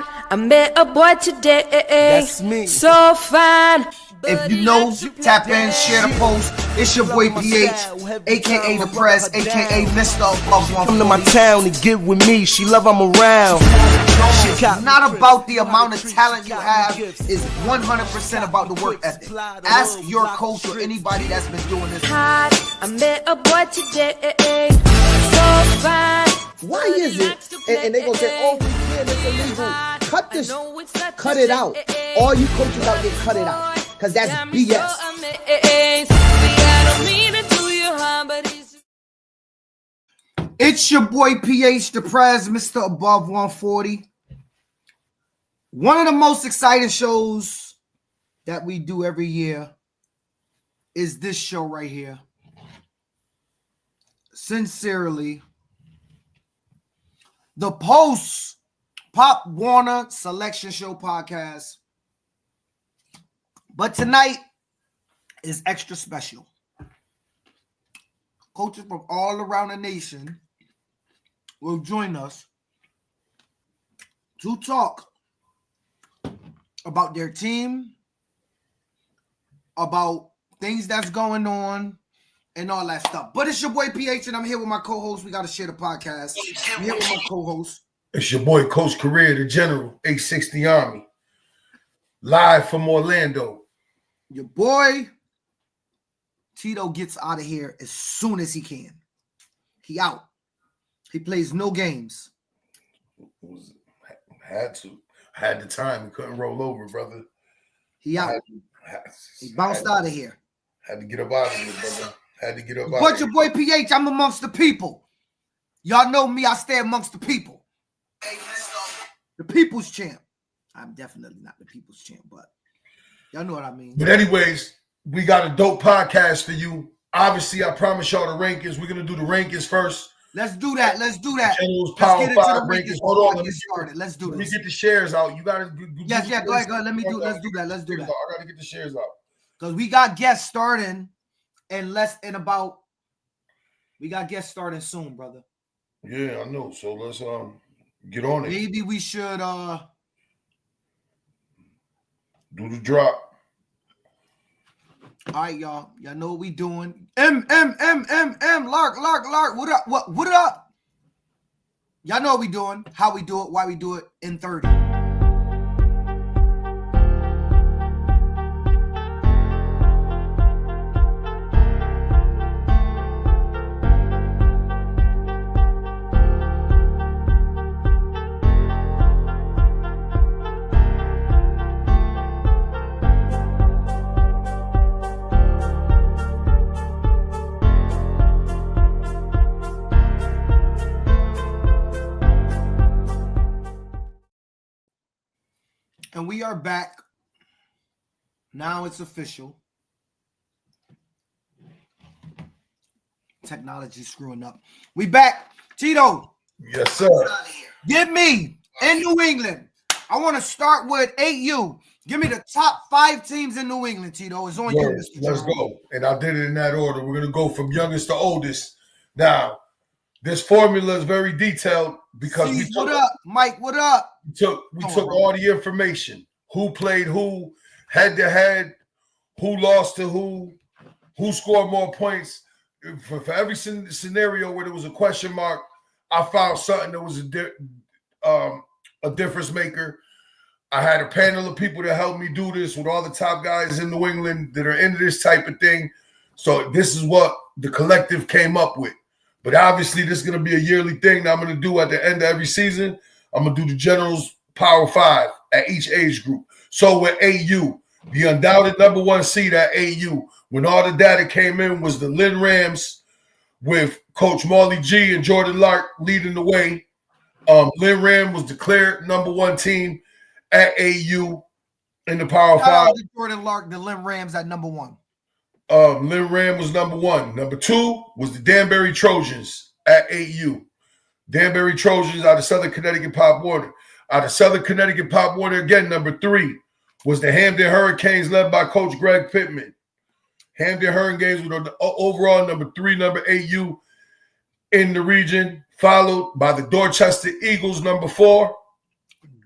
hot. I met a boy today. That's me. So fine. If you know, tap in, share the post. It's your boy PH, aka The Press, aka Mr. Above 140. Come to my town and get with me. She love I'm around. It's not about the amount of talent you have. It's 100% about the work ethic. Ask your coach or anybody that's been doing this. Hot. I met a boy today. So fine. Why is it? And they gonna say, oh, we can't, it's illegal. Cut this, cut it out. All you coaches out there, cut it out. Because that's BS. It's your boy PH, the Prez, Mr. Above 140. One of the most exciting shows that we do every year is this show right here. Sincerely, the Post Pop Warner Selection Show podcast. But tonight is extra special. Coaches from all around the nation will join us to talk about their team, about things that's going on, and all that stuff. But it's your boy PH, and I'm here with my co-host. We got to share the podcast. I'm here with my co-host. It's your boy Coach Career, the General, 860 Army. Live from Orlando. Your boy Tito gets out of here as soon as he can. He out. He plays no games. Had to. Had the time. He couldn't roll over, brother. He out. He bounced out of here. Had to get up out of here, brother. Had to get up out of here. But your boy PH, I'm amongst the people. Y'all know me. I stay amongst the people. The people's champ. I'm definitely not the people's champ, but y'all know what I mean. But anyways, we got a dope podcast for you. Obviously, I promise y'all the rankings. We're going to do the rankings first. Let's do that. Let's do that. General's Let's Power get into 5 the rankings. rankings. Hold on. Let's get started. Let's do Let me this. get the shares out. You got to do Yes, the go ahead. shares. Let's do that. Let's do that. I got to get the shares out. Because we got guests starting we got guests starting soon, brother. Yeah, I know. So let's get on it. Maybe we should do the drop. All right, y'all. Y'all know what we doing. Lark. What up? What up? Y'all know what we doing, how we do it, why we do it in 30. And we are back. Now it's official. Technology screwing up. We back. Tito. Yes, sir. Give me in New England. I want to start with 8U. Give me the top 5 teams in New England, Tito. It's on you, Mr. Let's go. And I did it in that order. We're going to go from youngest to oldest. Now, this formula is very detailed because C's, what up? Mike, what up? We took all the information. Who played who, head to head, who lost to who scored more points. For every scenario where there was a question mark, I found something that was a difference maker. I had a panel of people that helped me do this with all the top guys in New England that are into this type of thing. So this is what the collective came up with. But obviously, this is going to be a yearly thing that I'm going to do at the end of every season. I'm going to do the General's Power 5 at each age group. So with AU, the undoubted number 1 seed at AU, when all the data came in, was the Lynn Rams with Coach Marley G and Jordan Lark leading the way. Lynn Ram was declared number 1 team at AU in the Power 5. Jordan Lark, the Lynn Rams at number 1. Lynn Ram was number 1. Number 2 was the Danbury Trojans at AU. Danbury Trojans out of Southern Connecticut Pop Warner. Out of Southern Connecticut Pop Warner, again, number 3 was the Hamden Hurricanes led by Coach Greg Pittman. Hamden Hurricanes with the overall number 3, number AU in the region, followed by the Dorchester Eagles, number 4.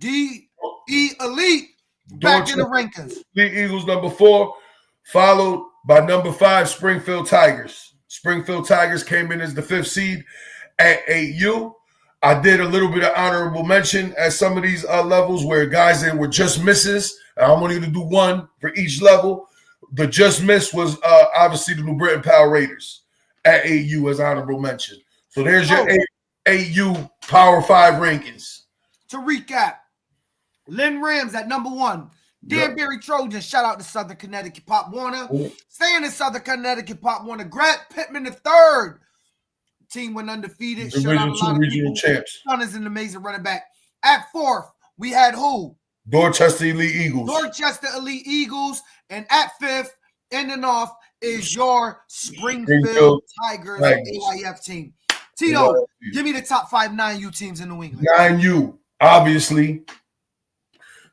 D.E. Elite back in the rankings. Elite Eagles number 4, followed by number 5, Springfield Tigers. Springfield Tigers came in as the 5th seed at 8U. I did a little bit of honorable mention at some of these levels where guys that were just misses. I'm only going to do one for each level. The just miss was obviously the New Britain Power Raiders at 8U as honorable mention. So there's your 8U Power 5 rankings. To recap, Lynn Rams at number 1. Danbury Trojans, shout out to Southern Connecticut Pop Warner. Staying in Southern Connecticut Pop Warner, Grant Pittman III. Team went undefeated. Division 2 regional champs. Son is an amazing running back. At 4th, we had who? Dorchester Elite Eagles. Dorchester Elite Eagles. And at 5th, ending off, is your Springfield Tigers AYF team. Tito, give me the top 5 9U teams in New England. 9U, obviously,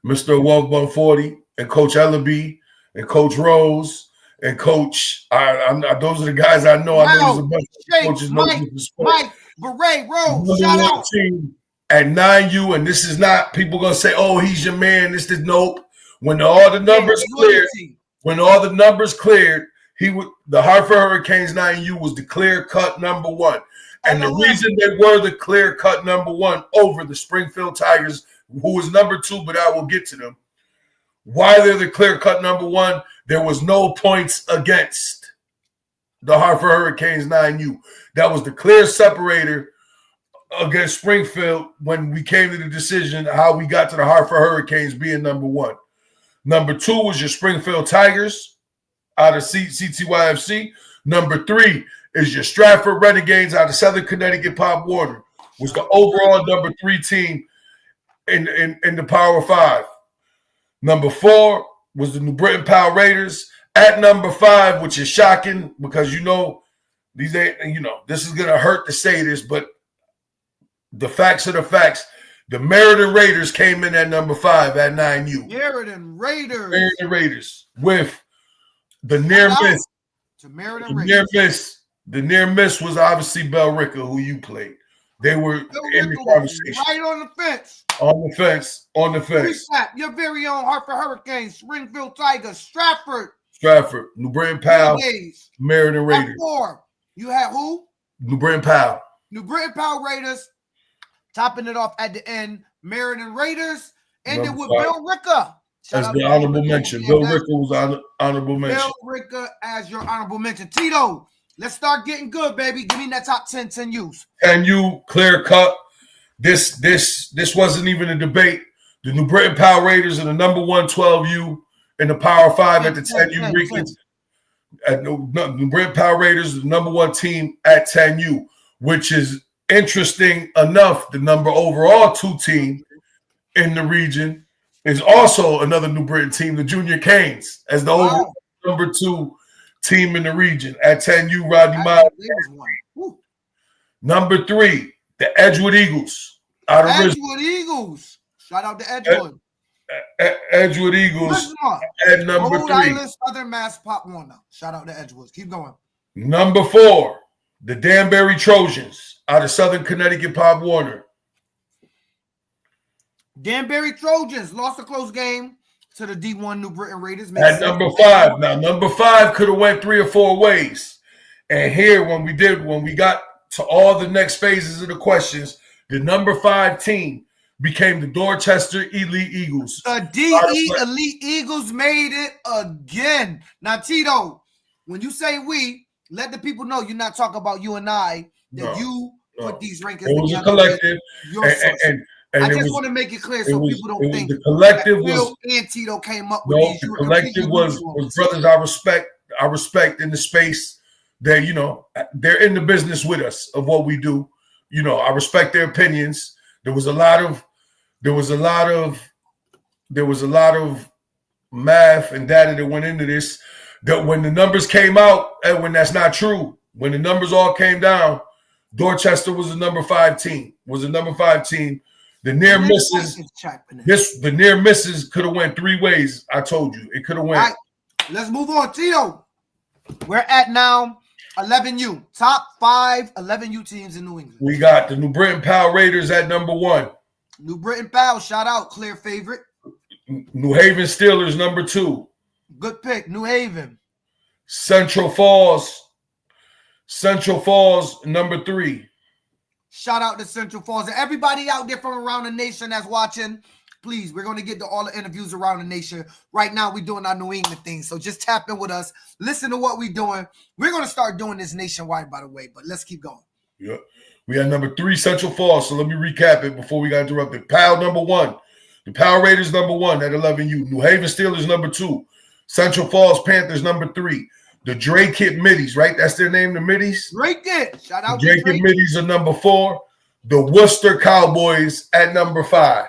Mr. Webb 140 and Coach Ellaby and Coach Rose. And Coach, those are the guys I know. I know there's a bunch of coaches. Mike, Beret, Rose, shout out. At 9U, and this is not people gonna say, "Oh, he's your man." This is nope. When all the numbers cleared, the Hartford Hurricanes 9U was the clear-cut number 1, and the reason they were the clear-cut number 1 over the Springfield Tigers, who was number 2, but I will get to them. Why they're the clear-cut number 1? There was no points against the Hartford Hurricanes 9U. That was the clear separator against Springfield when we came to the decision how we got to the Hartford Hurricanes being number 1. Number 2 was your Springfield Tigers out of CTYFC. Number 3 is your Stratford Renegades out of Southern Connecticut Pop Warner. Was the overall number 3 team in the Power 5. Number 4 was the New Britain Power Raiders at number 5, which is shocking because these ain't, this is gonna hurt to say this, but the facts are the facts. The Meriden Raiders came in at number 5 at 9U. Meriden Raiders with the near miss. The near miss was obviously Bell Ricker, who you played. They were in the conversation. Right on the fence. On the fence. Recap, your very own Hartford Hurricanes, Springfield Tigers, Stratford, New Britain Powell, Meriden Raiders. At 4, you had who? New Britain Powell. New Britain Powell Raiders. Topping it off at the end, Meriden Raiders. Ended with Bill Ricker. As the honorable mention. Bill Ricker was honorable mention. Bill Ricker as your honorable mention. Tito, let's start getting good, baby. Give me that top 10 10Us. 10U, clear cut. This wasn't even a debate. The New Britain Power Raiders are the number 1 12U in the Power 5 at the 10U rankings. New Britain Power Raiders are the number 1 team at 10U, which is interesting enough. The number overall 2 team in the region is also another New Britain team, the Junior Canes, as the overall number 2 team in the region at 10U. Rodney Miles. Number 3, the Edgewood Eagles. Edgewood Eagles. Shout out to Edgewood. Edgewood Eagles at number 3. Rhode Island, Southern Mass Pop Warner. Shout out to Edgewood. Keep going. Number 4, the Danbury Trojans out of Southern Connecticut Pop Warner. Danbury Trojans lost a close game to the D1 New Britain Raiders. At number 5. Now, number 5 could have went 3 or 4 ways. And here, when we got to all the next phases of the questions, the number 5 team became the Dorchester Elite Eagles. The DE Elite Eagles made it again. Now, Tito, when you say we, let the people know you're not talking about you and I, that you put these rankings together. It was a collective. And I just want to make it clear so people don't think the collective Phil and Tito came up with these. The collective was brothers I respect in the space. They're in the business with us of what we do. I respect their opinions. There was a lot of math and data that went into this. That when the numbers came out, and when that's not true, when the numbers all came down, Dorchester was the number 5 team. The near misses. The near misses could have went 3 ways. I told you it could have went. All right, let's move on, Tito. We're at now 11U. Top 5 11U teams in New England. We got the New Britain Power Raiders at number 1. New Britain Pal, shout out, clear favorite. New Haven Steelers, number 2. Good pick, New Haven. Central Falls, number 3. Shout out to Central Falls. And everybody out there from around the nation that's watching, please, we're going to get to all the interviews around the nation. Right now, we're doing our New England thing. So just tap in with us. Listen to what we're doing. We're going to start doing this nationwide, by the way, but let's keep going. Yeah. We had number 3, Central Falls. So let me recap it before we got interrupted. PAL number 1. The Power Raiders number 1 at 11U. New Haven Steelers number 2. Central Falls Panthers number 3. The Dracut Middies, right? That's their name, the Middies? Dracut. Shout out the to Dracut Middies are number 4. The Worcester Cowboys at number 5.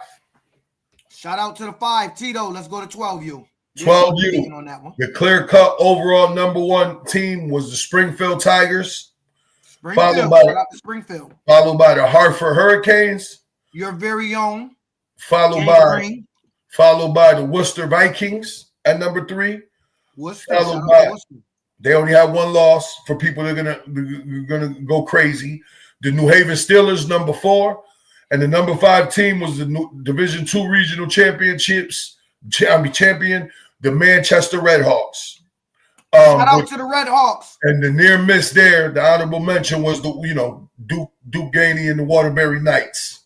Shout out to the 5. Tito, let's go to 12U. 12U. On that one. The clear-cut overall number 1 team was the Springfield Tigers. Shout out to Springfield. Followed by the Hartford Hurricanes. Your very own. Followed by the Worcester Vikings at number 3. They only have 1 loss for people that are gonna go crazy. The New Haven Steelers, number 4, and the number 5 team was the Division II regional champion, the Manchester Red Hawks. Shout out to the Red Hawks. And the near miss there, the honorable mention was the Duke Gainey and the Waterbury Knights.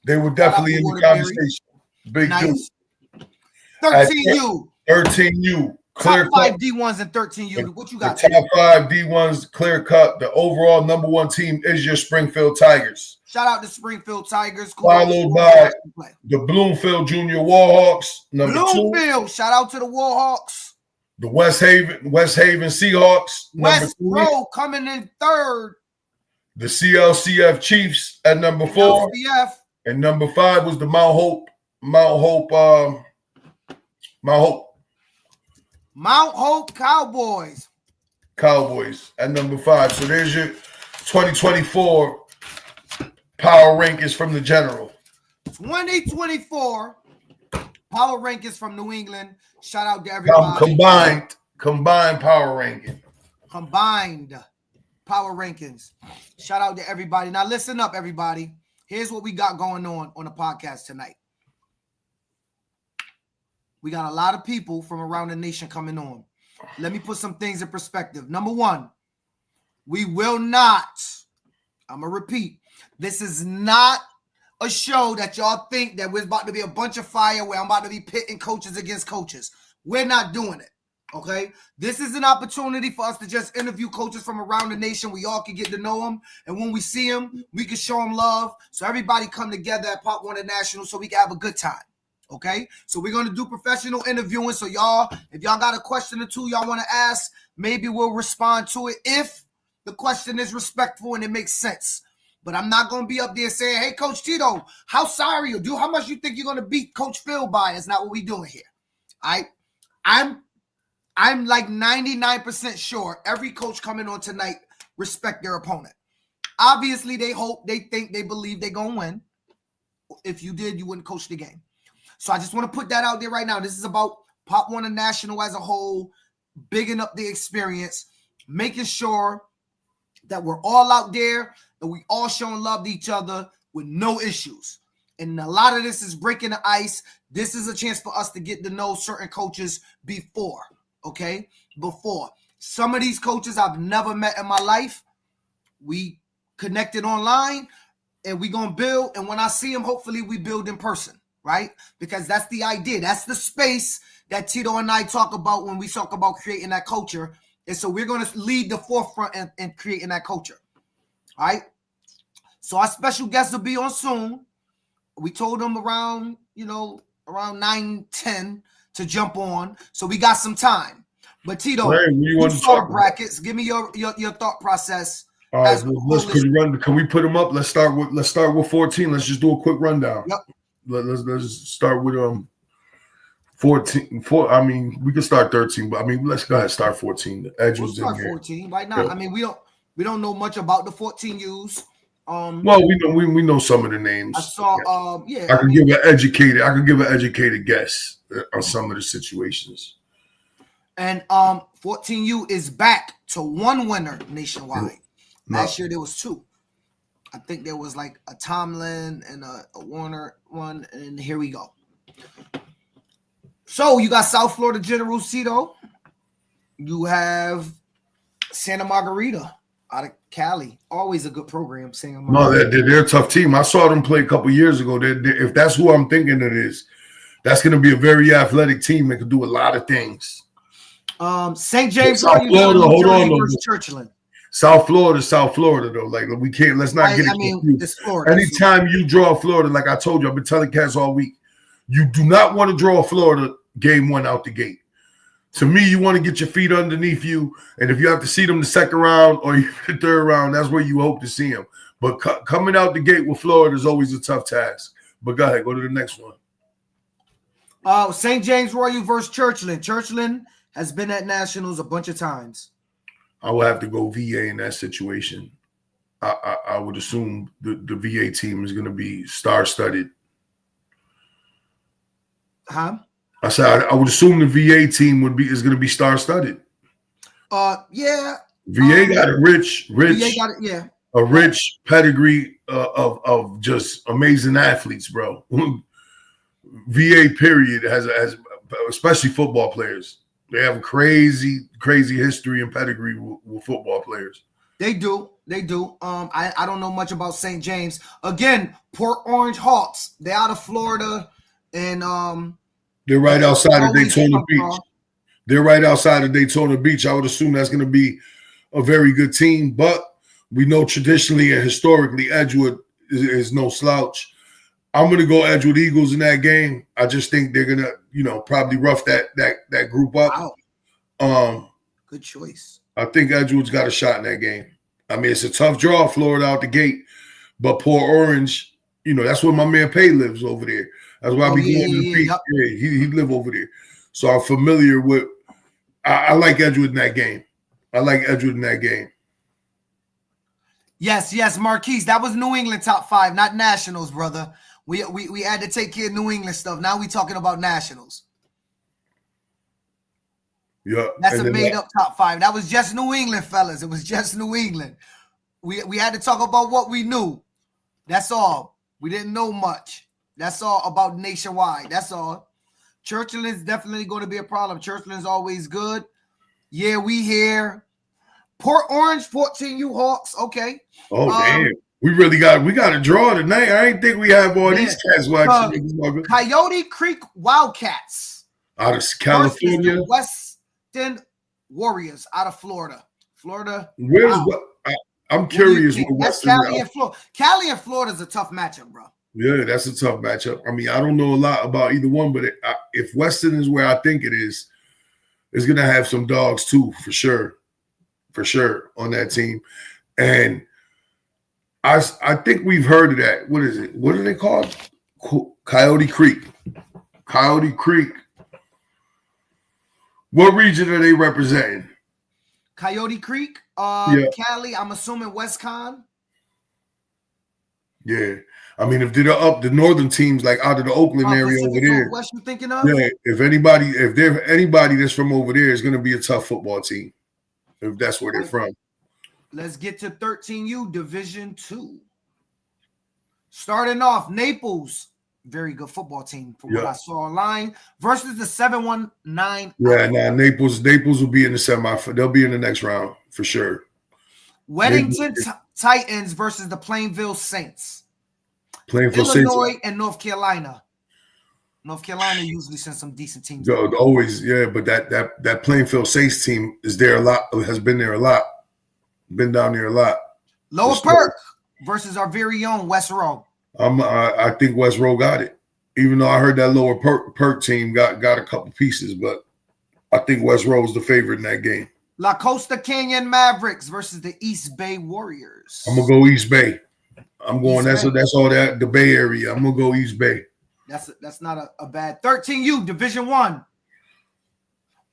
They were definitely in the conversation. Big nice. Duke. 13U. 13U. Top 5 D1s and 13U. What you got? The top 5 D1s, clear cut. The overall number 1 team is your Springfield Tigers. Shout out to Springfield Tigers. Followed by the Bloomfield Junior Warhawks, number 2. Bloomfield. Shout out to the Warhawks. The West Haven Seahawks, number 3. Pro coming in 3rd. The CLCF Chiefs at number 4. CLCF. And number 5 was the Mount Hope Cowboys. Cowboys at number 5. So there's your 2024 power rankings from the general. 2024 power rankings from New England. Shout out to everybody. Combined power ranking. Combined power rankings. Shout out to everybody. Now listen up, everybody. Here's what we got going on the podcast tonight. We got a lot of people from around the nation coming on. Let me put some things in perspective. Number 1, we will not, I'm going to repeat, this is not a show that y'all think that we're about to be a bunch of fire where I'm about to be pitting coaches against coaches. We're not doing it, okay? This is an opportunity for us to just interview coaches from around the nation. We all can get to know them, and when we see them, we can show them love. So everybody come together at Pop One National so we can have a good time. Okay, so we're going to do professional interviewing. So y'all, if y'all got a question or two y'all want to ask, maybe we'll respond to it if the question is respectful and it makes sense. But I'm not going to be up there saying, hey, Coach Tito, how sorry you do? How much you think you're going to beat Coach Phil by? That's not what we're doing here. I'm like 99% sure every coach coming on tonight respect their opponent. Obviously, they hope, they think, they believe they're going to win. If you did, you wouldn't coach the game. So I just want to put that out there right now. This is about Pop One National as a whole, bigging up the experience, making sure that we're all out there and we all showing love to each other with no issues. And a lot of this is breaking the ice. This is a chance for us to get to know certain coaches before, okay? Before. Some of these coaches I've never met in my life. We connected online and we going to build. And when I see them, hopefully we build in person. Right? Because that's the idea. That's the space that Tito and I talk about when we talk about creating that culture. And so we're going to lead the forefront in creating that culture. All right? So our special guest will be on soon. We told them around 9:10 to jump on. So we got some time. But Tito, you saw the brackets. Give me your thought process. All right, can we put them up? Let's start with 14. Let's just do a quick rundown. Yep. Let's start with 14. I mean, we can start 13, but I mean, let's go ahead and start 14. The edge was in here. 14. Why not? Yeah. I mean, we don't know much about the 14Us. Well, we know some of the names. I saw. Yeah. I can give an educated guess on some of the situations. And 14U is back to 1 winner nationwide. Last year there was 2. I think there was like a Tomlin and a Warner. one, and here we go. So you got South Florida General Cito. You have Santa Margarita out of Cali. Always a good program, Santa Margarita. No, they're a tough team. I saw them play a couple years ago. If that's who I'm thinking it is, that's going to be a very athletic team that can do a lot of things. St. James, South Florida, hold on, versus Churchland. South Florida, though. Like, we can't, let's not get it confused. It's Florida. Anytime you draw Florida, like I told you, I've been telling cats all week, you do not want to draw Florida game one out the gate. To me, you want to get your feet underneath you, and if you have to see them the second round or the third round, that's where you hope to see them. But coming out the gate with Florida is always a tough task. But go ahead, go to the next one. St. James Royal versus Churchland. Churchland has been at Nationals a bunch of times. I will have to go VA in that situation. I would assume the VA team is going to be star-studded. Huh? I said I would assume the VA team is going to be star-studded. Yeah. VA got a rich, a rich pedigree of just amazing athletes, bro. VA period has especially football players. They have a crazy history and pedigree with football players. They do. I don't know much about St. James. Again, Port Orange Hawks. They're out of Florida, and they're right outside of Daytona Beach. They're right outside of Daytona Beach. I would assume that's going to be a very good team, but we know traditionally and historically Edgewood is no slouch. I'm going to go Edgewood Eagles in that game. I just think they're going to, probably rough that group up. Wow. Good choice. I think Edgewood's got a shot in that game. I mean, it's a tough draw, Florida out the gate, but Port Orange, that's where my man Pay lives over there. That's why I be going to the beach. Yeah, he live over there. So I'm familiar with I like Edgewood in that game. Yes, Marquise. That was New England top 5, not Nationals, brother. We had to take care of New England stuff. Now we talking about Nationals. Yeah. That's a made-up top 5. That was just New England, fellas. It was just New England. We had to talk about what we knew. That's all. We didn't know much. That's all about nationwide. That's all. Churchland is definitely going to be a problem. Churchland is always good. Yeah, we here. Port Orange, 14U Hawks. Okay. Oh, damn. We got to draw tonight. I didn't think we have all these cats watching. Coyote Creek Wildcats. Out of California. Western Warriors out of Florida. I'm curious. That's Cali and Florida. Cali and Florida is a tough matchup, bro. Yeah, that's a tough matchup. I mean, I don't know a lot about either one, but if Western is where I think it is, it's going to have some dogs too, for sure, on that team. And I think we've heard of that. What is it? What are they called? Coyote Creek. Coyote Creek. What region are they representing? Coyote Creek, yeah. Cali. I'm assuming WestCon. Yeah, I mean, if they're up the northern teams, like out of the Oakland area over there, West, you thinking of? Yeah, if there's anybody that's from over there, it's going to be a tough football team. If that's where they're from. Let's get to 13U Division 2. Starting off, Naples, very good football team from what I saw online, versus the 719. Yeah, Naples will be in the semi. They'll be in the next round for sure. Weddington Titans versus the Plainville Saints. Illinois Saints. And North Carolina. North Carolina usually sends some decent teams. Always, yeah, but that Plainfield Saints team is there a lot. Has been there a lot. Been down there a lot. Lower Perk versus our very own West Row. I think West Row got it. Even though I heard that Lower Perk team got a couple pieces, but I think West Row is the favorite in that game. La Costa Canyon Mavericks versus the East Bay Warriors. I'm gonna go East Bay. I'm going. That's all that the Bay Area. I'm gonna go East Bay. That's not a bad 13U Division 1.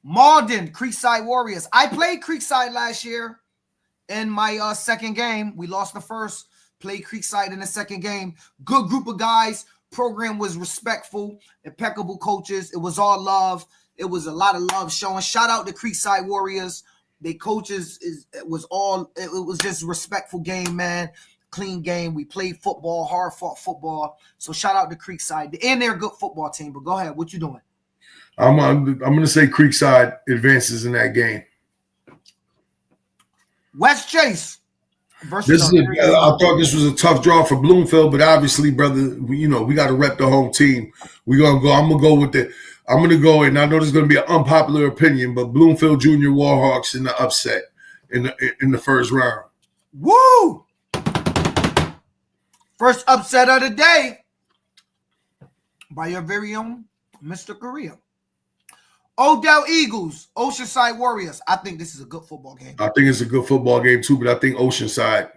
Malden Creekside Warriors. I played Creekside last year in my second game. We lost the first. Played Creekside in the second game. Good group of guys. Program was respectful. Impeccable coaches. It was all love. It was a lot of love showing. Shout out to Creekside Warriors. They coaches it was just respectful game, man. clean game. We played football, hard fought football. So shout out to Creekside, and they're a good football team. But go ahead, what you doing? I'm going to say Creekside advances in that game. West Chase versus. I thought this was a tough draw for Bloomfield, but obviously, brother, we got to rep the home team. I'm gonna go with the. I'm gonna go, and I know there's gonna be an unpopular opinion, but Bloomfield Junior Warhawks in the upset in the first round. Woo! First upset of the day by your very own Mr. Korea. Odell Eagles, Oceanside Warriors. I think this is a good football game. I think it's a good football game too, but I think Oceanside.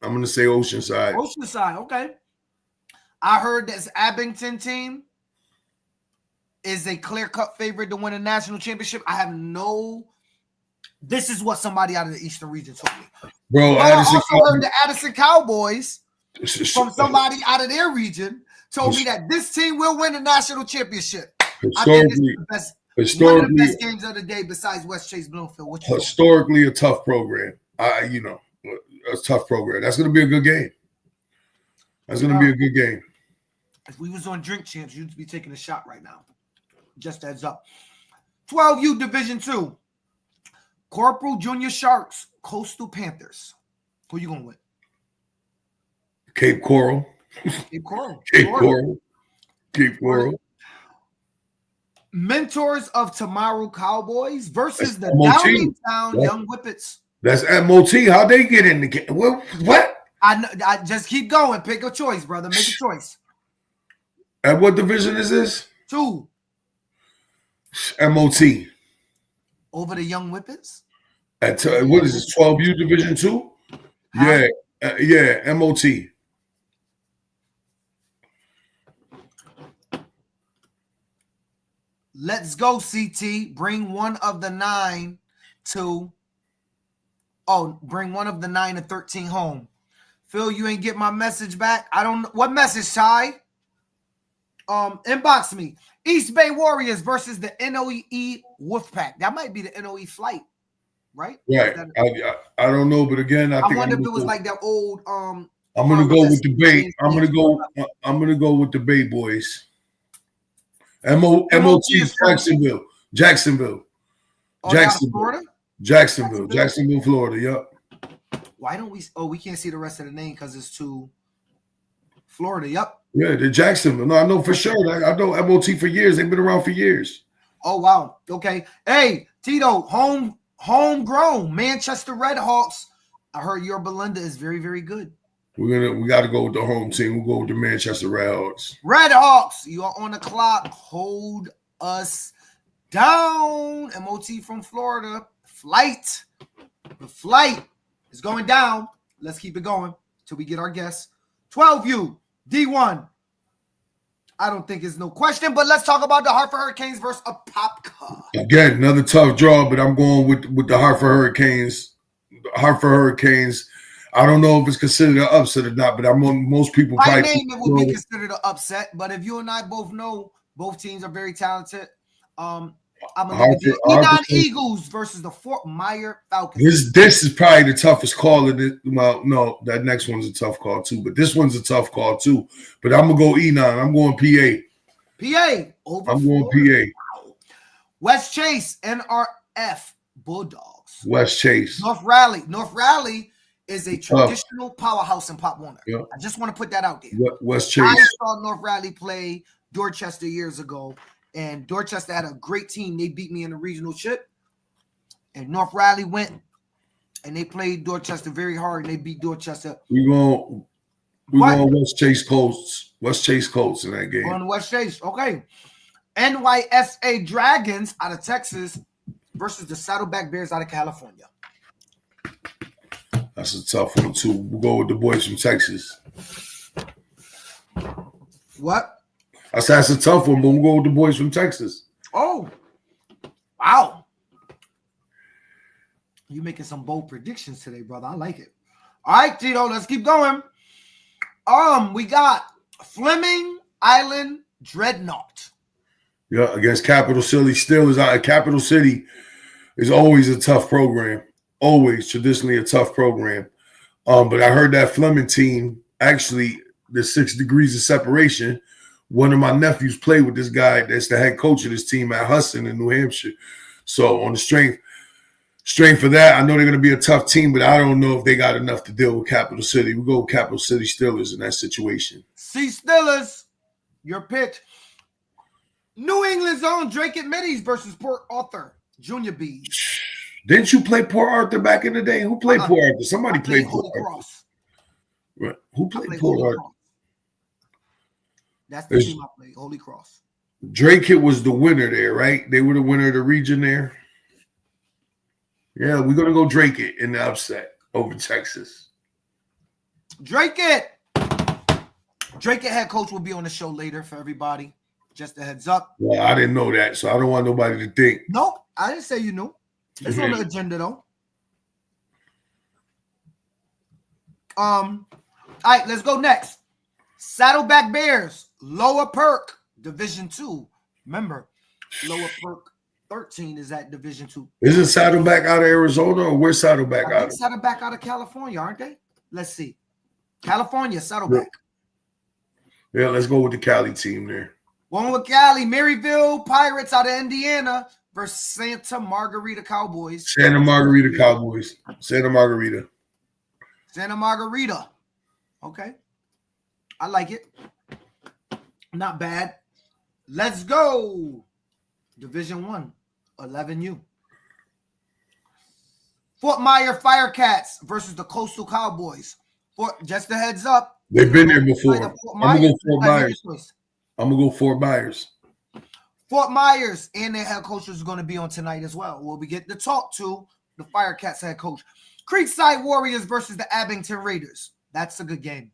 I'm going to say Oceanside. Oceanside, okay. I heard this Abington team is a clear-cut favorite to win a national championship. I have no. This is what somebody out of the Eastern region told me. Bro, I also heard the Addison Cowboys from somebody out of their region told me that this team will win the national championship. I think this is one of the best games of the day besides West Chase Bloomfield. Historically, a tough program. A tough program. That's going to be a good game. That's going to be a good game. If we was on Drink Champs, you'd be taking a shot right now. Just heads up. 12U Division 2. Corporal Junior Sharks, Coastal Panthers. Who you going with? Cape Coral. Cape Coral. Cape Coral. Mentors of Tomorrow Cowboys versus the Downingtown Young Whippets. That's MOT. How'd they get in the game? What? I just keep going. Pick a choice, brother. Make a choice. At what division is this? 2. MOT. Over the Young Whippets? What is this? 12U Division 2? Yeah, MOT. Let's go, CT. Bring one of the 9 to. Bring one of the 9 and 13 home. Phil, you ain't get my message back. I don't know. What message, Ty? Inbox me. East Bay Warriors versus the NOE Wolfpack. That might be the NOE flight, right? Right. I don't know, but again, I think wonder if it was like that old. I'm gonna go with the Bay. I'm gonna go with the Bay Boys. MOT is Jacksonville. Jacksonville, Florida. Jacksonville, Florida. Yep. Why don't we? Oh, we can't see the rest of the name because it's too. Florida. Yep. Yeah, the Jacksonville. No, I know for sure. I know MOT for years. They've been around for years. Oh wow. Okay. Hey, Tito, homegrown Manchester Redhawks. I heard your Belinda is very, very good. We got to go with the home team. We'll go with the Manchester Redhawks. Redhawks, you are on the clock. Hold us down. MOT from Florida. The flight is going down. Let's keep it going till we get our guests. 12U D1. I don't think it's no question, but let's talk about the Hartford Hurricanes versus Apopka. Again, another tough draw, but I'm going with the Hartford Hurricanes. Hartford Hurricanes. I don't know if it's considered an upset or not, but most people by name it would be considered an upset. But if you and I both know both teams are very talented, I'm gonna look at the Eagles versus the Fort Myer Falcons. This is probably the toughest call. Well, no, that next one's a tough call too, but this one's a tough call too. But I'm gonna go Enon. I'm going PA. Over. I'm going PA. Wow. West Chase NRF Bulldogs. West Chase. North Raleigh is a traditional powerhouse in Pop Warner. Yep. I just want to put that out there. West Chase. I saw North Raleigh play Dorchester years ago, and Dorchester had a great team. They beat me in the regional chip, and North Raleigh went and they played Dorchester very hard, and they beat Dorchester. We're going West Chase Colts. West Chase Colts in that game. On West Chase, okay. NYSA Dragons out of Texas versus the Saddleback Bears out of California. That's a tough one too. We'll go with the boys from Texas. What? I said that's a tough one, but we'll go with the boys from Texas. Oh, wow. You making some bold predictions today, brother. I like it. All right, Tito, let's keep going. We got Fleming Island Dreadnought. Yeah, against Capital City. Still is out. Capital City is always a tough program. Always traditionally a tough program. But I heard that Fleming team, actually, the 6 degrees of separation. One of my nephews played with this guy that's the head coach of this team at Hudson in New Hampshire. So on the strength of that, I know they're going to be a tough team, but I don't know if they got enough to deal with Capital City. We go with Capital City Steelers in that situation. See Steelers, your pick. New England's own Dracut Middies versus Port Arthur Junior Bees. Didn't you play Port Arthur back in the day? Who played Port Arthur? Somebody played Port Holy Arthur. Cross. Right. Who played Holy Port Arthur? Cross. That's the team I played, Holy Cross. Dracut was the winner there, right? They were the winner of the region there. Yeah, we're going to go Dracut in the upset over Texas. Dracut head coach will be on the show later for everybody. Just a heads up. Well, I didn't know that, so I don't want nobody to think. Nope, I didn't say you knew. It's on the agenda though. All right, let's go next. Saddleback Bears, Lower Perk, Division 2. Remember, Lower Perk 13 is at Division 2. Isn't Saddleback out of Arizona, or where's Saddleback out of? Saddleback out of California, aren't they? Let's see. California, Saddleback. Yeah, let's go with the Cali team there. One with Cali, Maryville Pirates out of Indiana versus Santa Margarita Cowboys. Santa Margarita Cowboys. Santa Margarita. Santa Margarita. Okay. I like it. Not bad. Let's go. Division 1, 11U. Fort Myer Firecats versus the Coastal Cowboys. Just a heads up. They've been there before. I'm going to go Fort Myers. I'm going to go Fort Myers. Fort Myers and their head coach is going to be on tonight as well. We'll be getting to talk to the Firecats head coach. Creekside Warriors versus the Abington Raiders. That's a good game.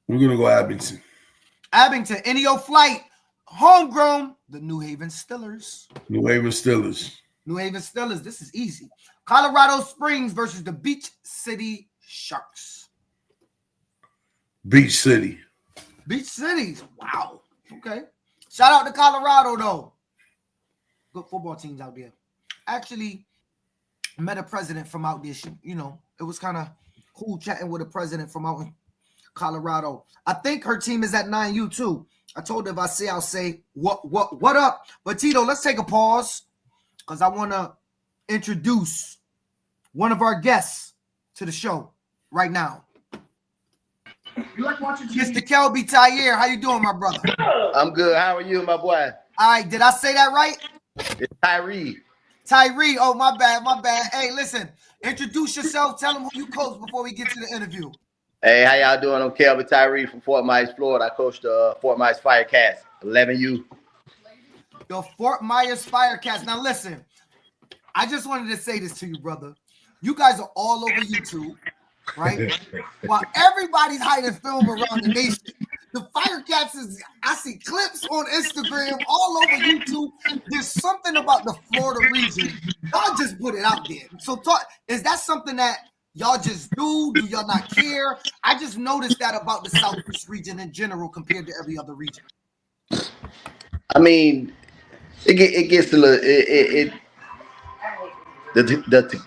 We're going to go Abington. Abington, NEO Flight, homegrown, the New Haven Steelers. New Haven Steelers. New Haven Steelers, this is easy. Colorado Springs versus the Beach City Sharks. Beach City. Beach Cities, wow. Okay. Shout out to Colorado, though. Good football teams out there. Actually, met a president from out there. You know, it was kind of cool chatting with a president from out in Colorado. I think her team is at 9U too. I told her if I see, I'll say what up. But Tito, let's take a pause because I want to introduce one of our guests to the show right now. Mr. Kelby Tyre, how you doing, my brother? I'm good. How are you, my boy? All right, did I say that right? It's Tyree. Tyree, oh, my bad. Hey, listen, introduce yourself. Tell them who you coach before we get to the interview. Hey, how y'all doing? I'm Kelby Tyree from Fort Myers, Florida. I coach the Fort Myers Firecats, 11U. The Fort Myers Firecats. Now, listen, I just wanted to say this to you, brother. You guys are all over YouTube, right? While everybody's hiding film around the nation, the Firecats I see clips on Instagram, all over YouTube. There's something about the Florida region. Y'all just put it out there. So is that something that y'all just do? Do y'all not care? I just noticed that about the Southeast region in general compared to every other region. I mean, it gets a little the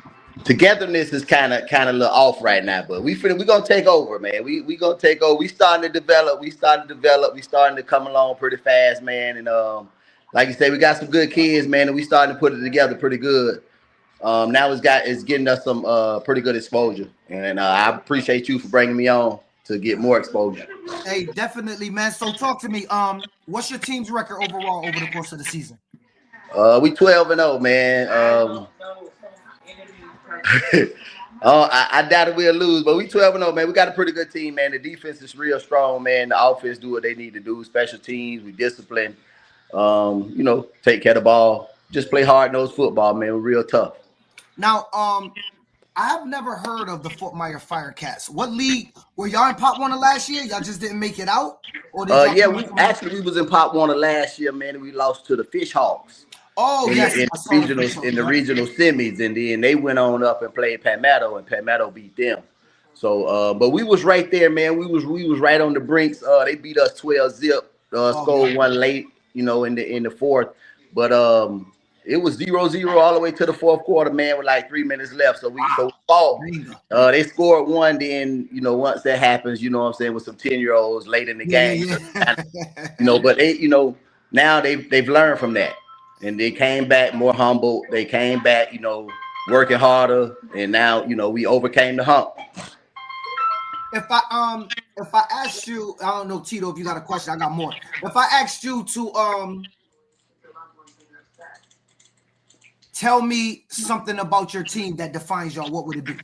togetherness is kind of a little off right now, but we gonna take over, man. We gonna take over. We starting to develop. We starting to come along pretty fast, man. And like you say, we got some good kids, man, and we starting to put it together pretty good. Now it's getting us some pretty good exposure, and I appreciate you for bringing me on to get more exposure. Hey, definitely, man. So talk to me. What's your team's record overall over the course of the season? We 12-0, man. I doubt we'll lose, but we 12-0, man. We got a pretty good team, man. The defense is real strong, man. The offense do what they need to do. Special teams, we discipline. Take care of the ball. Just play hard-nosed football, man. We're real tough. Now, I've never heard of the Fort Myers Firecats. What league were y'all in Pop Warner last year? Y'all just didn't make it out? Or did we was in Pop Warner last year, man, and we lost to the Fish Hawks. Oh, yes. In the regional semis, and then they went on up and played Palmetto, and Palmetto beat them. So, but we was right there, man. We was right on the brinks. They beat us 12-0. Scored one late, in the fourth. But it was 0-0 all the way to the fourth quarter, man, with like 3 minutes left. So we fought. They scored one. Then, you know, once that happens, you know what I'm saying, with some 10-year-olds late in the game, you know, but they, you know, now they've learned from that, and they came back more humble. They came back, you know, working harder, and now, you know, we overcame the hump. If I asked you, I don't know, Tito, if you got a question, I got more. If I asked you to tell me something about your team that defines y'all, what would it be?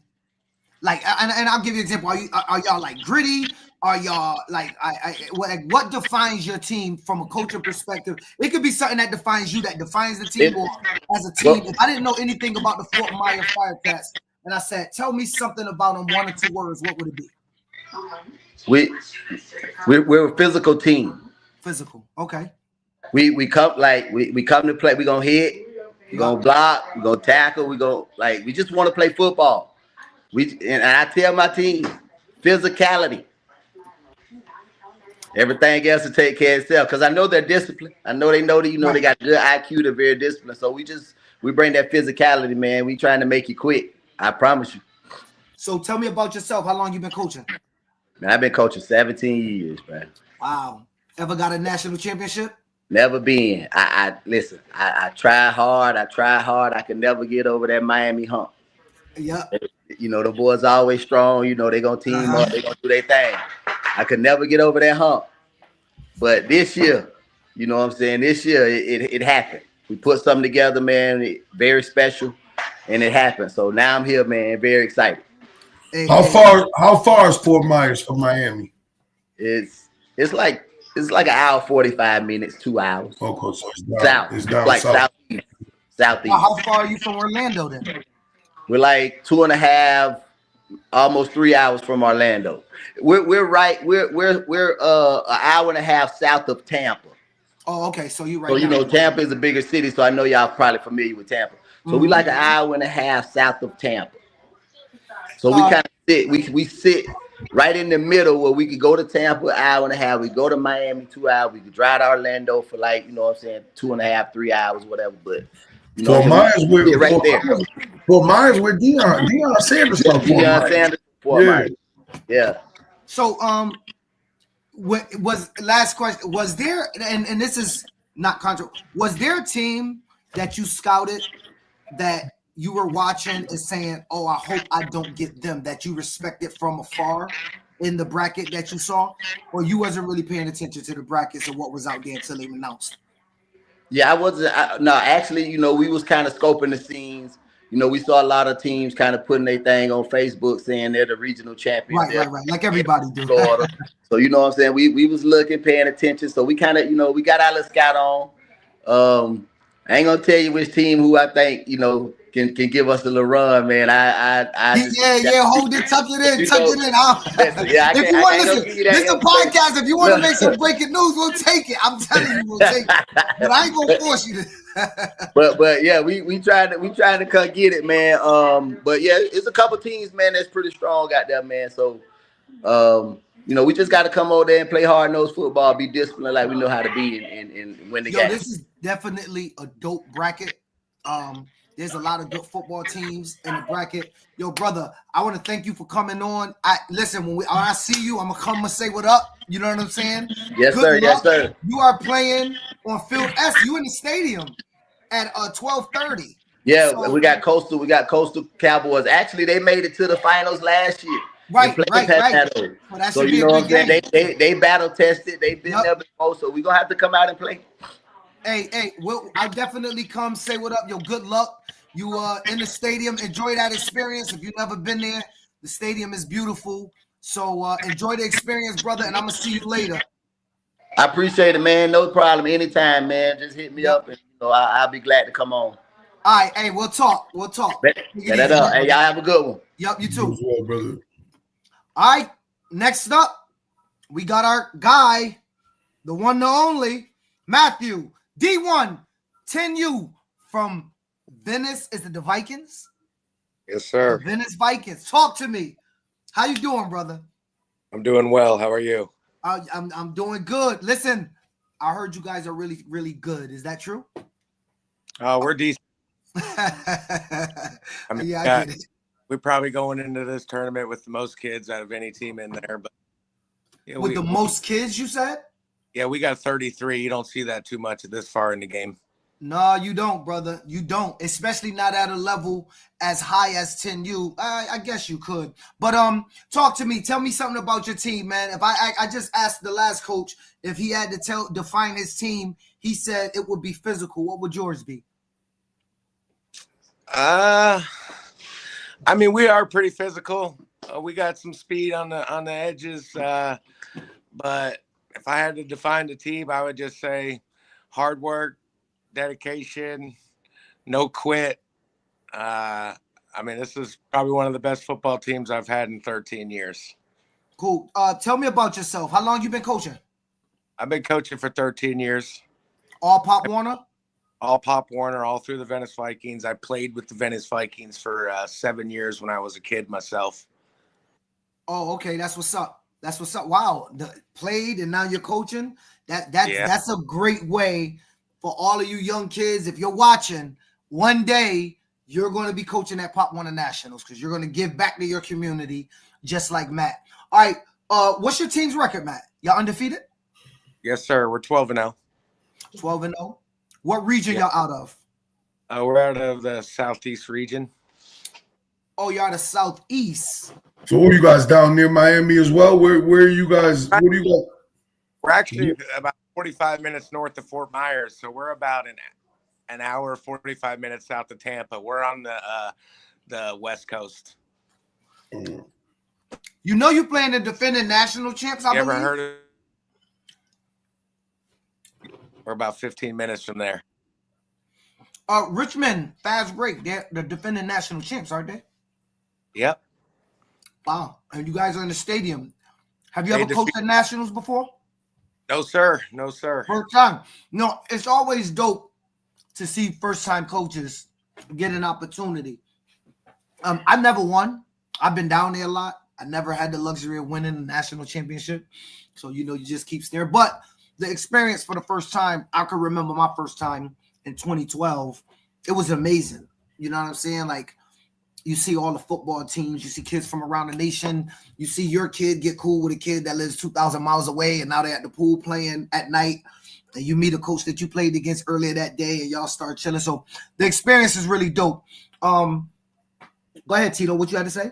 Like, and I'll give you an example. Are y'all like gritty? Are y'all like what defines your team from a coaching perspective? It could be something that defines you, that defines the team, or as a team. If I didn't know anything about the Fort Myers Firecats, and I said, tell me something about them, 1 or 2 words, what would it be? We're a physical team. Physical, okay. We come to play. We gonna hit. We gonna block. We gonna tackle. We just want to play football. And I tell my team, physicality. Everything else to take care of itself, because I know they're disciplined. I know they they got good IQ. They're very disciplined. So we bring that physicality, man. We trying to make you quit. I promise you. So tell me about yourself. How long you been coaching? Man, I've been coaching 17 years, man. Wow. Ever got a national championship? Never been. Listen, I try hard. I could never get over that Miami hump. Yeah. You know, the boys are always strong. You know, they gonna team up. They gonna do their thing. I could never get over that hump. But this year, you know what I'm saying? This year, it happened. We put something together, man. Very special, and it happened. So now I'm here, man. Very excited. How far is Fort Myers from Miami? It's like an hour 45 minutes, 2 hours. Okay, so it's down like southeast. How far are you from Orlando then? We're like 2.5, almost 3 hours from Orlando. We're an hour and a half south of Tampa. Oh, okay. So you right. So you know Tampa is a bigger city, so I know y'all probably familiar with Tampa. So we like an hour and a half south of Tampa. So we kind of sit. We sit right in the middle where we could go to Tampa, an hour and a half. We go to Miami, 2 hours. We could drive to Orlando for like, you know what I'm saying, 2.5, 3 hours, whatever. But you know, Fort Myers with right there. Fort Myers with Deion Sanders. Deion Sanders. Fort Myers. Yeah. So was last question? Was there and this is not controversial? Was there a team that you scouted that you were watching and saying, "Oh, I hope I don't get them," that you respected from afar in the bracket that you saw, or you wasn't really paying attention to the brackets and what was out there until they announced? Yeah, I wasn't. No, actually, you know, we was kind of scoping the scenes. You know, we saw a lot of teams kind of putting their thing on Facebook saying they're the regional champions. Right. Like everybody do. So, you know what I'm saying? We was looking, paying attention. So we kind of, you know, we got our little scout on. I ain't gonna tell you which team who I think, you know, can give us a little run, man. Hold it, tuck it in. Yeah, if you want to listen, this is a podcast. If you want to make some breaking news, we'll take it. I'm telling you, we'll take it. But I ain't gonna force you to. but yeah, we trying to come get it, man. But yeah, it's a couple teams, man, that's pretty strong out there, man. So you know, we just got to come over there and play hard-nosed football, be disciplined like we know how to be, and win the game. This is definitely a dope bracket. There's a lot of good football teams in the bracket. Yo, brother, I want to thank you for coming on. Listen, when I see you, I'm gonna come and say what up. You know what I'm saying? Yes, good sir. Luck. Yes, sir. You are playing on Field S. You in the stadium at 12:30. Yeah, so, we got Coastal Cowboys. Actually, they made it to the finals last year. Right. Well, so you know what I'm saying? They battle tested. They've been there before, so we're gonna have to come out and play. Hey, I'll definitely come say what up. Yo, good luck. You in the stadium. Enjoy that experience. If you've never been there, the stadium is beautiful. So enjoy the experience, brother, and I'm gonna see you later. I appreciate it, man. No problem. Anytime, man. Just hit me up, and you know I'll be glad to come on. All right, hey, we'll talk. Get that up. Hey, y'all have a good one. Yep, you too. Well, brother. All right, next up, we got our guy, the one, the only, Matthew, D1, 10U from Venice. Is it the Vikings? Yes, sir. The Venice Vikings. Talk to me. How you doing, brother? I'm doing well. How are you? I'm doing good. Listen, I heard you guys are really, really good. Is that true? We're decent. I mean, yeah, I get it. we're probably going into this tournament with the most kids out of any team in there. But yeah, With the most kids, you said? Yeah, we got 33. You don't see that too much this far in the game. No, you don't, brother. You don't, especially not at a level as high as 10U. I guess you could, but talk to me. Tell me something about your team, man. If I just asked the last coach if he had to define his team, he said it would be physical. What would yours be? I mean, we are pretty physical. We got some speed on the edges, but if I had to define the team, I would just say hard work, dedication, no quit. I mean, this is probably one of the best football teams I've had in 13 years. Cool. Tell me about yourself. How long you been coaching? I've been coaching for 13 years. All Pop Warner? All Pop Warner, all through the Venice Vikings. I played with the Venice Vikings for 7 years when I was a kid myself. Oh, okay. That's what's up. That's what's up. Wow. Played and now you're coaching. That's a great way for all of you young kids. If you're watching, one day you're going to be coaching at Pop Warner Nationals because you're going to give back to your community just like Matt. All right. What's your team's record, Matt? Y'all undefeated? Yes, sir. We're 12-0. 12-0. What region y'all out of? We're out of the Southeast region. Oh, you're out of Southeast. So are you guys down near Miami as well? Where are you guys? What do you got? We're actually about 45 minutes north of Fort Myers, so we're about an hour, 45 minutes south of Tampa. We're on the West Coast. You know you're playing the defending national champs, I believe? Ever heard of? We're about 15 minutes from there. Richmond, fast break. They're the defending national champs, aren't they? Yep. Wow. And you guys are in the stadium. Have you ever coached at nationals before? No, sir. No, sir. First time. No, it's always dope to see first-time coaches get an opportunity. I never won. I've been down there a lot. I never had the luxury of winning a national championship. So, you just keep staring. But the experience for the first time, I can remember my first time in 2012. It was amazing. You know what I'm saying? Like, you see all the football teams. You see kids from around the nation. You see your kid get cool with a kid that lives 2,000 miles away, and now they're at the pool playing at night. And you meet a coach that you played against earlier that day, and y'all start chilling. So the experience is really dope. Go ahead, Tito. What you had to say?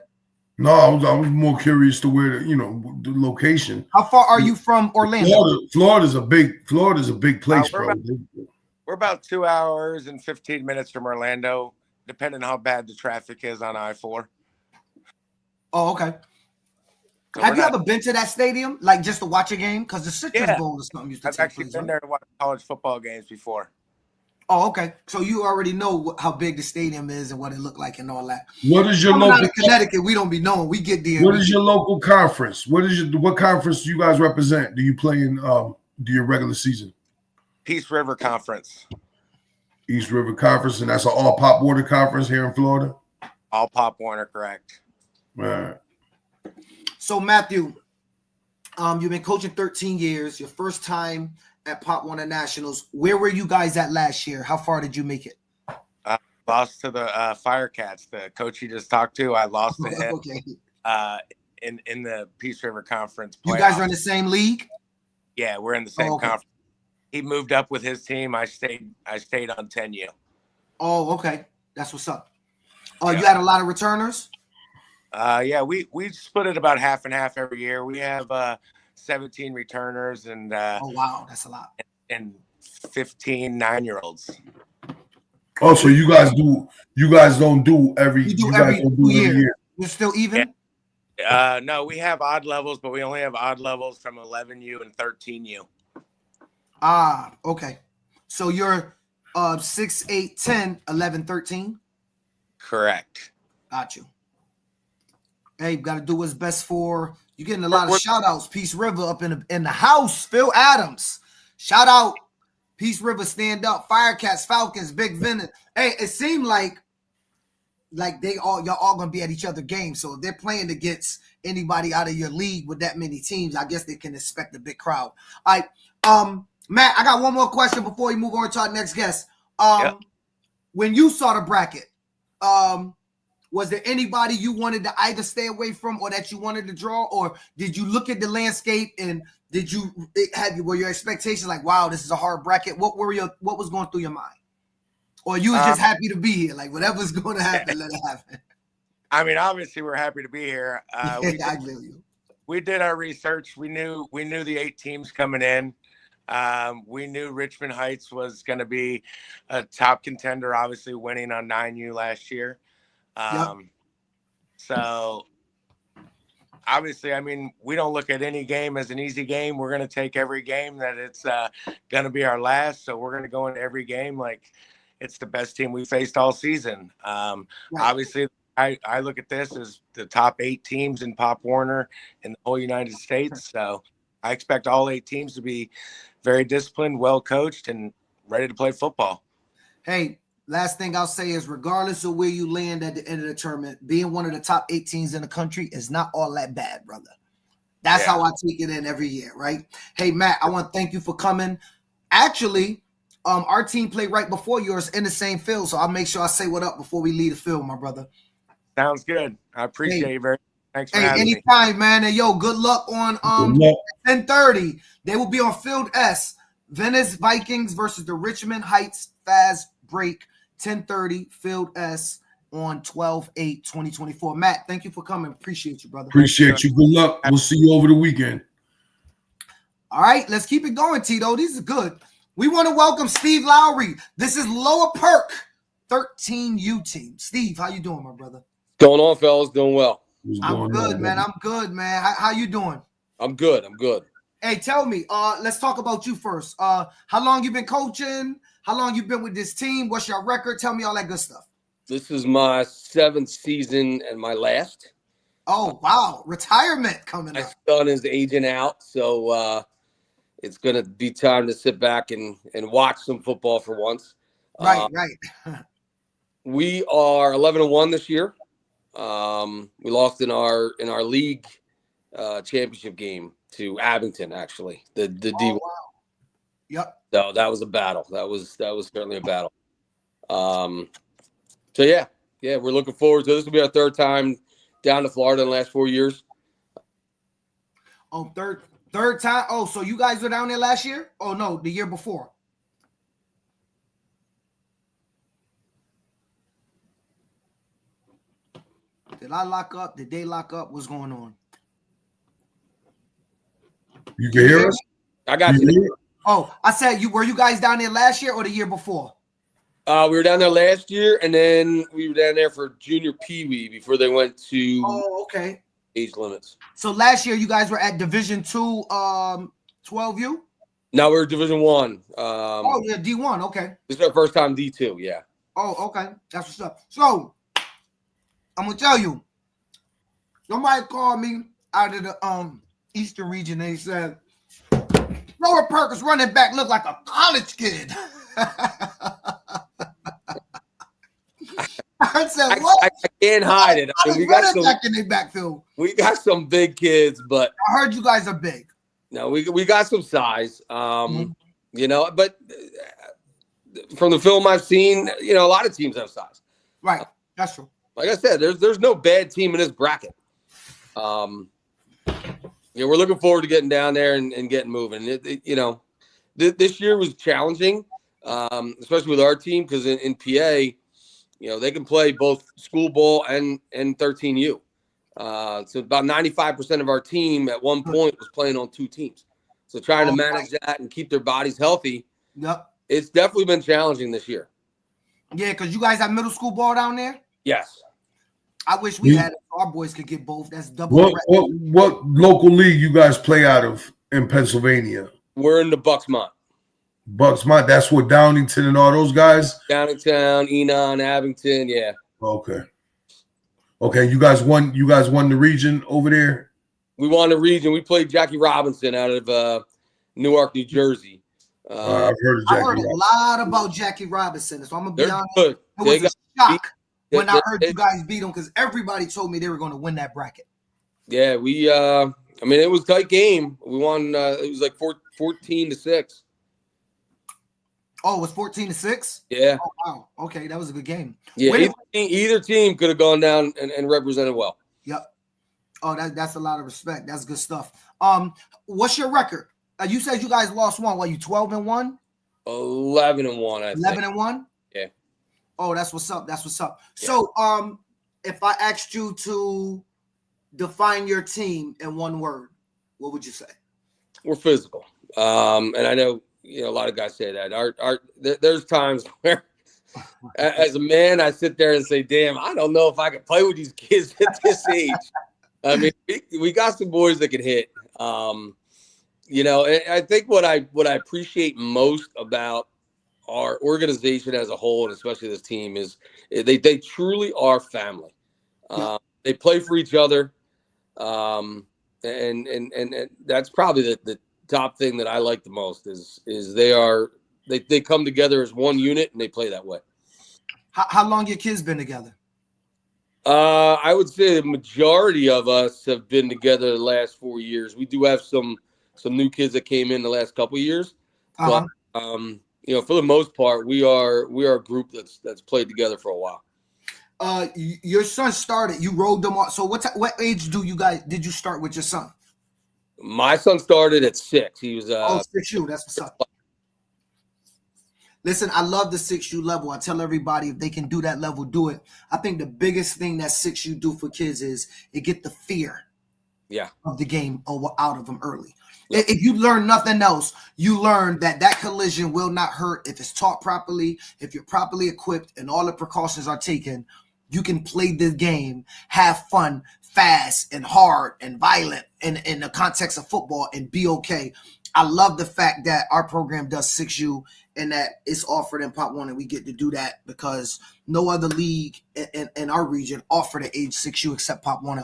No, I was more curious to where the location. How far are you from Orlando? Florida's a big place, bro. We're about 2 hours and 15 minutes from Orlando, depending on how bad the traffic is on I-4. Oh, okay. So have you ever been to that stadium, like just to watch a game? Because the Citrus Bowl is something used to I've take actually place, been there to watch college football games before. Oh, okay. So you already know how big the stadium is and what it looked like and all that. What is your Coming local? out of Connecticut, we don't be knowing. We get there. What is your local conference? What conference do you guys represent? Do you play in your regular season? Peace River Conference. East River Conference, and that's an all Pop Warner conference here in Florida. All Pop Warner, correct. All right. So Matthew, you've been coaching 13 years. Your first time at Pop Warner Nationals. Where were you guys at last year? How far did you make it? Lost to the Firecats, the coach you just talked to. I lost to him. Okay. In the Peace River Conference playoffs. You guys are in the same league? Yeah, we're in the same conference. He moved up with his team. I stayed on 10U. Oh, okay. That's what's up. You had a lot of returners? Yeah, we split it about half and half every year. We have 17 returners and oh wow, that's a lot. And 15 9-year-olds. Oh, so you guys don't do every you do every 2 years. You're still even? Yeah. No, we have odd levels, but we only have odd levels from 11U and 13U. Ah, okay. So you're 6, 8, 10, 11, 13? Correct. Got you. Hey, got to do what's best for you. Getting a lot of shout outs. Peace River up in the house. Phil Adams. Shout out. Peace River, stand up. Firecats, Falcons, Big Venice. Hey, it seemed like y'all all gonna be at each other's games. So if they're playing against anybody out of your league with that many teams, I guess they can expect a big crowd. All right. Matt, I got one more question before we move on to our next guest. when you saw the bracket, was there anybody you wanted to either stay away from or that you wanted to draw, or did you look at the landscape and were your expectations like, wow, this is a hard bracket? What was going through your mind? Or you was just happy to be here, like whatever's going to happen, let it happen? I mean, obviously we're happy to be here. We did our research. We knew the 8 teams coming in. We knew Richmond Heights was going to be a top contender, obviously winning on 9U last year. So obviously, I mean, we don't look at any game as an easy game. We're going to take every game that it's going to be our last. So we're going to go into every game like it's the best team we faced all season. Obviously, I look at this as the top 8 teams in Pop Warner in the whole United States. So I expect all 8 teams to be very disciplined, well coached, and ready to play football. Hey, last thing I'll say is regardless of where you land at the end of the tournament, being one of the top 8 teams in the country is not all that bad, brother. That's how I take it in every year, right? Hey, Matt, I want to thank you for coming. Actually, our team played right before yours in the same field, so I'll make sure I say what up before we leave the field, my brother. Sounds good. I appreciate you very much. Thanks for having me. Anytime, man. And yo, good luck on 10:30. They will be on Field S. Venice Vikings versus the Richmond Heights Fast Break. 10:30 Field S on 12/8/2024. Matt, thank you for coming. Appreciate you, brother. Appreciate you. Good luck. We'll see you over the weekend. All right, let's keep it going, Tito. These are good. We want to welcome Steve Lowrey. This is Lower Perk 13U team. Steve, how you doing, my brother? Going on, fellas? Doing well. I'm good, man. I'm good, man. How you doing? I'm good. Hey, tell me, let's talk about you first. How long you been coaching? How long you been with this team? What's your record? Tell me all that good stuff. This is my 7th season and my last. Oh, wow. Retirement coming up. My son is aging out, so it's going to be time to sit back and watch some football for once. Right. We are 11-1 this year. We lost in our league championship game to Abington, actually. The D1. Wow. Yep. So that was a battle. That was certainly a battle. So yeah, we're looking forward to this. Will be our 3rd time down to Florida in the last 4 years. Oh, third time. Oh, so you guys were down there last year? Oh no, the year before. Did I lock up? Did they lock up? What's going on? You can hear us? I got you. Oh, I said were you guys down there last year or the year before? We were down there last year, and then we were down there for junior Pee-wee before they went to age limits. So last year you guys were at Division 2 12U? No, we're Division 1. Yeah, D1, okay. This is our first time D2, yeah. Oh, okay. That's what's up. So I'm gonna tell you, somebody called me out of the Eastern region and they said Lower Perkins running back looked like a college kid. I said, what? I can't hide it. I mean, we got some back in the backfield. We got some big kids, but I heard you guys are big. No, we got some size. You know, but from the film I've seen, you know, a lot of teams have size. Right. That's true. Like I said, there's no bad team in this bracket. You know, we're looking forward to getting down there and getting moving. You know, this year was challenging, especially with our team, because in PA, you know, they can play both school ball and 13U. So about 95% of our team at one point was playing on 2 teams. So trying to manage that and keep their bodies healthy, it's definitely been challenging this year. Yeah, because you guys have middle school ball down there? Yes. I wish we had it. Our boys could get both. That's double. What local league you guys play out of in Pennsylvania? We're in the Bucksmont. Bucksmont, that's what Downington and all those guys? Downingtown, Enon, Abington, yeah. Okay. You guys won the region over there? We won the region. We played Jackie Robinson out of Newark, New Jersey. I've heard of Jackie I heard a lot about Jackie Robinson, so I'm gonna be honest. Good. It was a shock when I heard you guys beat them because everybody told me they were going to win that bracket. Yeah, we. I mean, it was a tight game. We won. It was like 14-6. Oh, it was 14-6? Yeah. Oh, wow. Okay, that was a good game. Yeah, either team could have gone down and represented well. Yep. Oh, that's a lot of respect. That's good stuff. What's your record? You said you guys lost one. What, you 12-1? 11-1, 11-1? Yeah. Oh, that's what's up. That's what's up. Yeah. So, if I asked you to define your team in one word, what would you say? We're physical. And I know, a lot of guys say that. There's times where, as a man, I sit there and say, damn, I don't know if I can play with these kids at this age. I mean, we got some boys that can hit. And I think what I appreciate most about our organization as a whole, and especially this team, is they truly are family. They play for each other. And that's probably the top thing that I like the most is they come together as one unit and they play that way. How long your kids been together? I would say the majority of us have been together the last 4 years. We do have some new kids that came in the last couple of years, but for the most part, we are a group that's played together for a while. Your son started. You rolled them off. So what age did you start with your son? My son started at 6. He was 6U. That's what's up. Listen, I love the 6U level. I tell everybody if they can do that level, do it. I think the biggest thing that 6U do for kids is it get the fear of the game out of them early. Yeah. If you learn nothing else, you learn that collision will not hurt if it's taught properly, if you're properly equipped and all the precautions are taken. You can play the game, have fun, fast and hard and violent in the context of football and be okay. I love the fact that our program does 6U and that it's offered in Pop 1 and we get to do that because no other league in our region offer the age 6U except Pop 1.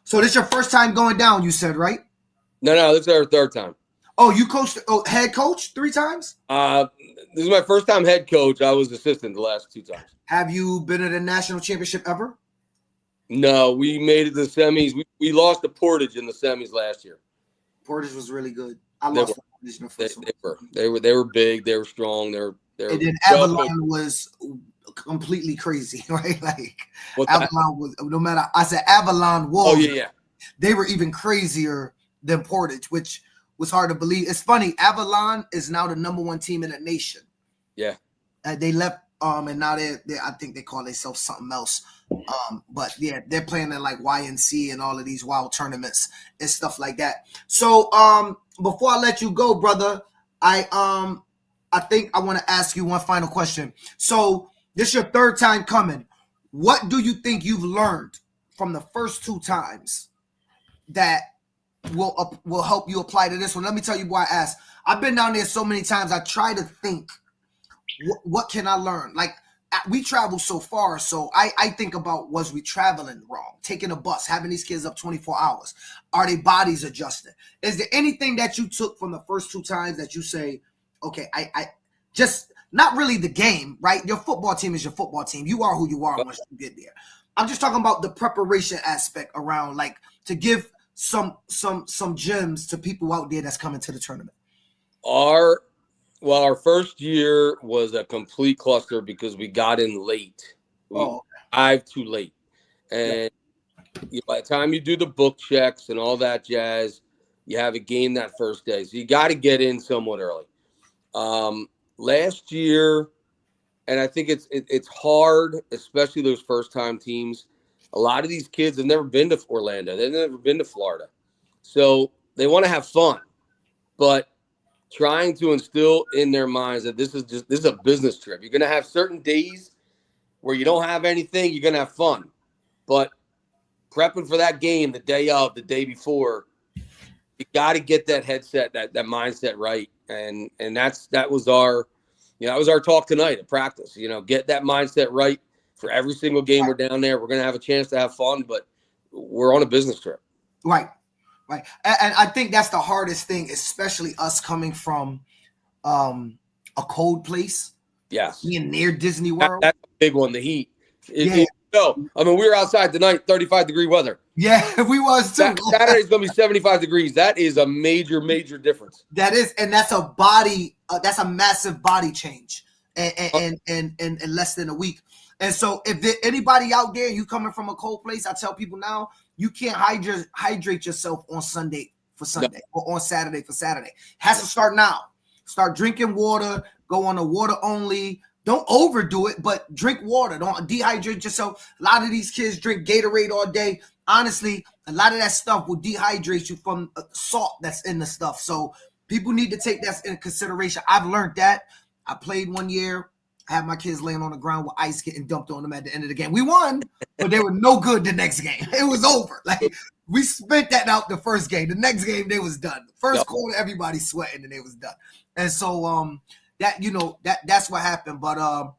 So this is your first time going down, you said, right? No, this is our third time. Oh, you coached head coach 3 times? This is my first time head coach. I was assistant the last 2 times. Have you been at a national championship ever? No, we made it to the semis. We lost to Portage in the semis last year. Portage was really good. I lost to Portage in the first one. They were big. They were strong. They were and then Avalon was completely crazy, right? Like Avalon was no matter. I said Avalon was. Oh yeah. They were even crazier than Portage, which was hard to believe. It's funny. Avalon is now the #1 team in the nation. Yeah. They left. And now they I think they call themselves something else. But yeah, they're playing in like YNC and all of these wild tournaments and stuff like that. So before I let you go, brother, I think I want to ask you one final question. So this is your third time coming. What do you think you've learned from the first 2 times that will help you apply to this one? Let me tell you why I asked. I've been down there so many times. I try to think, what can I learn? Like, we travel so far, so I think about, was we traveling wrong? Taking a bus, having these kids up 24 hours. Are their bodies adjusted? Is there anything that you took from the first 2 times that you say, okay, I just, not really the game, right? Your football team is your football team. You are who you are once you get there. I'm just talking about the preparation aspect around, like, to give some gems to people out there that's coming to the tournament. Our first year was a complete cluster because we got in late. We arrived too late. And by the time you do the book checks and all that jazz, you have a game that first day. So you got to get in somewhat early. Last year, and I think it's hard, especially those first-time teams. A lot of these kids have never been to Orlando. They've never been to Florida. So they want to have fun. But trying to instill in their minds that this is a business trip. You're going to have certain days where you don't have anything. You're going to have fun. But prepping for that game the day before, you got to get that headset, that mindset right. And that was our talk tonight at practice. Get that mindset right for every single game we're down there. We're going to have a chance to have fun, but we're on a business trip. Right. Right. And I think that's the hardest thing, especially us coming from a cold place. Yes. Being near Disney World. That's a big one, the heat. We were outside tonight, 35-degree weather. Yeah, we was too. Saturday's going to be 75 degrees. That is a major, major difference. That is, and that's a body That's a massive body change in less than a week. And so if anybody out there, you coming from a cold place, I tell people now, you can't hydrate yourself on Sunday for Sunday or on Saturday for Saturday. Has to start now. Start drinking water, go on a water only. Don't overdo it, but drink water. Don't dehydrate yourself. A lot of these kids drink Gatorade all day. Honestly, a lot of that stuff will dehydrate you from salt that's in the stuff. So people need to take that into consideration. I've learned that. I played one year. I had my kids laying on the ground with ice getting dumped on them at the end of the game. We won, but they were no good the next game. It was over. Like, we spent that out the first game. The next game, they was done. The first quarter, everybody sweating, and they was done. And so that's what happened. But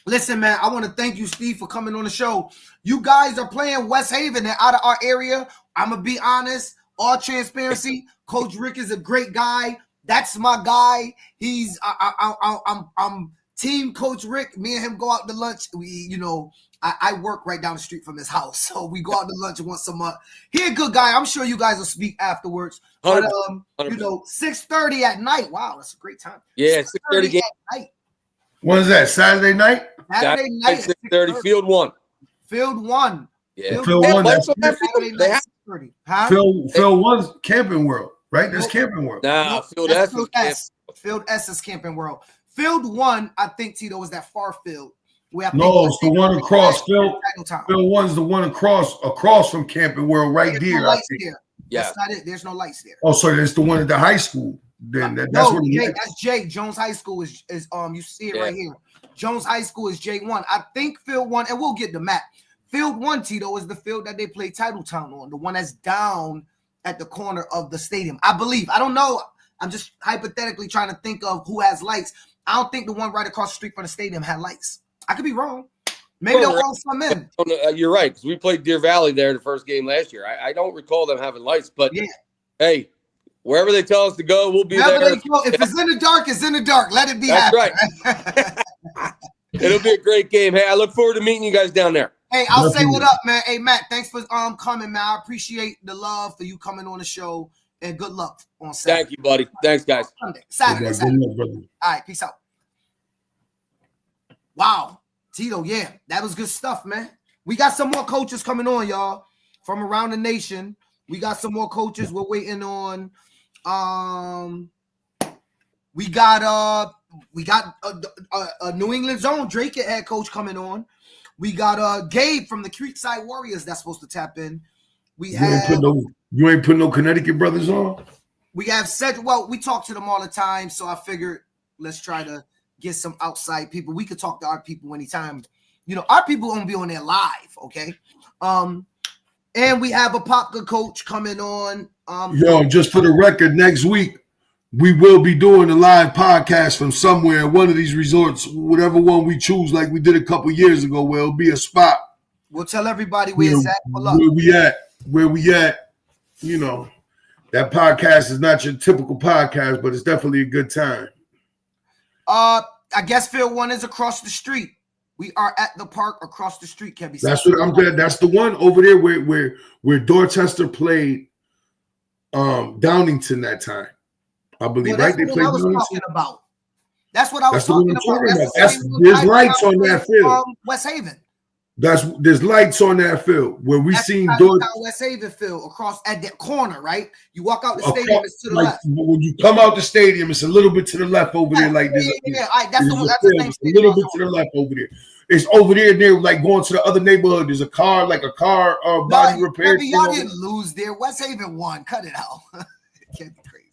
listen, man, I want to thank you, Steve, for coming on the show. You guys are playing West Haven. They're out of our area. I'm gonna be honest, all transparency. Coach Rick is a great guy. That's my guy. He's I'm Team Coach Rick. Me and him go out to lunch. I work right down the street from his house, so we go out to lunch once a month. He's a good guy. I'm sure you guys will speak afterwards. But 6:30 at night. Wow, that's a great time. Yeah, 6:30 game at night. When is that? Saturday night? Saturday night. 6:30. Field 1. Field 1. Yeah. Field 1. That's Saturday night, 6:30. Huh? Field 1's Camping World, right? That's Camping World. Nah, Field S is S. Field S is Camping World. Field 1, I think, Tito, is that far field. No, it's the one across. Field 1's the one across from Camping World, right there. No lights there. Yeah. That's not it. There's no lights there. Oh, so there's the one at the high school. Then that's no, what Jay, that's Jay. Jones High School is you see it right here. Jones High School is J1. I think Field 1, and we'll get the map. Field 1, Tito, is the field that they play Titletown on, the one that's down at the corner of the stadium. I believe. I don't know. I'm just hypothetically trying to think of who has lights. I don't think the one right across the street from the stadium had lights. I could be wrong. Maybe they'll roll some in. You're right, because we played Deer Valley there the first game last year. I don't recall them having lights, but hey, wherever they tell us to go, we'll be there. If it's in the dark, it's in the dark. Let it be. That's right. It'll be a great game. Hey, I look forward to meeting you guys down there. Hey, I'll say what up, man. Hey, Matt, thanks for coming, man. I appreciate the love for you coming on the show, and good luck on Saturday. Thank you, buddy. Thanks, guys. Saturday. All right, peace out. Wow, Tito, yeah, that was good stuff, man. We got some more coaches coming on, y'all, from around the nation. We got some more coaches. We're waiting on. We got a New England Zone Dracut head coach coming on. We got Gabe from the Creekside Warriors that's supposed to tap in. You ain't put no Connecticut brothers on. We have Cedric. Well, we talk to them all the time, so I figured let's try to get some outside people. We could talk to our people anytime. Our people won't be on there live, okay? And we have a Apopka coach coming on. Just for the record, next week we will be doing a live podcast from somewhere, one of these resorts, whatever one we choose, like we did a couple years ago, where it'll be a spot. We'll tell everybody where it's at. Where we at. That podcast is not your typical podcast, but it's definitely a good time. I guess Field 1 is across the street. We are at the park across the street, Kelby. That's what I'm glad. That's the one over there where Dorchester played Downington that time. I believe, right? They played talking about. That's what I was talking about. There's lights on that field. West Haven. There's lights on that field where we seen West Haven field across at that corner, right? You walk out the stadium, it's to the left. When you come out the stadium, it's a little bit to the left over there, like this. That's the one. That's the a little bit to the left over there. It's over there, like going to the other neighborhood. There's a car body repair. Y'all didn't lose there. West Haven won. Cut it out. It can't be crazy.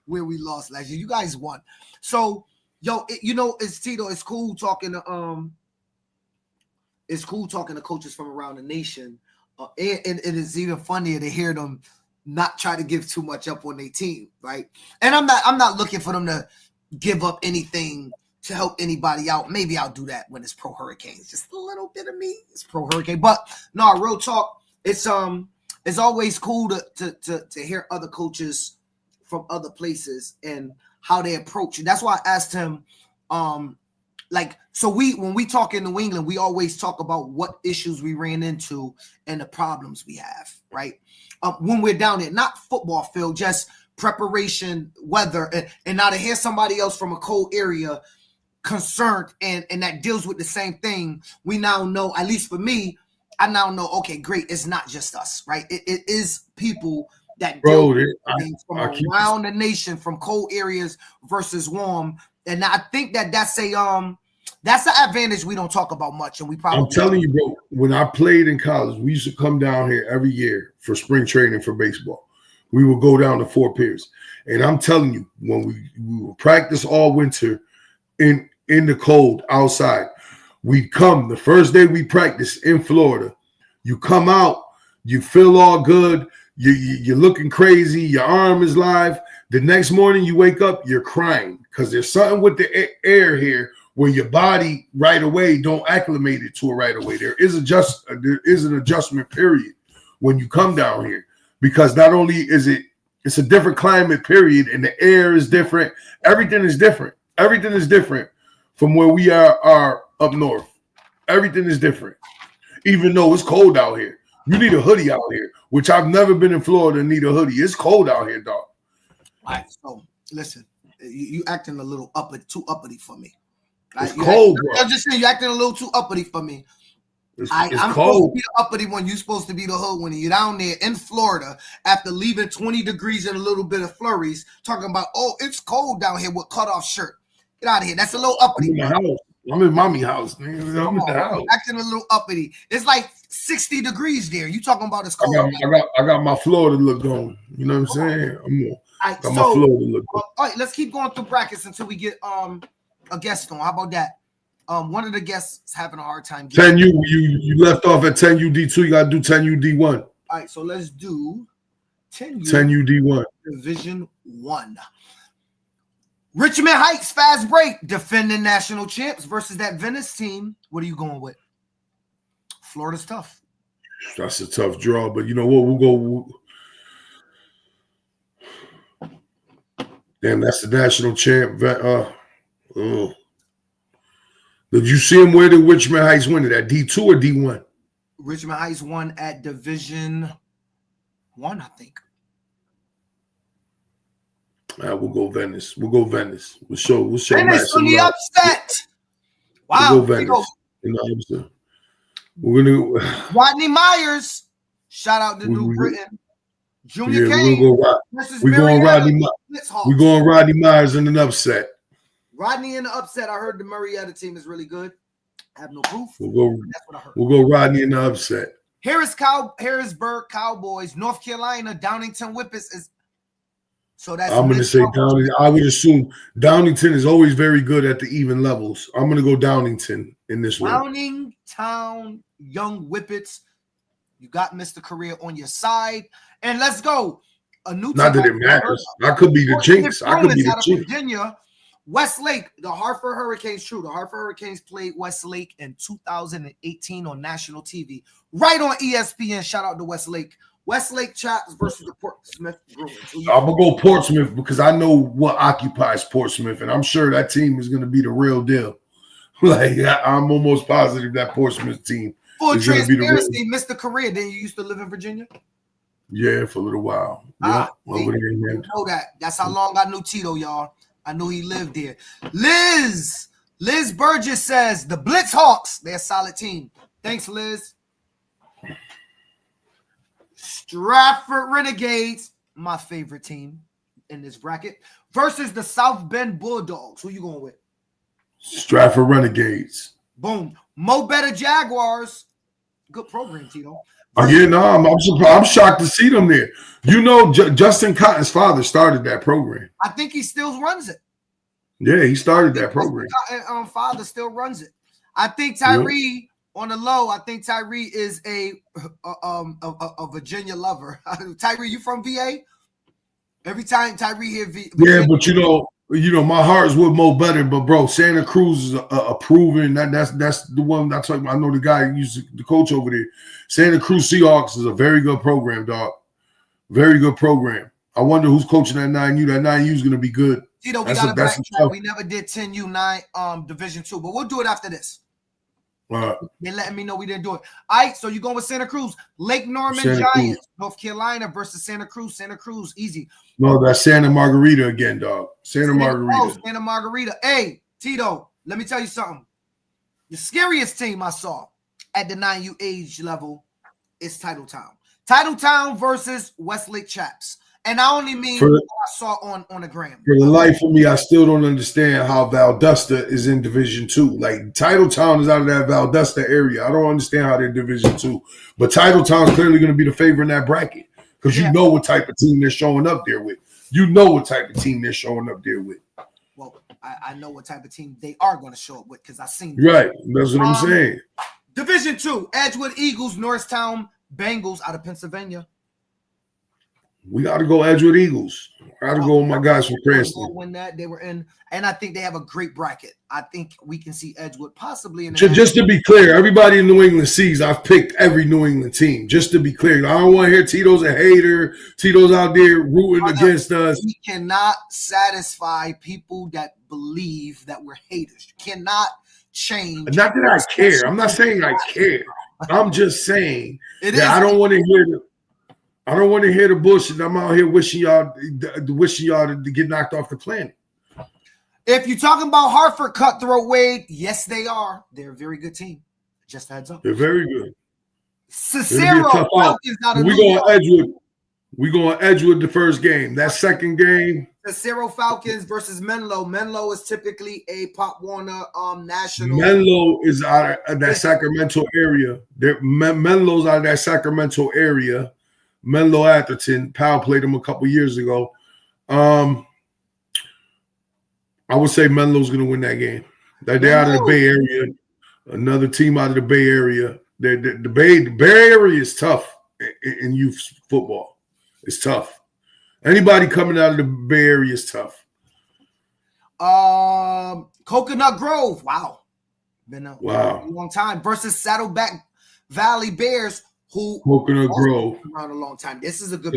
Where we lost last year, you guys won. So, it's Tito. It's cool talking to It's cool talking to coaches from around the nation, and it is even funnier to hear them not try to give too much up on their team, right? And I'm not looking for them to give up anything to help anybody out. Maybe I'll do that when it's Pro Hurricanes. Just a little bit of me. It's Pro Hurricane, but no, real talk. It's always cool to hear other coaches from other places and how they approach it. That's why I asked him. When we talk in New England, we always talk about what issues we ran into and the problems we have, right? When we're down there, not football field, just preparation, weather, and now to hear somebody else from a cold area concerned and that deals with the same thing, we now know, at least for me, I now know, okay, great, it's not just us, right? It is people that deal with things from around the nation, from cold areas versus warm. And I think that's an advantage we don't talk about much, and we probably. I'm telling you, bro. When I played in college, we used to come down here every year for spring training for baseball. We would go down to Fort Pierce, and I'm telling you, when we would practice all winter in the cold outside, we'd come the first day we practice in Florida. You come out, you feel all good, you're looking crazy, your arm is live. The next morning you wake up, you're crying because there's something with the air here where your body right away don't acclimate it to it right away. There is an adjustment period when you come down here, because not only is it's a different climate period, and the air is different. Everything is different. Everything is different from where we are up north. Everything is different. Even though it's cold out here, you need a hoodie out here, which I've never been in Florida and need a hoodie. It's cold out here, dog. All right, so listen, you acting a little too uppity for me. It's cold, bro. I'm just saying you're acting a little too uppity for me. I'm cold. supposed to be the uppity one. You're supposed to be the hood when you're down there in Florida after leaving 20 degrees and a little bit of flurries, talking about, oh, it's cold down here with cut off shirt. Get out of here. That's a little uppity. I'm in mommy house, nigga. I'm in the house. Acting a little uppity. It's like 60 degrees there. You talking about it's cold. I got my Florida look going. You know what I'm saying? Got my Florida look going. All right, let's keep going through brackets until we get a guest on. How about that? One of the guests is having a hard time. 10U, you left off at 10U D2. You got to do 10U D1. All right, so let's do 10U D1. Division 1. Richmond Heights fast break, defending national champs versus that Venice team. What are you going with? Florida's tough. That's a tough draw, but you know what? We'll go. Damn, that's the national champ. Did you see him? Where did Richmond Heights win it? At D2 or D1? Richmond Heights won at Division 1, I think. We'll go Venice. We'll show Venice on the upset. Wow. We'll go Venice. In the upset. We're gonna Rodney Myers. Shout out to New Britain. Junior Kane. We're going Rodney Myers in an upset. Rodney in the upset. I heard the Marietta team is really good. I have no proof. That's what I heard. We'll go Rodney in the upset. Harrisburg Cowboys, North Carolina, Downington Whippets is. So that's. I'm going to say Downington. I would assume Downington is always very good at the even levels. I'm going to go Downington in this one. Downingtown Young Whippets. You got Mr. Career on your side, and let's go. A new. Not that it matters. I could be the jinx. I could be the jinx. Virginia. Westlake, the Hartford Hurricanes, true. The Hartford Hurricanes played Westlake in 2018 on national TV, right on ESPN. Shout out to Westlake. Westlake Chaps versus the Portsmouth Bruins. I'm going to go Portsmouth because I know what occupies Portsmouth, and I'm sure that team is going to be the real deal. Like, I'm almost positive that Portsmouth team Full transparency, Mr. Career, then you used to live in Virginia? Yeah, for a little while. Yeah, over there. You know that. That's how long I knew Tito, y'all. I knew he lived there. Liz Burgess says the Blitz Hawks, they're a solid team. Thanks, Liz. Stratford Renegades, my favorite team in this bracket, versus the South Bend Bulldogs. Who you going with? Stratford Renegades. Boom. Mo Better Jaguars. Good program, Tito. I'm shocked to see them there. You know, Justin Cotton's father started that program. I think he still runs it. Yeah, he started that program. Cotton's father still runs it. I think Tyree on the low. I think Tyree is a Virginia lover. Tyree, you from VA? Every time Tyree hear Virginia, yeah, but you know, my heart is with Mo Better, but bro, Santa Cruz is a proven that's the one I talk about. I know the guy who used the coach over there. Santa Cruz Seahawks is a very good program, dog. Very good program. I wonder who's coaching that 9U. That 9U is going to be good. Tito, we got a backtrack. We never did 10U9 Division 2, but we'll do it after this. They're letting me know we didn't do it. All right, so you going with Santa Cruz. Lake Norman Santa Giants, Cruz. North Carolina versus Santa Cruz. Santa Cruz, easy. No, that's Santa Margarita again, dog. Santa Margarita. Santa Margarita. Hey, Tito, let me tell you something. The scariest team I saw at the 9U age level is Titletown. Titletown versus Westlake Chaps. And I only mean what I saw on the gram. For the life of me, I still don't understand how Valdosta is in Division 2. Like, Titletown is out of that Valdosta area. I don't understand how they're Division 2. But Titletown is clearly going to be the favorite in that bracket because you know what type of team they're showing up there with. You know what type of team they're showing up there with. Well, I know what type of team they are going to show up with because I've seen them. Right. That's what I'm saying. Division 2, Edgewood Eagles, Norristown Bengals out of Pennsylvania. We got to go Edgewood Eagles. I got to go with my guys from Cranston. When that they were in, and I think they have a great bracket. I think we can see Edgewood possibly in the just to be clear, everybody in New England sees I've picked every New England team. Just to be clear, I don't want to hear Tito's a hater. Tito's out there rooting against us. We cannot satisfy people that believe that we're haters. You cannot change. Not that I care. I'm not saying I care. I'm just saying that I don't want to hear. I don't want to hear the bullshit. I'm out here wishing y'all to get knocked off the planet. If you're talking about Hartford, Cutthroat Wade, yes, they are. They're a very good team. Just a heads up. They're very good. Cicero Falcons out of New York. Edgewood. We going Edgewood the first game. That second game. Cicero Falcons versus Menlo. Menlo is typically a Pop Warner national. Menlo is out of that Sacramento area. Menlo's out of that Sacramento area. Menlo Atherton, Powell played him a couple years ago. I would say Menlo's going to win that game. They're out of the Bay Area. Another team out of the Bay Area. The Bay Area is tough in youth football. It's tough. Anybody coming out of the Bay Area is tough. Coconut Grove. Wow. Been a long time. Versus Saddleback Valley Bears. Who Coconut Grove around a long time. This is a good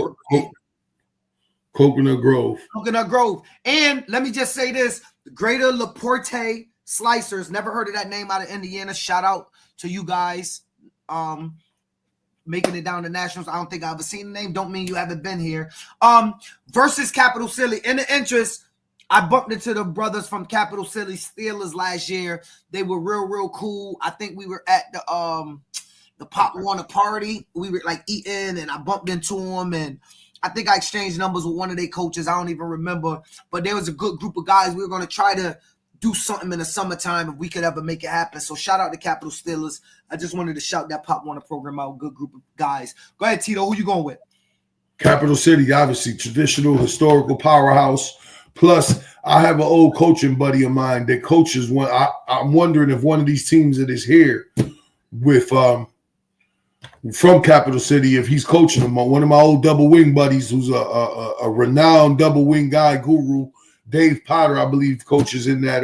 Coconut Grove. Coconut Grove. And let me just say this: the Greater LaPorte Slicers. Never heard of that name out of Indiana. Shout out to you guys. Making it down to nationals. I don't think I've ever seen the name. Don't mean you haven't been here. Versus Capital City. In the interest, I bumped into the brothers from Capital City Steelers last year. They were real cool. I think we were at the Pop Warner party. We were like eating and I bumped into them and I think I exchanged numbers with one of their coaches. I don't even remember, but there was a good group of guys. We were going to try to do something in the summertime if we could ever make it happen. So shout out to Capital Steelers. I just wanted to shout that Pop Warner program out. Good group of guys. Go ahead, Tito. Who you going with? Capital City, obviously traditional, historical powerhouse. Plus, I have an old coaching buddy of mine that coaches one. I'm wondering if one of these teams that is here with from Capital City, if he's coaching them. One of my old double wing buddies, who's a renowned double wing guy guru, Dave Potter, I believe, coaches in that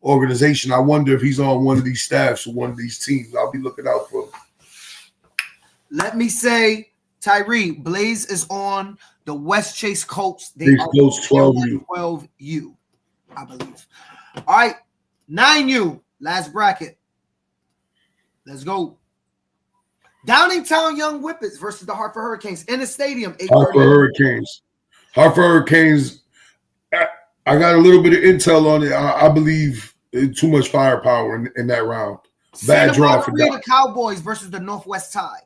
organization. I wonder if he's on one of these staffs or one of these teams. I'll be looking out for him. Let me say, Tyree, Blaze is on the West Chase Colts. They Chase are Colts 12U. 12U, I believe. All right, 9U, last bracket. Let's go. Downingtown Young Whippets versus the Hartford Hurricanes in the stadium. Hartford Hurricanes. Hartford Hurricanes. I got a little bit of intel on it. I believe too much firepower in that round. Bad draw for the Cowboys versus the Northwest Tide.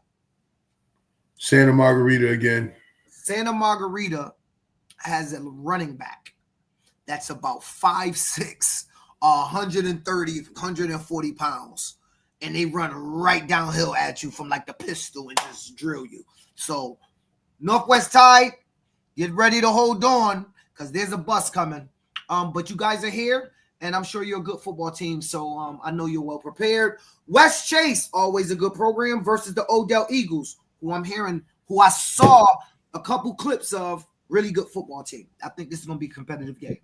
Santa Margarita again. Santa Margarita has a running back that's about 5'6", 130, 140 pounds. And they run right downhill at you from like the pistol and just drill you. So Northwest Tide, get ready to hold on because there's a bus coming. But you guys are here, and I'm sure you're a good football team. So I know you're well prepared. West Chase, always a good program, versus the Odell Eagles, who I saw a couple clips of, really good football team. I think this is going to be a competitive game.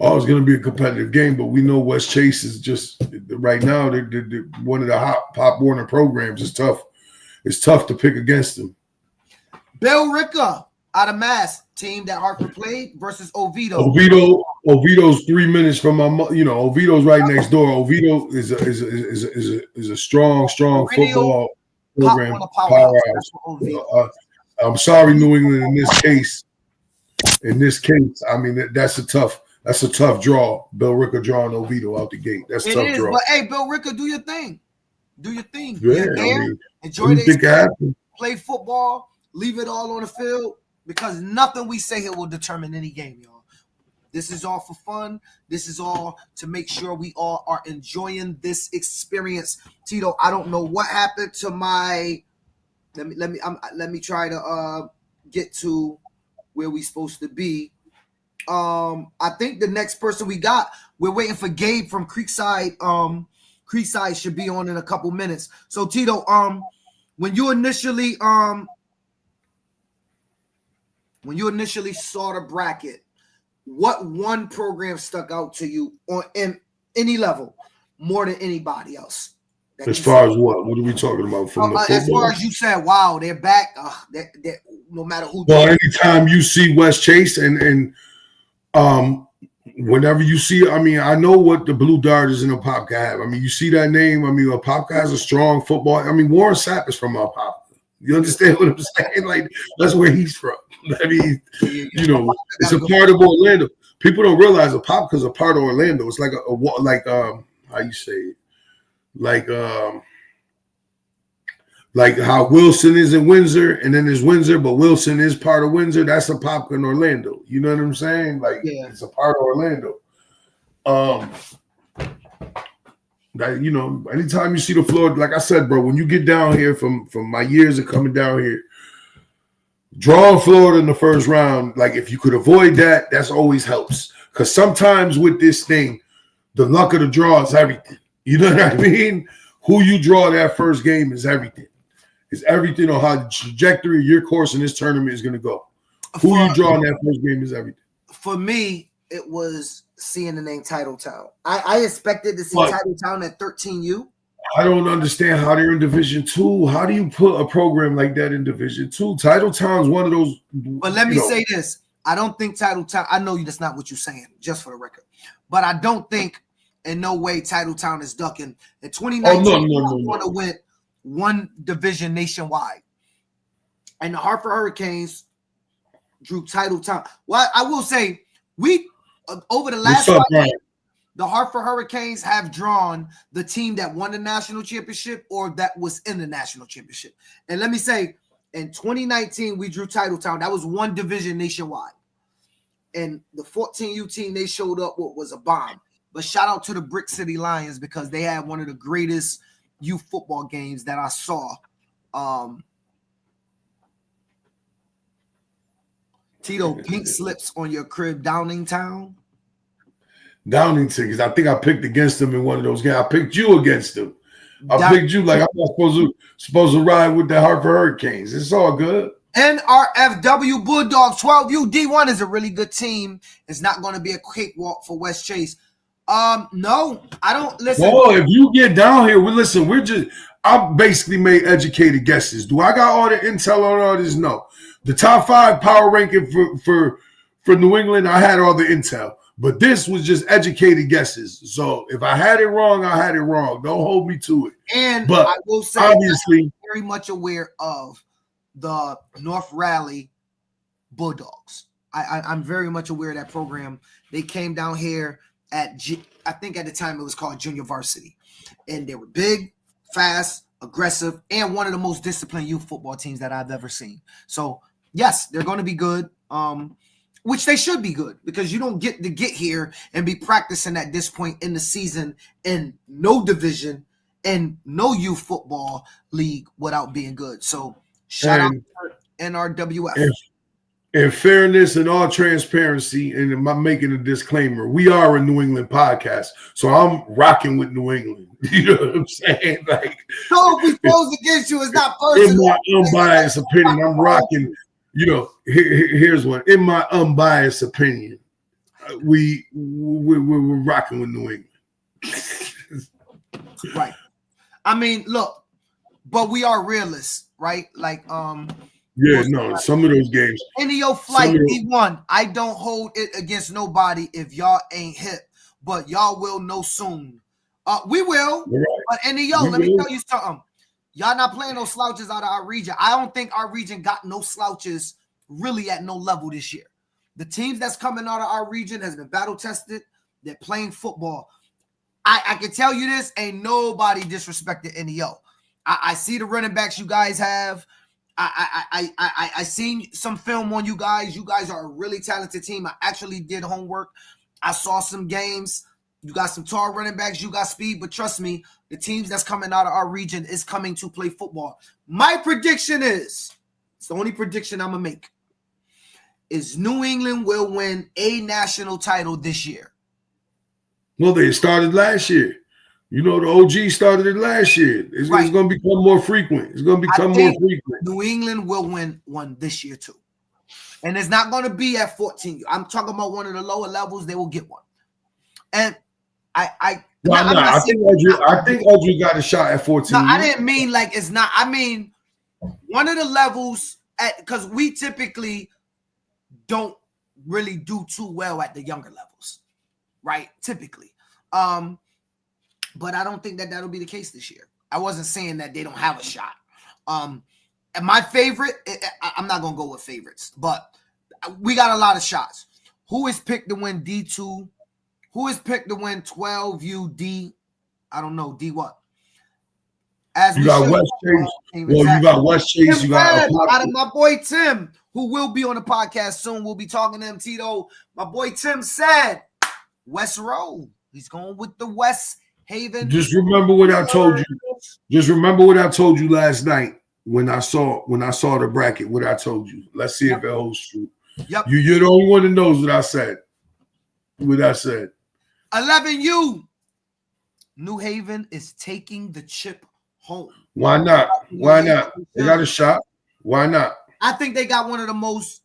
Oh, it's going to be a competitive game, but we know West Chase is just right now. They're one of the hot Pop Warner programs. It's tough. It's tough to pick against them. Bill Ricker out of Mass, team that Hartford played versus Oviedo. Oviedo's 3 minutes from Oviedo's right next door. Oviedo is a strong football program. Powerhouse. I'm sorry, New England. In this case, I mean that's a tough draw. Bill Ricker drawing Oviedo out the gate. That's a tough draw. But hey, Bill Ricker, do your thing. Yeah, enjoy the experience. Play football. Leave it all on the field because nothing we say here will determine any game, y'all. This is all for fun. This is all to make sure we all are enjoying this experience. Tito, I don't know what happened to my. Let me try to get to where we supposed to be. I think the next person we're waiting for Gabe from Creekside. Creekside should be on in a couple minutes. So Tito, when you initially saw the bracket, what one program stuck out to you on any level more than anybody else? As far as what are we talking about? From the as far as you said, wow, they're back. They're, no matter who. Well, anytime you see West Chase and whenever you see, I mean, I know what the Blue Darters and Apopka have. I mean, you see that name. I mean, Apopka has a strong football. I mean, Warren Sapp is from Apopka. You understand what I'm saying? Like, that's where he's from. I mean, it's a part of Orlando. People don't realize Apopka is a part of Orlando. It's like how you say it? Like how Wilson is in Windsor, and then there's Windsor, but Wilson is part of Windsor. That's Apopka in Orlando. You know what I'm saying? Like, it's a part of Orlando. Anytime you see the floor, like I said, bro, when you get down here from my years of coming down here, drawing Florida in the first round, like if you could avoid that, that's always helps. Because sometimes with this thing, the luck of the draw is everything. You know what I mean? Who you draw that first game is everything. It's everything on how the trajectory of your course in this tournament is going to go. Who you draw in that first game is everything. For me, it was seeing the name Titletown. I expected to see Titletown at 13U. I don't understand how they're in Division 2. How do you put a program like that in Division 2? Titletown's one of those. But let me say this. I don't think Titletown, I know that's not what you're saying, just for the record. But I don't think in no way Titletown is ducking. In 2019, no. Went one division nationwide. And the Hartford Hurricanes drew Titletown. Well, I will say, over the last 5 years, the Hartford Hurricanes have drawn the team that won the national championship or that was in the national championship. And let me say, in 2019, we drew Titletown. That was one division nationwide. And the 14U team, they showed up what was a bomb. But shout out to the Brick City Lions because they had one of the greatest youth football games that I saw. Tito, pink slips on your crib, Downingtown. Downington, because I think I picked against them in one of those games. I picked you against them. I picked you like I'm not supposed to ride with the Hartford Hurricanes. It's all good. NRFW Bulldogs 12U D1 is a really good team. It's not going to be a cakewalk for West Chase. No, I don't listen. Well, if you get down here, I basically made educated guesses. Do I got all the intel on all this? No. The top 5 power ranking for New England, I had all the intel. But this was just educated guesses. So if I had it wrong, I had it wrong. Don't hold me to it. But I will say, obviously, I'm very much aware of the North Raleigh Bulldogs. I'm very much aware of that program. They came down here I think at the time it was called Junior Varsity. And they were big, fast, aggressive, and one of the most disciplined youth football teams that I've ever seen. So, yes, they're going to be good. Which they should be good because you don't get to get here and be practicing at this point in the season in no division and no youth football league without being good. So shout out to NRWF. In fairness and all transparency, and I'm making a disclaimer, we are a New England podcast, so I'm rocking with New England. You know what I'm saying? Like, so if we pose against you, it's not personal. In my unbiased opinion, I'm rocking. Here's one. In my unbiased opinion, we're rocking with New England. Right. I mean, look, but we are realists, right? Like, Yeah, no, some of those games. NEO Flight D1. I don't hold it against nobody if y'all ain't hip, but y'all will know soon. We will. Right. But NEO, let me tell you something. Y'all not playing no slouches out of our region. I don't think our region got no slouches really at no level this year. The teams that's coming out of our region has been battle tested. They're playing football. I can tell you this, ain't nobody disrespected NEO. I see the running backs you guys have. I seen some film on you guys. You guys are a really talented team. I actually did homework. I saw some games. You got some tall running backs. You got speed. But trust me, the teams that's coming out of our region is coming to play football. My prediction is, it's the only prediction I'm going to make, is New England will win a national title this year. Well, they started last year. You know, the OG started it last year. It's going to become more frequent. It's going to become more frequent. New England will win one this year too. And it's not going to be at 14. I'm talking about one of the lower levels. They will get one. And I think OG got a shot at 14. No, I didn't mean like it's not. I mean, one of the levels because we typically don't really do too well at the younger levels, right? Typically. But I don't think that that'll be the case this year. I wasn't saying that they don't have a shot. And my favorite, I'm not going to go with favorites, but we got a lot of shots. Who is picked to win D2? Who is picked to win 12UD? I don't know. D what? As you got West Chase. Well, you got West Chase. You got out of my boy Tim, who will be on the podcast soon. We'll be talking to him, Tito. My boy Tim said West Road. He's going with the West Haven. Just remember what I told you. Just remember what I told you last night when I saw the bracket. What I told you. Let's see if it holds true. Yep. You're the only one that knows what I said. What I said. 11U. New Haven is taking the chip home. Why not? Why not? They got a shot. Why not? I think they got one of the most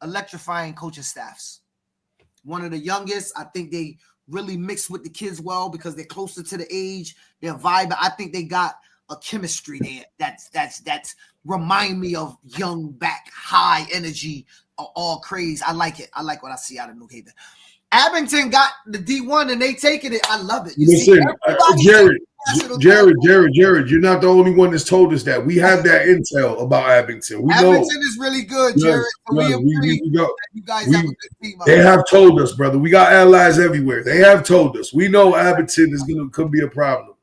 electrifying coaching staffs. One of the youngest. I think they really mix with the kids well because they're closer to the age, their vibe. I think they got a chemistry there that's remind me of young back, high energy, all craze. I like it. I like what I see out of New Haven. Abington got the D1 and they taking it. I love it. Listen, Jared, you're not the only one that's told us that. We have that intel about Abington. We know Abington is really good, Jared. Yes, you guys have a good team. They have told us, brother. We got allies everywhere. They have told us. We know Abington could be a problem.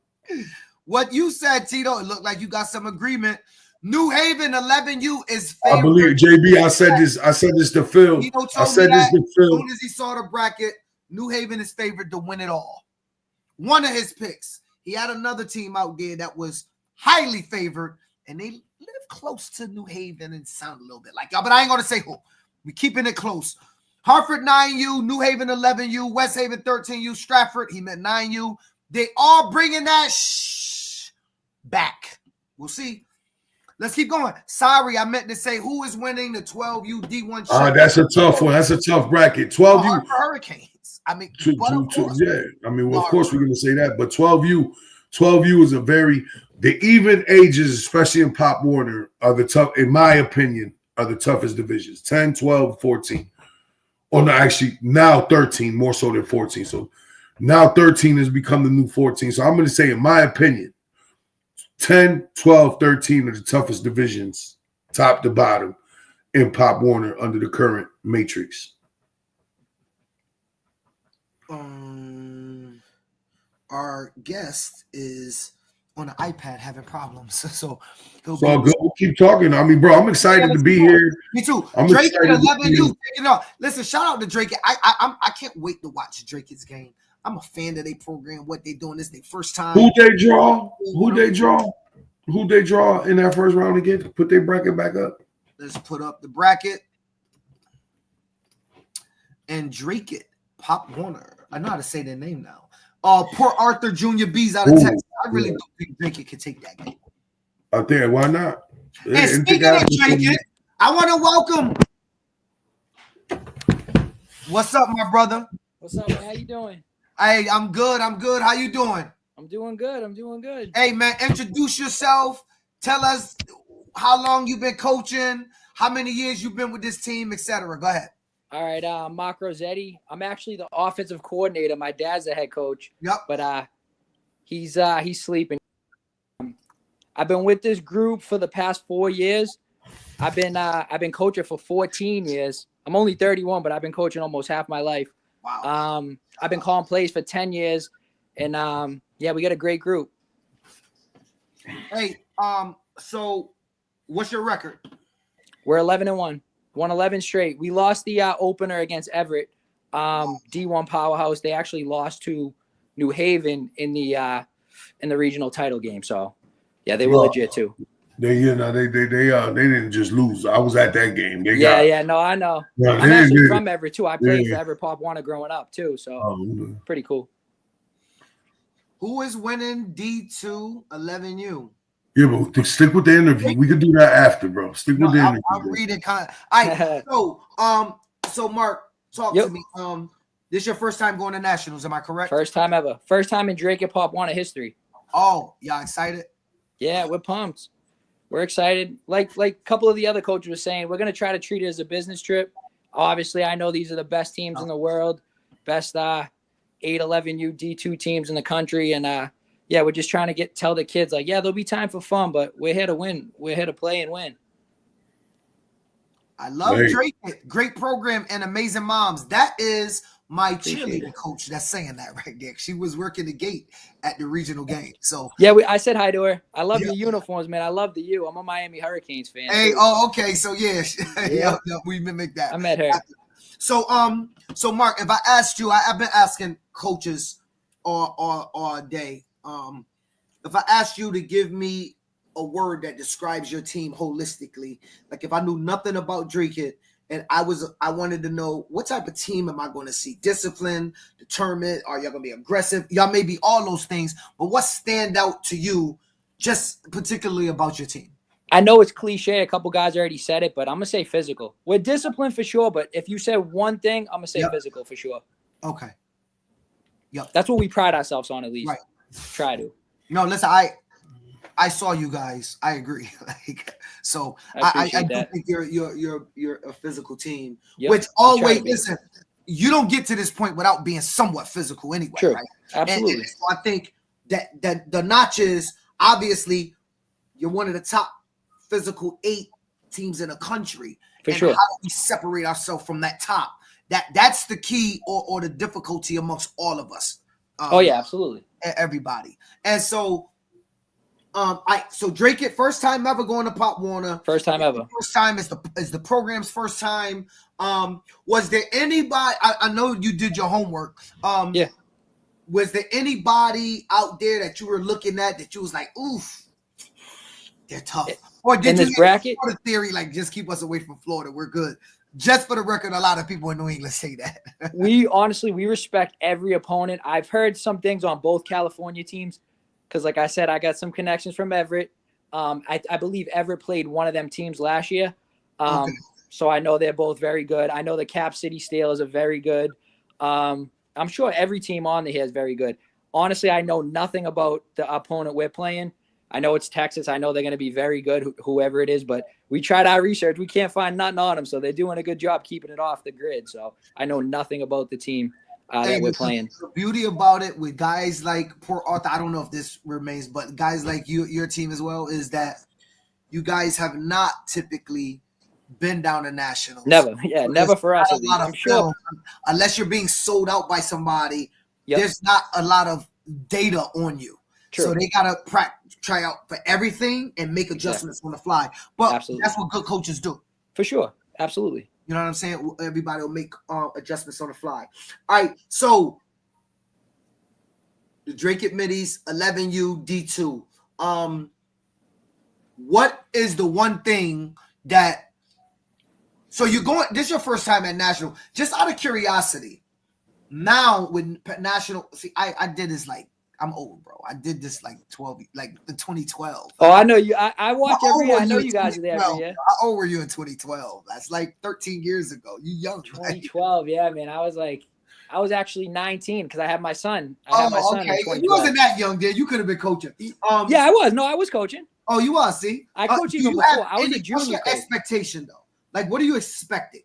What you said, Tito, it looked like you got some agreement. New Haven 11U is favored. I believe JB. I said this to Phil. I said this to Phil. As soon as he saw the bracket, New Haven is favored to win it all. One of his picks. He had another team out there that was highly favored, and they live close to New Haven and sound a little bit like y'all. But I ain't gonna say who. We're keeping it close. Hartford 9U, New Haven 11U, West Haven 13U, Stratford, he meant 9U. They all bringing that back. We'll see. Let's keep going. Sorry, I meant to say who is winning the 12U D1. That's a tough one. That's a tough bracket. 12U Hurricanes. I mean, yeah. I mean, well, of course we're going to say that, but 12U is the even ages, especially in Pop Warner, are the tough, in my opinion, are the toughest divisions. 10, 12, 14. Or no, actually now 13 more so than 14. So now 13 has become the new 14. So I'm going to say, in my opinion, 10, 12, 13 are the toughest divisions, top to bottom, in Pop Warner under the current matrix. Our guest is on an iPad having problems, so good. We'll keep talking. I mean, bro, I'm excited to be here. Me too. I'm Drake excited at 11U. Listen, shout out to Drake. I can't wait to watch Drake's game. I'm a fan of their program. What they doing this their first time. Who they draw in that first round again? Put their bracket back up. Let's put up the bracket. And Drake it. Pop Warner. I know how to say their name now. Port Arthur Jr. B's out of Texas. I really don't think Drake it can take that game. Out there, why not? And speaking of Drake it, I want to welcome. What's up, my brother? What's up, man? How you doing? Hey, I'm good. How you doing? I'm doing good. Hey, man, introduce yourself. Tell us how long you been coaching, how many years you've been with this team, etc. Go ahead. All right, Mark Rosetti. I'm actually the offensive coordinator. My dad's the head coach. Yep. But he's sleeping. I've been with this group for the past 4 years. I've been coaching for 14 years. I'm only 31, but I've been coaching almost half my life. Wow. I've been calling plays for 10 years, and yeah, we got a great group. Hey, so what's your record? We're 11-1, won 11 straight. We lost the opener against Everett, D1 powerhouse. They actually lost to New Haven in the regional title game. So yeah, they were legit too. They didn't just lose. I was at that game. No, I know. Yeah, I'm actually from Everett too. I played for Everett Pop Warner growing up too. So pretty cool. Who is winning D2 11U? Yeah, but stick with the interview. We could do that after, bro. Stick with the interview. I'll read it kind of. All right. So Mark, talk to me. This is your first time going to nationals, am I correct? First time ever. First time in Dracut Pop Warner history. Oh, y'all excited? Yeah, we're pumped. We're excited. Like a couple of the other coaches were saying, we're going to try to treat it as a business trip. Obviously, I know these are the best teams in the world, best 8-11U D2 teams in the country. And yeah, we're just trying to tell the kids, like, yeah, there'll be time for fun, but we're here to win. We're here to play and win. I love Dracut. Great program and amazing moms. That is my cheerleading coach that's saying that right there. She was working the gate at the regional game. So yeah, I said hi to her. I love the uniforms, man. I love the U. I'm a Miami Hurricanes fan. Hey, okay. So yeah, we mimic that. I met her. So Mark, if I asked you, I've been asking coaches all day. If I asked you to give me a word that describes your team holistically, like if I knew nothing about Dracut and I wanted to know what type of team am I going to see? Disciplined, determined, are y'all going to be aggressive? Y'all may be all those things, but what stand out to you just particularly about your team? I know it's cliche. A couple guys already said it, but I'm going to say physical. We're disciplined for sure, but if you said one thing, I'm going to say physical for sure. Okay. Yep. That's what we pride ourselves on, at least. Right. Try to. No, listen, I saw you guys. I agree. I do think you're a physical team, which always listen. You don't get to this point without being somewhat physical anyway. True. Right? Absolutely. And so I think that the notches, obviously, you're one of the top physical 8 teams in the country. For sure. How do we separate ourselves from that top? That's the key or the difficulty amongst all of us. Oh yeah, absolutely. Everybody. And so so Dracut, first time ever going to Pop Warner. First time ever. First time is the program's first time. Was there anybody? I know you did your homework. Yeah. Was there anybody out there that you were looking at that you was like, oof, they're tough? Or did you bracket the theory like just keep us away from Florida? We're good. Just for the record, a lot of people in New England say that. we respect every opponent. I've heard some things on both California teams because, like I said, I got some connections from Everett. I believe Everett played one of them teams last year. So I know they're both very good. I know the Cap City Steelers are very good. I'm sure every team on here is very good. Honestly, I know nothing about the opponent we're playing. I know it's Texas. I know they're going to be very good, whoever it is, but we tried our research. We can't find nothing on them, so they're doing a good job keeping it off the grid. So I know nothing about the team that we're playing. The beauty about it with guys like Port Arthur, I don't know if this remains, but guys like your team as well, is that you guys have not typically been down to nationals. Never. Yeah, never for us. I'm sure. Unless you're being sold out by somebody, there's not a lot of data on you. True. So they gotta try out for everything and make adjustments on the fly. But that's what good coaches do. For sure. Absolutely. You know what I'm saying? Everybody will make adjustments on the fly. All right. So the Dracut Middies, 11U, D2. What is the one thing that? So you're going. This is your first time at national. Just out of curiosity. Now with national, see, I did this like. I'm old, bro. I did this like 2012. Oh, I know you. I watch every year. I know you guys are there every year. How old were you in 2012? That's like 13 years ago. You young. 2012, yeah, man. I was actually 19 because I had my son. I had my son in 2012. You wasn't that young, then. You could have been coaching. Yeah, I was. No, I was coaching. Oh, you are. See, I coached do even you before. have I was any- a junior What's your coach. expectation though? Like, what are you expecting?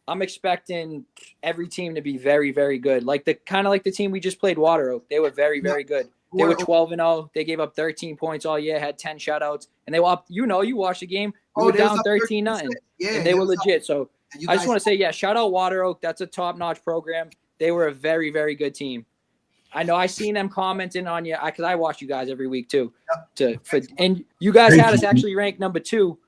I'm expecting every team to be very, very good. Like the kind of like the team we just played, Water Oak. They were very, very good. They were 12-0. They gave up 13 points all year, had 10 shutouts, and they were up. You watched the game. We were down 13-0, yeah, and they were legit. So I just want to say, yeah, shout out Water Oak. That's a top-notch program. They were a very, very good team. I know I seen them commenting on you because I watch you guys every week too. And you guys had us actually ranked number 2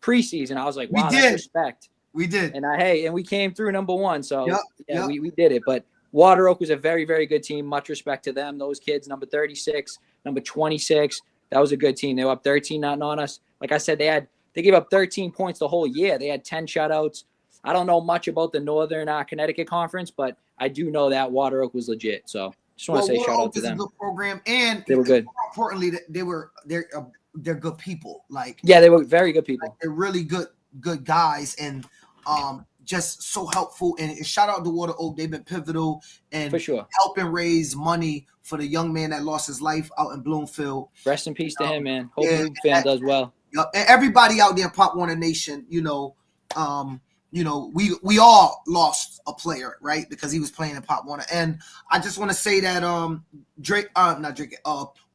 preseason. I was like, wow, that's respect. We did. And we came through number 1. So Yep. we did it. But Water Oak was a very, very good team. Much respect to them. Those kids, number 36, number 26. That was a good team. They were up 13-0 on us. Like I said, they gave up 13 points the whole year. They had 10 shutouts. I don't know much about the Northern Connecticut Conference, but I do know that Water Oak was legit. So just want to say shout out to them. A good program, and they were good. More importantly, they're good people. Like they were very good people. Like, they're really good guys, and just so helpful. And shout out to Water Oak. They've been pivotal and for sure helping raise money for the young man that lost his life out in Bloomfield. Rest in peace to him, man. Hope Bloom fan does well. And everybody out there in Pop Warner Nation, we all lost a player, right? Because he was playing in Pop Warner. And I just want to say that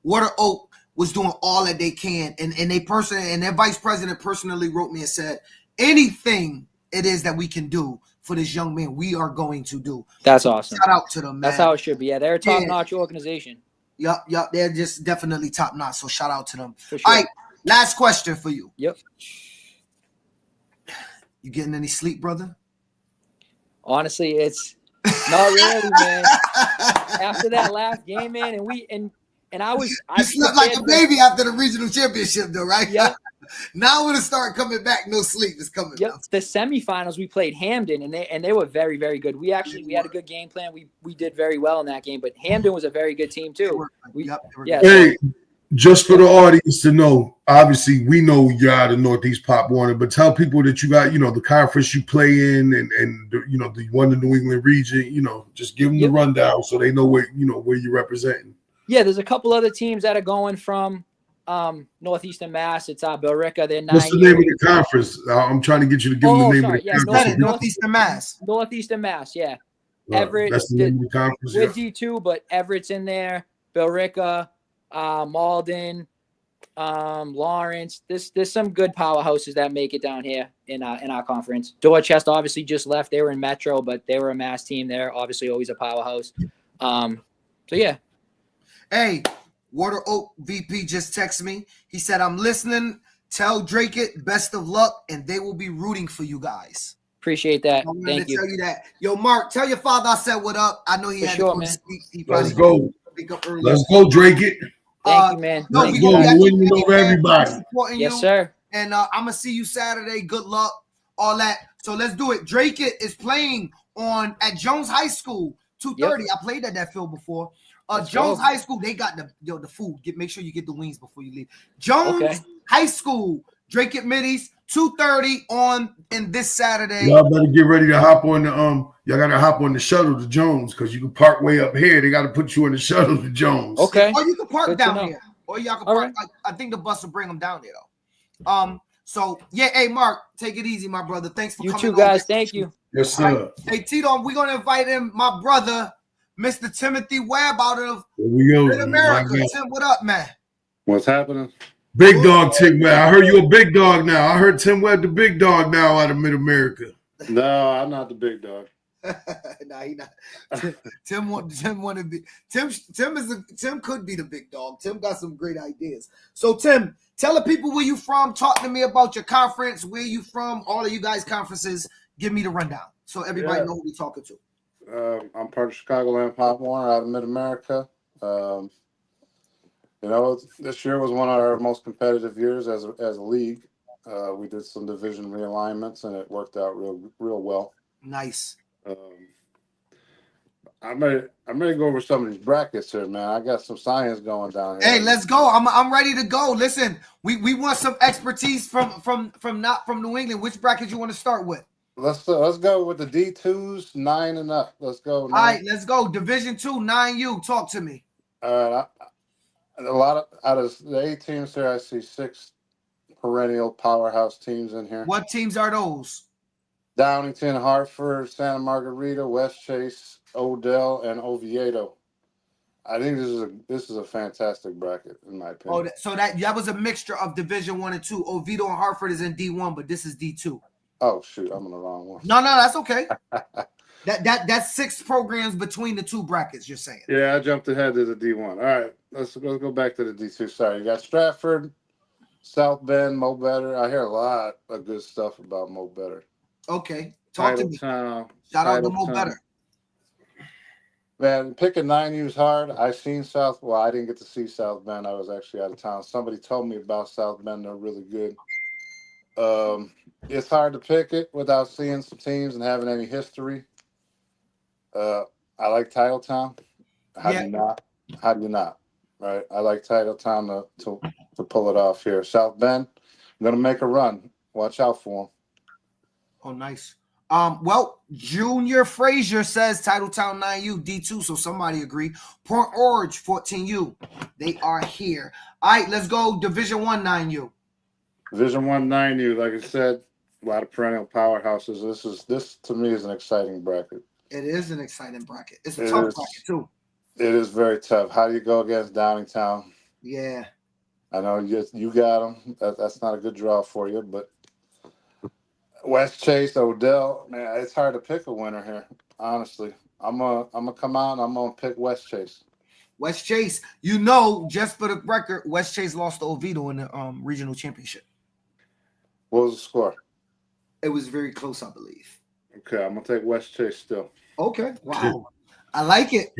Water Oak was doing all that they can. And their vice president personally wrote me and said, anything it is that we can do for this young man, we are going to do. That's awesome. Shout out to them, man. That's how it should be. Yeah, they're a top-notch organization. Yup. They're just definitely top-notch. So shout out to them. For sure. All right, last question for you. Yep. You getting any sleep, brother? Honestly, it's not really, man. After that last game, man, and I slept like a baby after the regional championship, though, right? Yep. Now when it start coming back, no sleep is coming. Yep. The semifinals we played Hamden, and they were very, very good. We had a good game plan. We did very well in that game, but Hamden was a very good team too. Hey, just for the audience to know, obviously we know you're out of Northeast Pop Warner, but tell people that you got, the conference you play in and the one in the New England region, just give them the rundown so they know where you're representing. Yeah, there's a couple other teams that are going from Northeastern Mass. It's Billerica. They're 9. What's the name of the conference? I'm trying to get you to give them the name of the conference. Northeastern Mass. Northeastern Mass, yeah. Everett. That's the name of the conference. We're D2, but Everett's in there. Billerica, Malden, Lawrence. There's some good powerhouses that make it down here in our conference. Dorchester obviously just left. They were in Metro, but they were a Mass team. They're obviously always a powerhouse. So yeah. Hey, Water Oak VP just texted me. He said, I'm listening. Tell Dracut best of luck, and they will be rooting for you guys. Appreciate that. I wanted Thank to you. tell you that. Yo, Mark, tell your father I said what up. I know he had to go to sleep. Let's go. Let's go, Dracut. Thank you, man. Let's go. We're winning over everybody. Yes, sir. And I'm going to see you Saturday. Good luck. All that. So let's do it. Dracut is playing at Jones High School, 2:30. Yep. I played at that field before. Jones High School, they got the food. Make sure you get the wings before you leave. Jones High School, Dracut Middies, 2:30 on this Saturday. Y'all better get ready to hop on the y'all gotta hop on the shuttle to Jones because you can park way up here. They gotta put you in the shuttle to Jones. Okay. Or you can park Good down here. Or y'all can park. Right. I think the bus will bring them down there though. So yeah, hey Mark, take it easy, my brother. Thanks for coming. You too, guys. Thank you. Yes, sir. Right. Hey Tito, we're gonna invite in my brother, Mr. Timothy Webb out of Mid-America. Tim, what up, man? What's happening? Big dog Tim Webb. I heard you a big dog now. I heard Tim Webb the big dog now out of Mid-America. No, I'm not the big dog. Nah, he not. Tim want to be. Tim could be the big dog. Tim got some great ideas. So Tim, tell the people where you from. Talk to me about your conference. Where you from? All of you guys' conferences. Give me the rundown so everybody know who we're talking to. I'm part of Chicagoland Pop Warner out of Mid-America. This year was one of our most competitive years as a league. We did some division realignments and it worked out real well. Nice. I'm ready to go over some of these brackets here, man. I got some science going down here. Hey, let's go. I'm ready to go. Listen, we want some expertise from not from New England. Which bracket you want to start with? Let's go with the D2s, 9 and up. Let's go. All right, let's go. Division 2, 9U. Talk to me. All right. A lot of out of the 8 teams here, I see 6 perennial powerhouse teams in here. What teams are those? Downington, Hartford, Santa Margarita, West Chase, Odell, and Oviedo. I think this is a fantastic bracket in my opinion. So that was a mixture of Division 1 and 2. Oviedo and Hartford is in D1, but this is D2. Oh shoot, I'm in the wrong one. No, that's okay. That's 6 programs between the 2 brackets. You're saying? Yeah, I jumped ahead to the D1. All right, let's go back to the D2. Sorry, you got Stratford, South Bend, Mo Better. I hear a lot of good stuff about Mo Better. Okay, talk to me. Shout out to Mo Better. Man, picking 9U is hard. I've seen South. Well, I didn't get to see South Bend. I was actually out of town. Somebody told me about South Bend. They're really good. It's hard to pick it without seeing some teams and having any history. I like Titletown. How do you not? Right? I like Titletown to pull it off here. South Bend, I'm gonna make a run. Watch out for them. Oh, nice. Well, Junior Frazier says Titletown 9U D2, so somebody agree. Port Orange 14U, they are here. All right, let's go Division 1 9U. Division 1 9U, like I said, a lot of perennial powerhouses. This to me is an exciting bracket. It is an exciting bracket. It's a tough bracket too. It is very tough. How do you go against Downingtown? Yeah. I know you got them. That's not a good draw for you, but West Chase, Odell, man, it's hard to pick a winner here. Honestly, I'm gonna come out and I'm gonna pick West Chase. West Chase, just for the record, West Chase lost to Oviedo in the regional championship. What was the score? It was very close, I believe. Okay, I'm gonna take West Chase still. Okay, wow, I like it.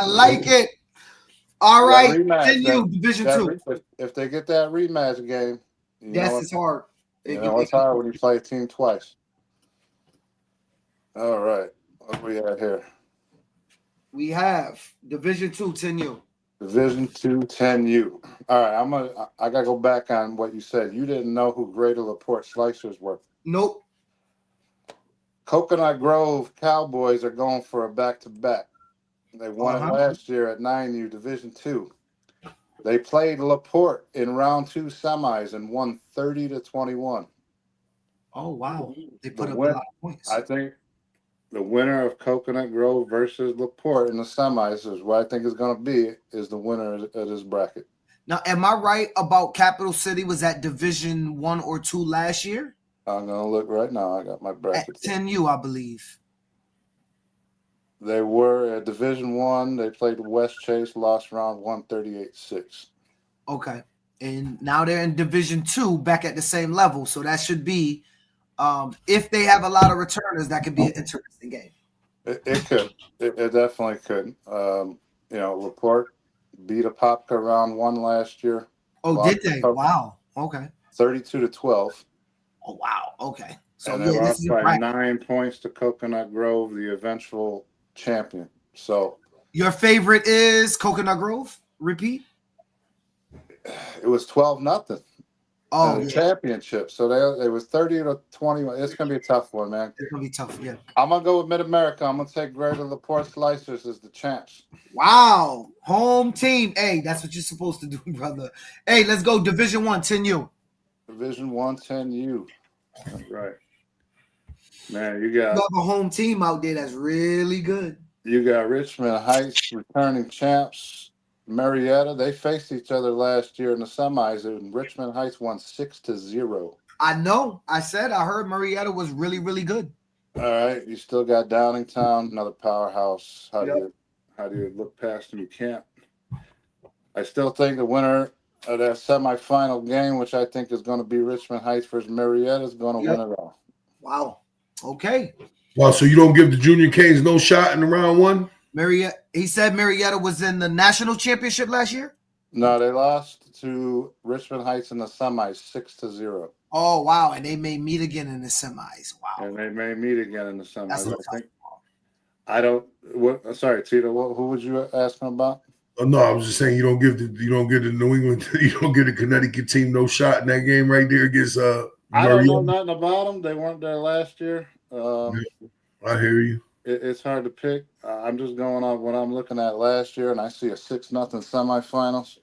I like it. All right, continue Division 2. If they get that rematch game, it's hard. It's hard when you play a team twice. All right, what we at here? We have Division 2 10U. Division 2 10U. All right, I gotta go back on what you said. You didn't know who Greater LaPorte Slicers were. Nope. Coconut Grove Cowboys are going for a back-to-back. They won it last year at 9U Division 2. They played LaPorte in round 2 semis and won 30-21. Oh wow! They put up a lot of points. I think the winner of Coconut Grove versus LaPorte in the semis is what I think is going to be the winner of this bracket. Now, am I right about Capital City was at Division 1 or 2 last year? I'm going to look right now. I got my bracket. At 10U, I believe. They were at Division 1. They played West Chase, lost round 1, 38-6. Okay. And now they're in Division 2, back at the same level. So that should be, if they have a lot of returners, that could be an interesting game. It could. It definitely could. LaPorte beat Apopka round 1 last year. Oh, did they? Wow. Okay. 32-12. Oh, wow. Okay. So and they lost by 9 points to Coconut Grove, the eventual champion. So your favorite is Coconut Grove? Repeat. It was 12-0. Oh, championship. So it was 30-21. It's gonna be a tough one, man. It's gonna be tough. Yeah. I'm gonna go with Mid America. I'm gonna take Greater LaPorte Slicers as the champs. Wow, home team. Hey, that's what you're supposed to do, brother. Hey, let's go. Division 1 10U. Division 1 10U. That's right. Man, you got a home team out there that's really good. You got Richmond Heights returning champs. Marietta, they faced each other last year in the semis, and Richmond Heights won 6-0. I know. I heard Marietta was really, really good. All right, you still got Downingtown, another powerhouse. How do you look past them? You can't. I still think the winner of that semifinal game, which I think is going to be Richmond Heights versus Marietta, is going to win it all. Wow. Okay. Wow, so you don't give the Junior Canes no shot in the round 1? Marietta. He said Marietta was in the national championship last year? No, they lost to Richmond Heights in the semis 6-0. Oh, wow. And they may meet again in the semis. Wow. And they may meet again in the semis. Sorry, Tito, who would you ask about? No, I was just saying you don't give the New England, you don't give the Connecticut team no shot in that game right there against I don't know nothing about them. They weren't there last year. I hear you. It's hard to pick. I'm just going on what I'm looking at last year, and I see a 6-0 semifinals.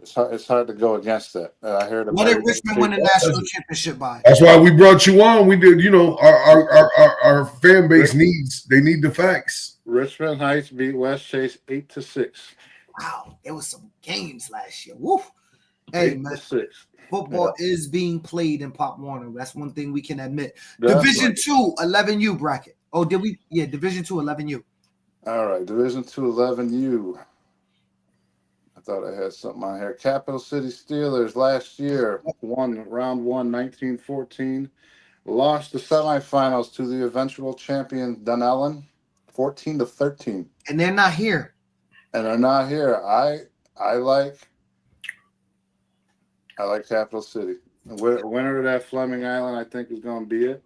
It's hard to go against that. I heard What did Richmond win the national championship by? That's why we brought you on. We did, our fan base needs the facts. Richmond Heights beat West Chase 8-6. Wow, there was some games last year. Woo! Hey, man, 8-6. football is being played in Pop Warner. That's one thing we can admit. That's Division right. 2, 11U bracket. Oh, did we? Yeah, Division 2, 11U. All right, Division 2, 11U. I thought I had something on here. Capital City Steelers last year won round 1, 1914. Lost the semifinals to the eventual champion Dunellen, 14-13. And they're not here. And they're not here. I like Capital City. The winner of that Fleming Island, I think, is going to be it.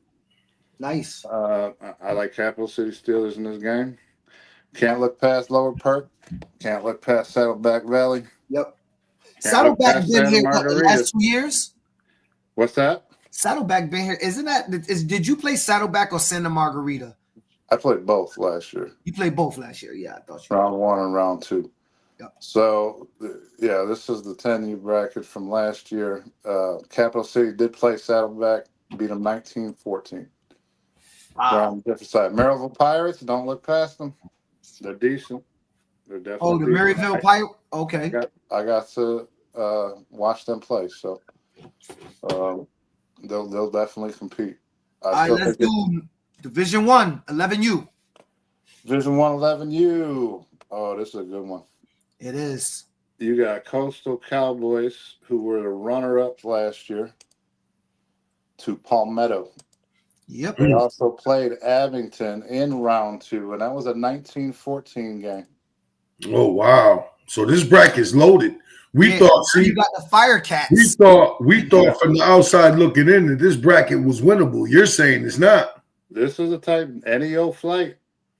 Nice. I like Capital City Steelers in this game. Can't look past Lower Perk. Can't look past Saddleback Valley. Yep. Can't Saddleback look past been Santa here what, the Margarita. last 2 years? What's that? Saddleback been here. Isn't that? Did you play Saddleback or Santa Margarita? I played both last year. You played both last year. Yeah, I thought you. Round 1 and round 2. Yep. So, yeah, this is the 10U bracket from last year. Capital City did play Saddleback, beat them 19-14. Wow. Down the different side. Maryville Pirates, don't look past them. They're decent. They're definitely Oh, the decent. Maryville Pirate. Okay. I got to watch them play, so they'll definitely compete. All right, let's do Division 1, 11U. Division 1, 11U. Oh, this is a good one. It is. You got Coastal Cowboys, who were the runner-up last year, to Palmetto. Yep. They also played Abington in round 2, and that was a 19-14 game. Oh wow! So this bracket's loaded. We thought. See, you got the Firecats. We thought from the outside looking in that this bracket was winnable. You're saying it's not. This is a type NEO flight.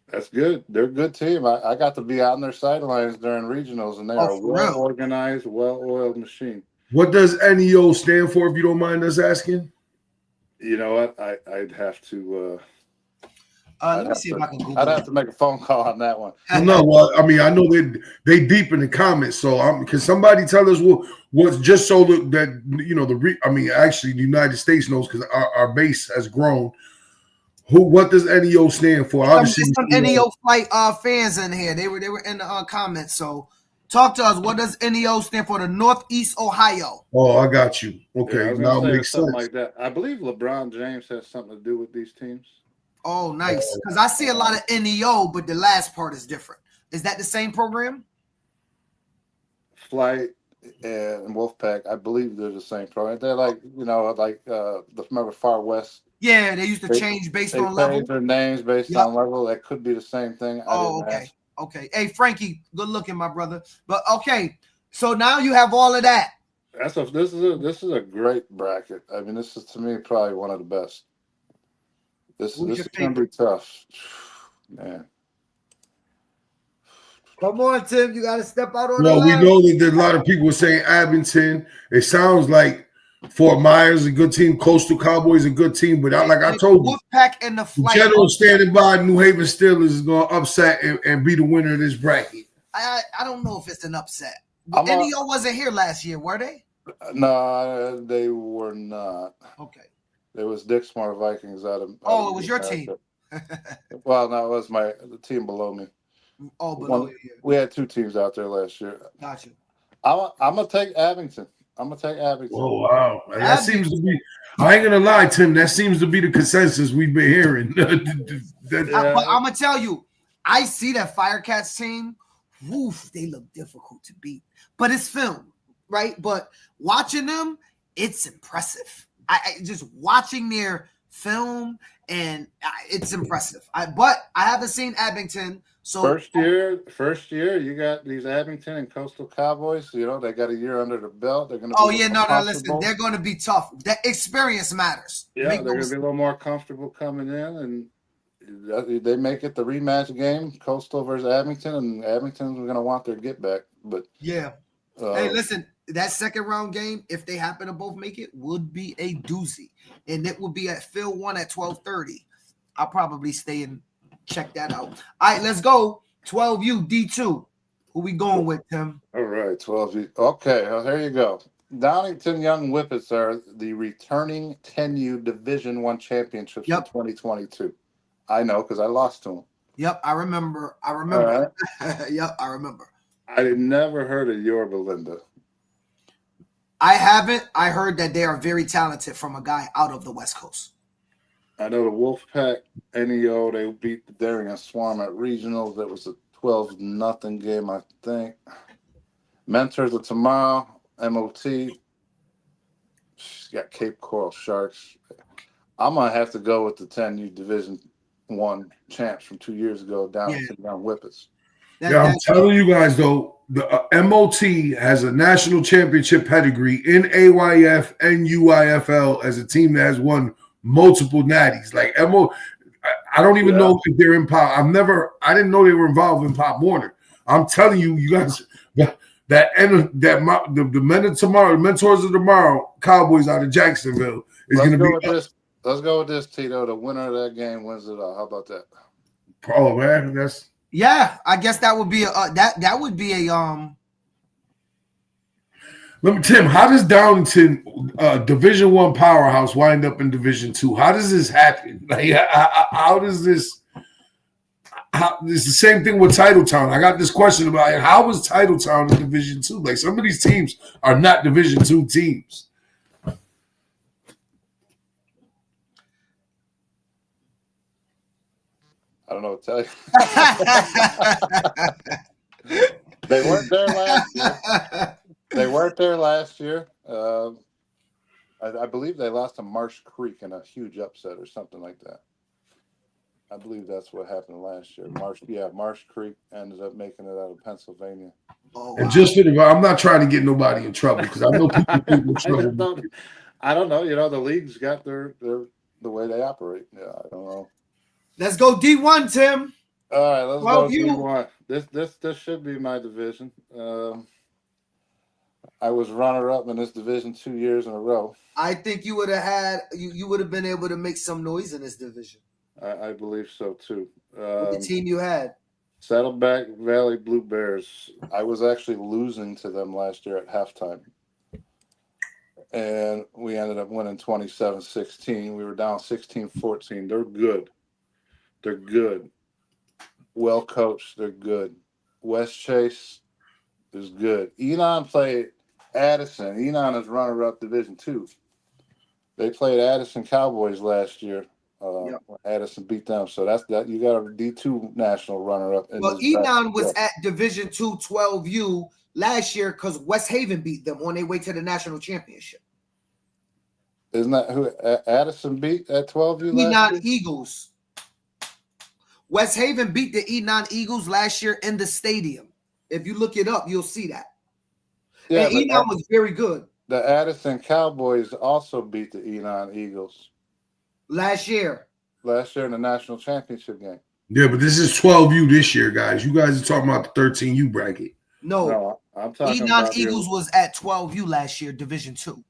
That's good. They're a good team. I got to be out on their sidelines during regionals, and they are a well-organized, well-oiled machine. What does NEO stand for, if you don't mind us asking? You know what? I'd have to. Let me see if I can Google I'd have to make a phone call on that one. No, well, I mean, I know they deep in the comments, so can somebody tell us what's just so that actually the United States knows, because our base has grown. What does NEO stand for? Obviously, some NEO flight fans in here. They were in the comments. So talk to us. What does NEO stand for? The Northeast Ohio. Oh, I got you. Okay, now it makes something sense. like that. I believe LeBron James has something to do with these teams. Oh, nice. Because I see a lot of NEO, but the last part is different. Is that the same program? Flight and Wolfpack, I believe they're the same program. They're remember Far West. Yeah, they used to change based on level. They change their names based on level. That could be the same thing. Oh, okay. Okay. Hey, Frankie, good looking, my brother. But okay, so now you have all of that. This is a great bracket. I mean, this is to me probably one of the best. This is gonna be tough, man. Come on, Tim. You got to step out on. Well, the we line. know that there's a lot of people saying Abington. It sounds like Fort Myers a good team, Coastal Cowboys a good team, but I told you, Wolfpack and the flight. General standing by New Haven Steelers is going to upset and be the winner of this bracket. I don't know if it's an upset. But NEO wasn't here last year, were they? No, they were not. Okay. It was Dixmoor Vikings out of. It was your team. Well, no, it was the team below me. Oh, below you. We had 2 teams out there last year. Gotcha. I'm gonna take Abington. Oh wow, that seems to be. I ain't gonna lie, Tim. That seems to be the consensus we've been hearing. But I'm gonna tell you, I see that Firecats team. Woof, they look difficult to beat, but it's film, right? But watching them, it's impressive. I just watching their film, and it's impressive. But I haven't seen Abington. So first year, you got these Abington and Coastal Cowboys. You know, they got a year under the belt. They're gonna. Listen, they're going to be tough. That experience matters. Yeah, they're going to be a little more comfortable coming in, and they make it the rematch game, Coastal versus Abington, and Abington's going to want their get back. But yeah, hey, listen, that second round game, if they happen to both make it, would be a doozy, and it would be at Phil 1 at 12:30. I'll probably stay and check that out. All right, let's go. 12U D2. Who we going with, Tim? All right, 12. Okay, well, here you go. Downington Young Whippets are the returning 10U Division I championships in 2022. I know because I lost to them. Yep, I remember. Right. Yep, I remember. I never heard of Yorba Linda. I haven't. I heard that they are very talented from a guy out of the West Coast. I know the Wolfpack NEO, they beat the Darien Swarm at regionals. That was a 12-0 game, I think. Mentors of tomorrow, MOT. She's got Cape Coral Sharks. I'm going to have to go with the 10U Division I champs from 2 years ago down to Young Whippets. I'm telling you guys, though, the MOT has a national championship pedigree in AYF and UIFL as a team that has won multiple natties. Like I don't even know if they're in Pop. I didn't know they were involved in Pop Warner. I'm telling you, you guys, the men of tomorrow, the mentors of tomorrow, Cowboys out of Jacksonville is going to be. Let's go with this, Tito. The winner of that game wins it all. How about that? Oh man, that's. Yeah, I guess that would be that would be a Tim, how does Downington, Division I powerhouse, wind up in Division II? How does this happen? Like, how does this? It's the same thing with Titletown. I got this question about how was Titletown in Division II? Like some of these teams are not Division II teams. I don't know what to tell you. They weren't there last year. They weren't there last year. I believe they lost to Marsh Creek in a huge upset or something like that. I believe that's what happened last year. Marsh Creek ended up making it out of Pennsylvania. And just for I'm not trying to get nobody in trouble because I know people in trouble. I don't know. You know, the league's got their the way they operate. Yeah, I don't know. Let's go D1, Tim. All right, let's go D1. This should be my division. I was runner-up in this division 2 years in a row. I think you would have had you would have been able to make some noise in this division. I believe so too. With the team you had. Saddleback Valley Blue Bears. I was actually losing to them last year at halftime. And we ended up winning 27-16. We were down 16-14. They're good. They're good. Well coached. They're good. West Chase is good. Enon played Addison. Enon is runner-up Division 2. They played Addison Cowboys last year. Addison beat them. So that's that. You got a D2 national runner-up. Well, Enon was at Division 2 12U last year because West Haven beat them on their way to the national championship. Isn't that who Addison beat at 12U last Enon year? Eagles. West Haven beat the Enon Eagles last year in the stadium. If you look it up, you'll see that. Yeah, and Enon was very good. The Addison Cowboys also beat the Enon Eagles last year in the national championship game. Yeah, but this is 12U this year, guys. You guys are talking about the 13U bracket. No, I'm talking Enon about Eagles was at 12U last year, Division 2.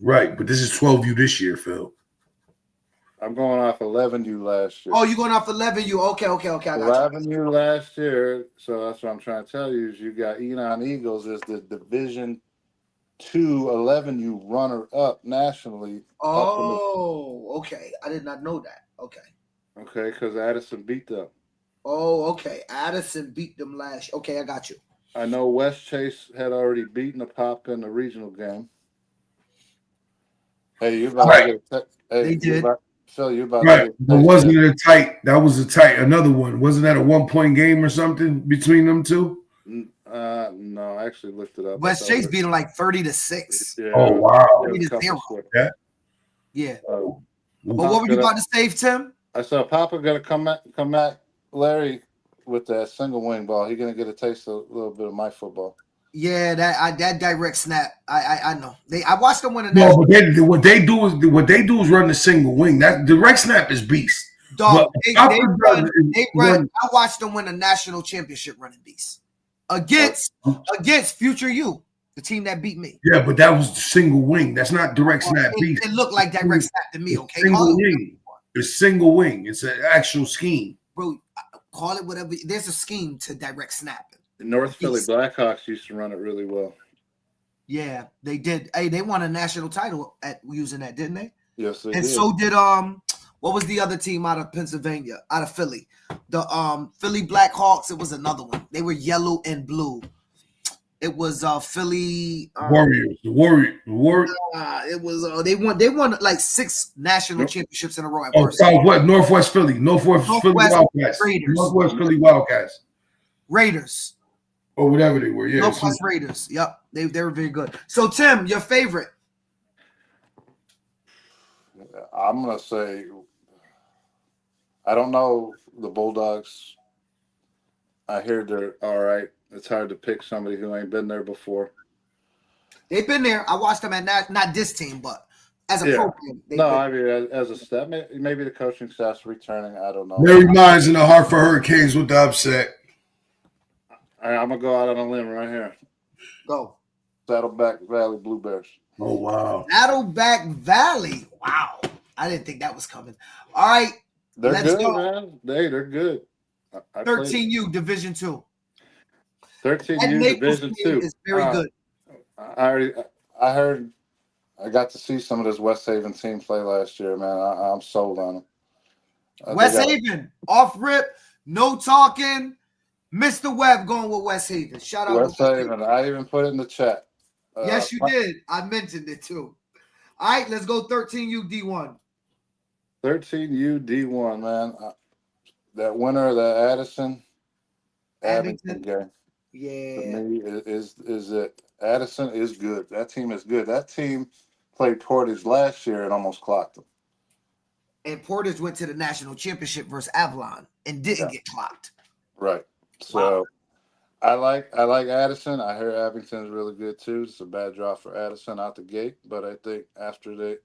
Right, but this is 12U this year, Phil. I'm going off 11U last year. Oh, you're going off 11U. Okay. I got 11U last year. So that's what I'm trying to tell you is you got Enon Eagles as the Division 2 11U runner-up nationally. Oh, okay. I did not know that. Okay, because Addison beat them. Oh, okay. Addison beat them last. Okay, I got you. I know West Chase had already beaten Apopka in the regional game. Hey, you're about to get they did. Phil, you about right. to But wasn't it a tight? That was a tight. Another one. Wasn't that a 1-point game or something between them two? No, I actually looked it up. West Chase beat them like 30-6. Yeah, oh wow. 30-0. Yeah. But what were you about to say, Tim? I saw Papa gonna come back, Larry, with that single wing ball. He's gonna get a taste of a little bit of my football. Yeah, that direct snap. I know. I watched them win a no, but what they do is run the single wing. That direct snap is beast. Dog, they run. I watched them win a national championship running beast against Future U, the team that beat me. Yeah, but that was the single wing. That's not direct snap beast. It looked like direct snap to me. Okay, single wing. It's single wing. It's an actual scheme. Bro, call it whatever. There's a scheme to direct snapping. North Philly Blackhawks used to run it really well. Yeah, they did. Hey, they won a national title at using that, didn't they? Yes, they and did. so did what was the other team out of Pennsylvania, out of Philly? The Philly Blackhawks. It was another one. They were yellow and blue. It was Philly Warriors. The Warriors. It was they won like 6 national championships in a row. Northwest Philly. Northwest Philly Wildcats. Raiders. Northwest Philly Wildcats. Raiders. Or whatever they were. Yeah. Northwest Raiders. Yep. They were very good. So Tim, your favorite? I'm gonna say I don't know the Bulldogs. I hear they're all right. It's hard to pick somebody who ain't been there before. They've been there. I watched them at not this team, but as a program. I mean, as a step, maybe the coaching staff's returning. I don't know. Mary Mines and the Hartford Hurricanes with the upset. I'm gonna go out on a limb right here. Go. Saddleback Valley Blue Bears. Oh wow. Saddleback Valley. Wow. I didn't think that was coming. All right. They're good, man. They're good. 13U Division 2. 13U Division 2 is very good. I heard. I got to see some of this West Haven team play last year, man. I'm sold on them. West Haven, off rip, no talking. Mr. Webb going with West Haven. Shout out West Haven. I even put it in the chat. Yes, you did. I mentioned it too. All right, let's go 13U D1. 13U D1, man. That winner of the Addison Abington game. Yeah. To me, is it. Addison is good. That team is good. That team played Portage last year and almost clocked them. And Portage went to the national championship versus Avalon and didn't get clocked. Right. So I like Addison. I hear Abington is really good too. It's a bad draw for Addison out the gate, but I think after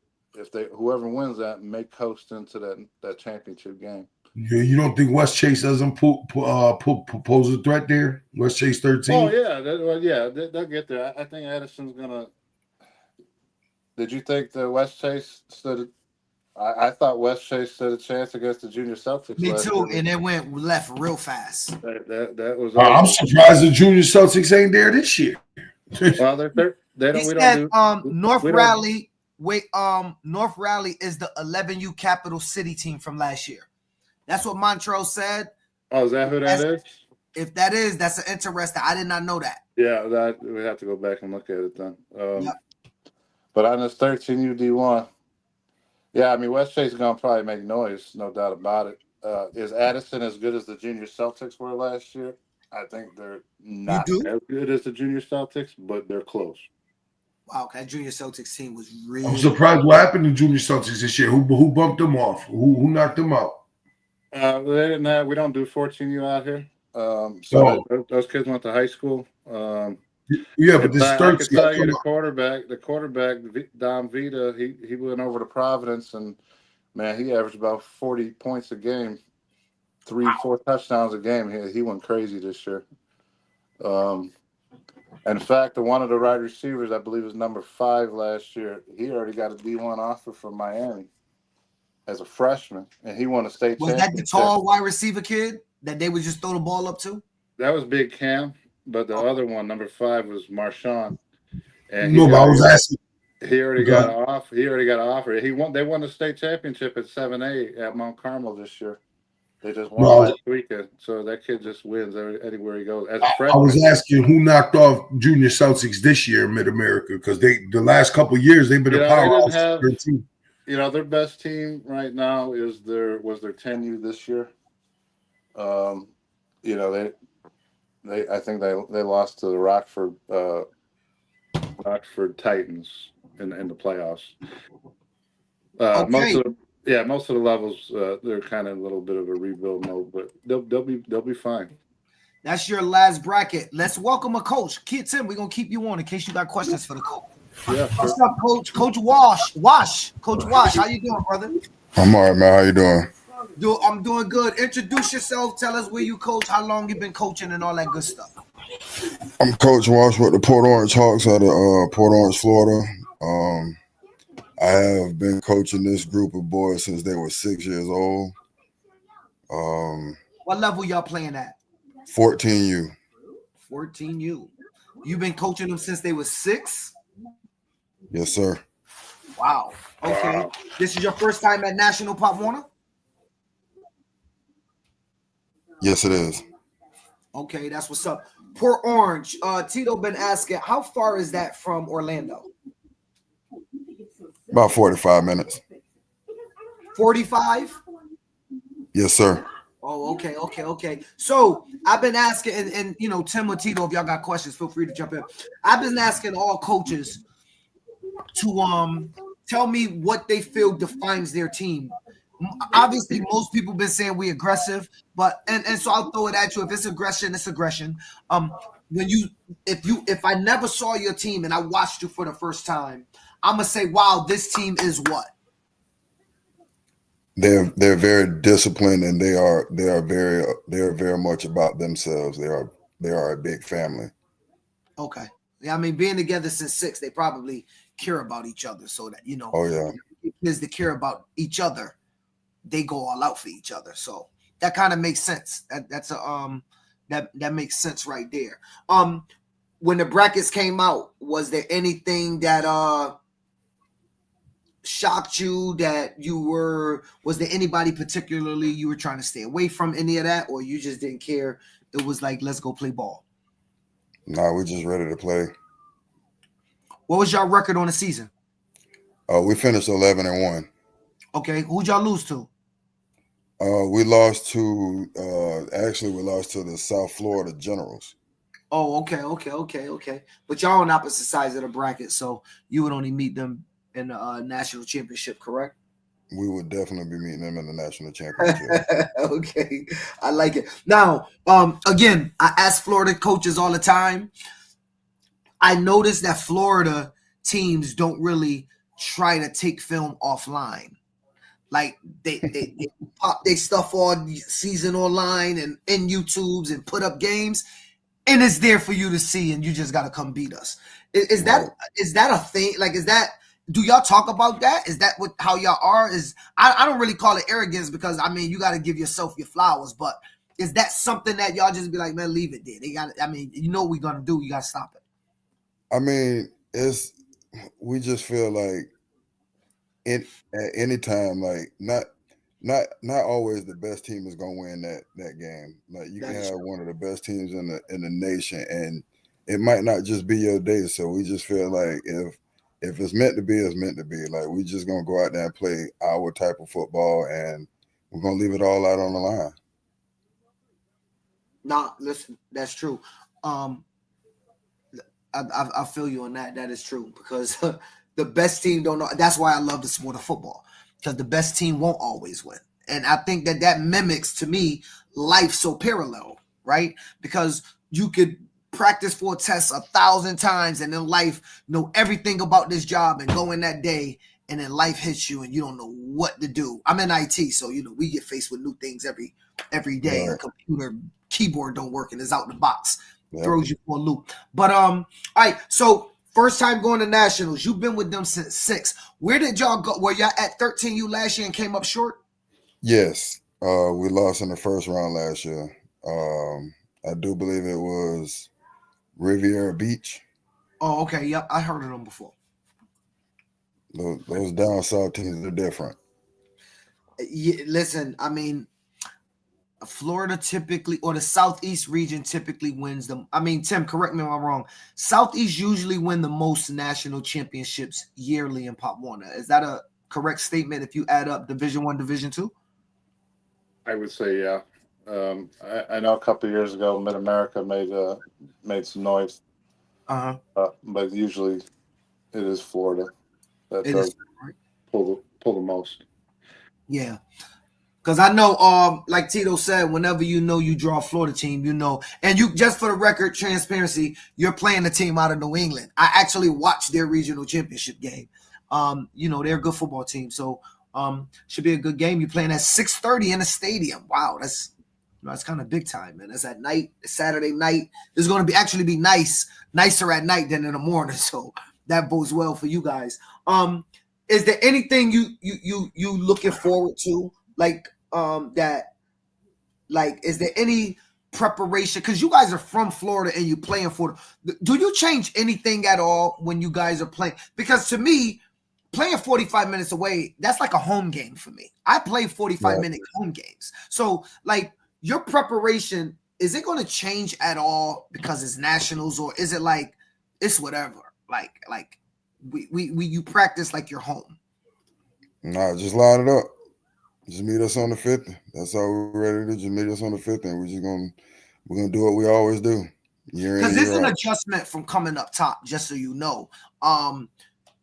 whoever wins that may coast into that championship game. Yeah, you don't think West Chase doesn't pose a threat there? West Chase 13? Oh, yeah. They'll get there. I think Addison's going to – did you think the West Chase stood – I thought West Chase stood a chance against the Junior Celtics. Me too, and it went left real fast. That was I'm surprised the Junior Celtics ain't there this year. Well, North Raleigh is the 11U Capital City team from last year. That's what Montrose said. Oh, is that who that is? If that is, that's an interesting. I did not know that. Yeah, we have to go back and look at it then. But on this 13U D1, yeah, I mean, West Chase is going to probably make noise, no doubt about it. Is Addison as good as the Junior Celtics were last year? I think they're not as good as the Junior Celtics, but they're close. Wow, that Junior Celtics team was really. I'm surprised what happened to Junior Celtics this year. Who bumped them off? Who knocked them out? They didn't have. We don't do 14U out here. Those kids went to high school. Yeah, but this I third. can tell you the quarterback Don Vita. He went over to Providence and man, he averaged about 40 points a game, 3-4 touchdowns a game. He went crazy this year. In fact, one of the wide receivers, I believe, is number 5 last year. He already got a D1 offer from Miami as a freshman, and he won a state championship. Was that the tall wide receiver kid that they would just throw the ball up to? That was Big Cam, but the other one, number 5, was Marshawn. And I was asking. He already got an offer. They won the state championship at 7A at Mount Carmel this year. They just won last weekend, so that kid just wins anywhere he goes. As a freshman, I was asking who knocked off Junior Celtics this year in Mid America because the last couple of years they've been a powerhouse. Their best team right now was their 10U this year. I think they lost to the Rockford Titans in the playoffs. Most of the levels they're kind of a little bit of a rebuild mode, but they'll be fine. That's your last bracket. Let's welcome a coach. Tim, we're gonna keep you on in case you got questions for the coach. Yeah. What's up, Coach? Coach Wash. Coach Wash, how you doing, brother? I'm all right, man. How you doing? I'm doing good. Introduce yourself. Tell us where you coach, how long you been coaching, and all that good stuff. I'm Coach Wash with the Port Orange Hawks out of Port Orange, Florida. I have been coaching this group of boys since they were 6 years old. What level y'all playing at? 14U. 14U. You've been coaching them since they were 6? Yes, sir. Wow. Okay. Wow. This is your first time at National Pop Warner? Yes, it is. Okay, that's what's up. Port Orange. Tito been asking, how far is that from Orlando? About 45 minutes. 45? Yes, sir. Oh, okay. So I've been asking, and you know, Tim or Tito, if y'all got questions, feel free to jump in. I've been asking all coaches to tell me what they feel defines their team. Obviously, most people been saying we aggressive, but and so I'll throw it at you. If it's aggression, it's aggression. If I never saw your team and I watched you for the first time, I'm gonna say, wow, this team is what? They're very disciplined, and they are very much about themselves. They are a big family. Okay. Yeah, I mean, being together since 6, they probably care about each other, so that, you know, Oh yeah. kids that care about each other, they go all out for each other. So that kind of makes sense. That makes sense right there. When the brackets came out, was there anything that shocked you, was there anybody particularly you were trying to stay away from, any of that, or you just didn't care? It was like, let's go play ball. No, we're just ready to play. What was y'all record on the season? We finished 11-1. Okay, who'd y'all lose to? We lost to the South Florida Generals. Oh, okay. But y'all on opposite sides of the bracket, so you would only meet them in the national championship, correct? We would definitely be meeting them in the national championship. Okay, I like it. Now, again, I ask Florida coaches all the time. I noticed that Florida teams don't really try to take film offline. Like they pop their stuff all season online and in YouTubes and put up games, and it's there for you to see, and you just got to come beat us. Is that a thing? Like, do y'all talk about that? Is that how y'all are? I don't really call it arrogance, because I mean, you got to give yourself your flowers, but is that something that y'all just be like, man, leave it there? They got. I mean, you know what we're gonna do. You got to stop it. I mean, we just feel like at any time, like not always the best team is gonna win that game. Like, you can have one of the best teams in the nation, and it might not just be your day. So we just feel like if it's meant to be, it's meant to be. Like, we just gonna go out there and play our type of football, and we're gonna leave it all out on the line. Nah, listen, that's true. I feel you on that. That is true, because the best team don't know. That's why I love the sport of football, because the best team won't always win. And I think that mimics, to me, life so parallel, right? Because you could practice for a test 1,000 times, and in life know everything about this job and go in that day, and then life hits you and you don't know what to do. I'm in IT, so you know we get faced with new things every day. Right. A computer keyboard don't work and it's out the box. Yeah. Throws you for a loop. But all right, so first time going to nationals. You've been with them since 6. Where did y'all go? Were y'all at 13U last year and came up short? Yes, we lost in the first round last year. I do believe it was Riviera Beach. Oh, okay. Yep, I heard of them before. Those down south teams are different. Yeah, listen, I mean, Florida typically, or the Southeast region typically wins them. I mean, Tim, correct me if I'm wrong. Southeast usually win the most national championships yearly in Pop Warner. Is that a correct statement if you add up Division I, Division II? I would say, yeah. I know a couple of years ago, Mid America made some noise, but usually it is Florida that does pull the most. Yeah. Because I know, like Tito said, whenever you draw a Florida team, and you, just for the record, transparency, you're playing a team out of New England. I actually watched their regional championship game. They're a good football team, so should be a good game. You're playing at 6:30 in the stadium. Wow, that's kind of big time, man. That's at night, Saturday night. It's going to be nicer at night than in the morning, so that bodes well for you guys. Is there anything you looking forward to? Is there any preparation? Because you guys are from Florida and you play in Florida. Do you change anything at all when you guys are playing? Because to me, playing 45 minutes away, that's like a home game for me. I play 45-minute home games. So, like, your preparation, is it going to change at all because it's nationals, or is it like it's whatever? Like you practice like you're home. Nah, just line it up. Just meet us on the 50th. That's all we're ready to do. Just meet us on the 50th, and we're gonna do what we always do. Because it's an adjustment from coming up top, just so you know.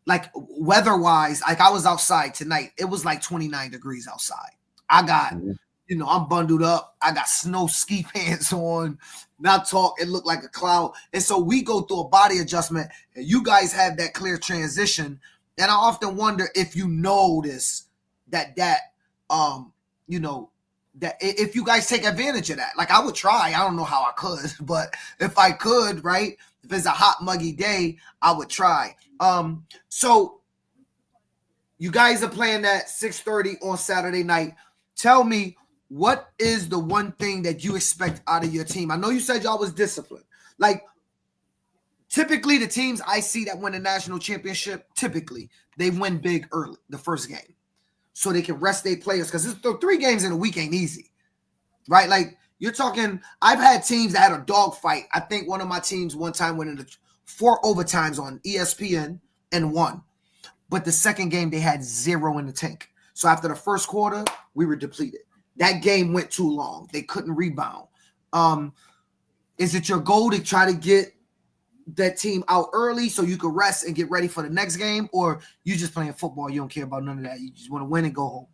Like weather-wise, like I was outside tonight. It was like 29 degrees outside. I got, I'm bundled up. I got snow ski pants on. Not talk. It looked like a cloud. And so we go through a body adjustment. And you guys have that clear transition. And I often wonder if you notice that if you guys take advantage of that. Like I would try. I don't know how I could, but if I could, right? If it's a hot, muggy day, I would try. So you guys are playing at 6:30 on Saturday night. Tell me, what is the one thing that you expect out of your team? I know you said y'all was disciplined. Like, typically the teams I see that win a national championship, typically they win big early, the first game, so they can rest their players, because the 3 games in a week ain't easy, right? Like, you're talking, I've had teams that had a dog fight. I think one of my teams one time went into 4 overtimes on ESPN and won. But the second game, they had 0 in the tank. So after the first quarter, we were depleted. That game went too long. They couldn't rebound. Is it your goal to try to get that team out early so you can rest and get ready for the next game? Or you just playing football, you don't care about none of that, you just want to win and go home?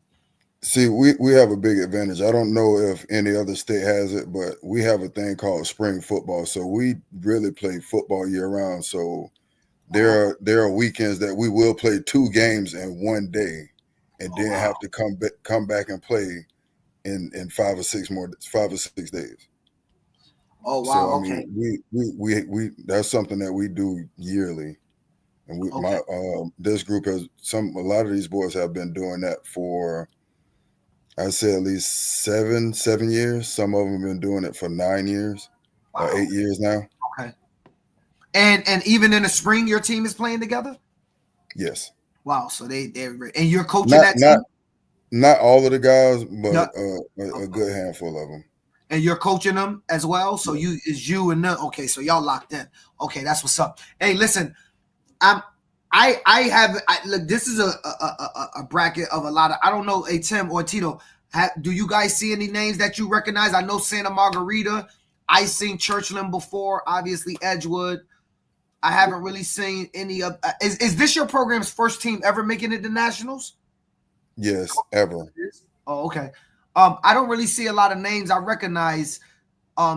See, we have a big advantage. I don't know if any other state has it, but we have a thing called spring football. So we really play football year round. So there are weekends that we will play 2 games in one day, and then have to come back and play in 5 or 6 days. Oh wow! So, okay. We that's something that we do yearly, and this group has a lot of these boys have been doing that for, I'd say, at least 7 years. Some of them have been doing it for 9 years or 8 years now. Okay. And even in the spring, your team is playing together? Yes. Wow. So they're and you're coaching that team? Not all of the guys, but a good handful of them. And you're coaching them as well? So you and them. Okay, so y'all locked in. Okay, that's what's up. Hey, listen, look, this is a bracket of a lot of, I don't know, hey, Tim or Tito, do you guys see any names that you recognize? I know Santa Margarita. I seen Churchland before, obviously Edgewood. I haven't really seen any of. Is this your program's first team ever making it to nationals? Yes, ever. Oh, okay. I don't really see a lot of names I recognize.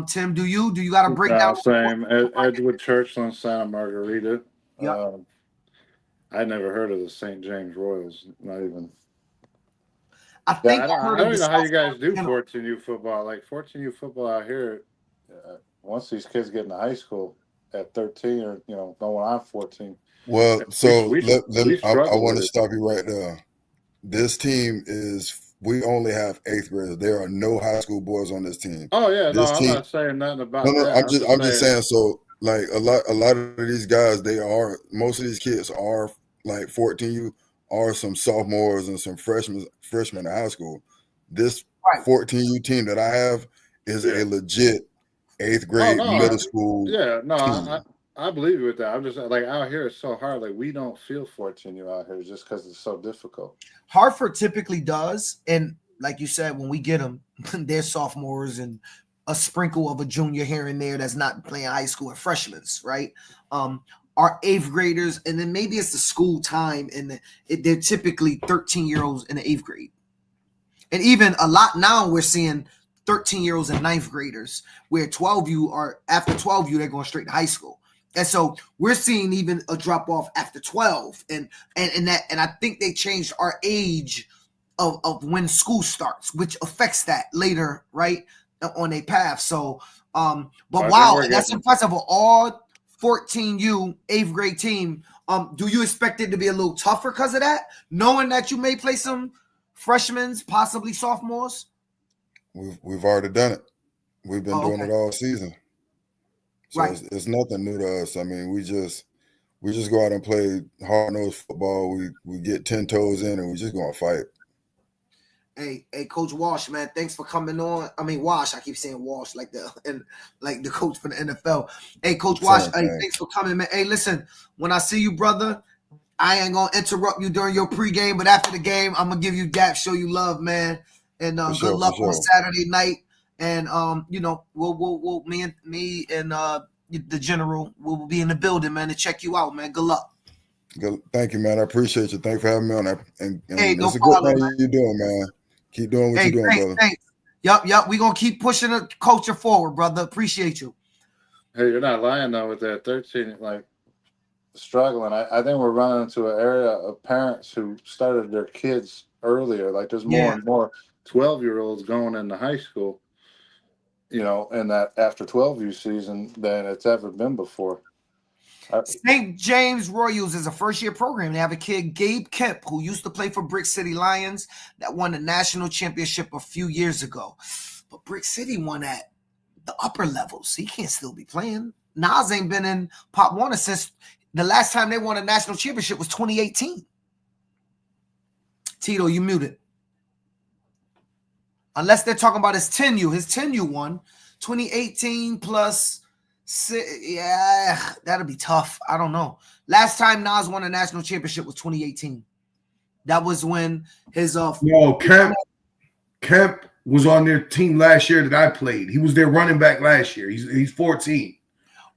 Tim, do you? Do you got to break down? Same. Edgewood, Churchland, Santa Margarita. Yep. I never heard of the St. James Royals. Not even. I think I don't even know how you guys do 14U football. Like 14U football out here, once these kids get into high school at 13 or going on 14. Well, so I want to it. stop you right there. This team we only have 8th graders. There are no high school boys on this team. Oh yeah, I'm not saying nothing about that. I'm just saying. So like a lot of these guys, most of these kids are like 14U, are some sophomores and some freshmen in high school. This 14U team that I have is a legit 8th grade middle school. Yeah, no, team. I believe you with that. I'm just like, out here it's so hard. Like, we don't feel 14U out here just because it's so difficult. Hartford typically does, and like you said, when we get them, they're sophomores and a sprinkle of a junior here and there that's not playing high school, and freshmen, right? Our 8th graders, and then maybe it's the school time, and they're typically 13-year-olds in the 8th grade. And even a lot now we're seeing 13-year-olds and 9th graders, where 12U are, after 12U, they're going straight to high school. And so we're seeing even a drop off after 12, and I think they changed our age of when school starts, which affects that later, right, on a path. So, but wow, that's impressive. All 14U 8th grade team. Do you expect it to be a little tougher because of that, knowing that you may play some freshmen, possibly sophomores? We've already done it. We've been doing it all season. So Right. it's nothing new to us. I mean, we just go out and play hard-nosed football. We get 10 toes in and we just going to fight. Hey, Coach Walsh, man, thanks for coming on. I mean, Walsh, I keep saying Walsh like the coach for the NFL. Hey, Coach Walsh, hey, thanks for coming, man. Hey, listen, when I see you, brother, I ain't gonna interrupt you during your pregame, but after the game, I'm gonna give you dap, show you love, man, and good luck on Saturday night. And we'll me and the general will be in the building, man, to check you out, man. Good luck. Thank you, man. I appreciate you. Thanks for having me on that. And hey, it's a good thing you're doing, man. Keep doing what you're doing, brother. Thanks. Yup. We're gonna keep pushing the culture forward, brother. Appreciate you. Hey, you're not lying though with that 13, like struggling. I think we're running into an area of parents who started their kids earlier. Like there's more and more 12-year-olds going into high school, in that after 12U season than it's ever been before. St. James Royals is a first-year program. They have a kid, Gabe Kemp, who used to play for Brick City Lions, that won the national championship a few years ago. But Brick City won at the upper levels, so he can't still be playing. Nas ain't been in Pop Warner since the last time they won a national championship was 2018. Tito, you muted. Unless they're talking about his 10U. His 10U won 2018 plus... Yeah, that'll be tough. I don't know. Last time Nas won a national championship was 2018. That was when his Kemp was on their team last year that I played. He was their running back last year. He's 14.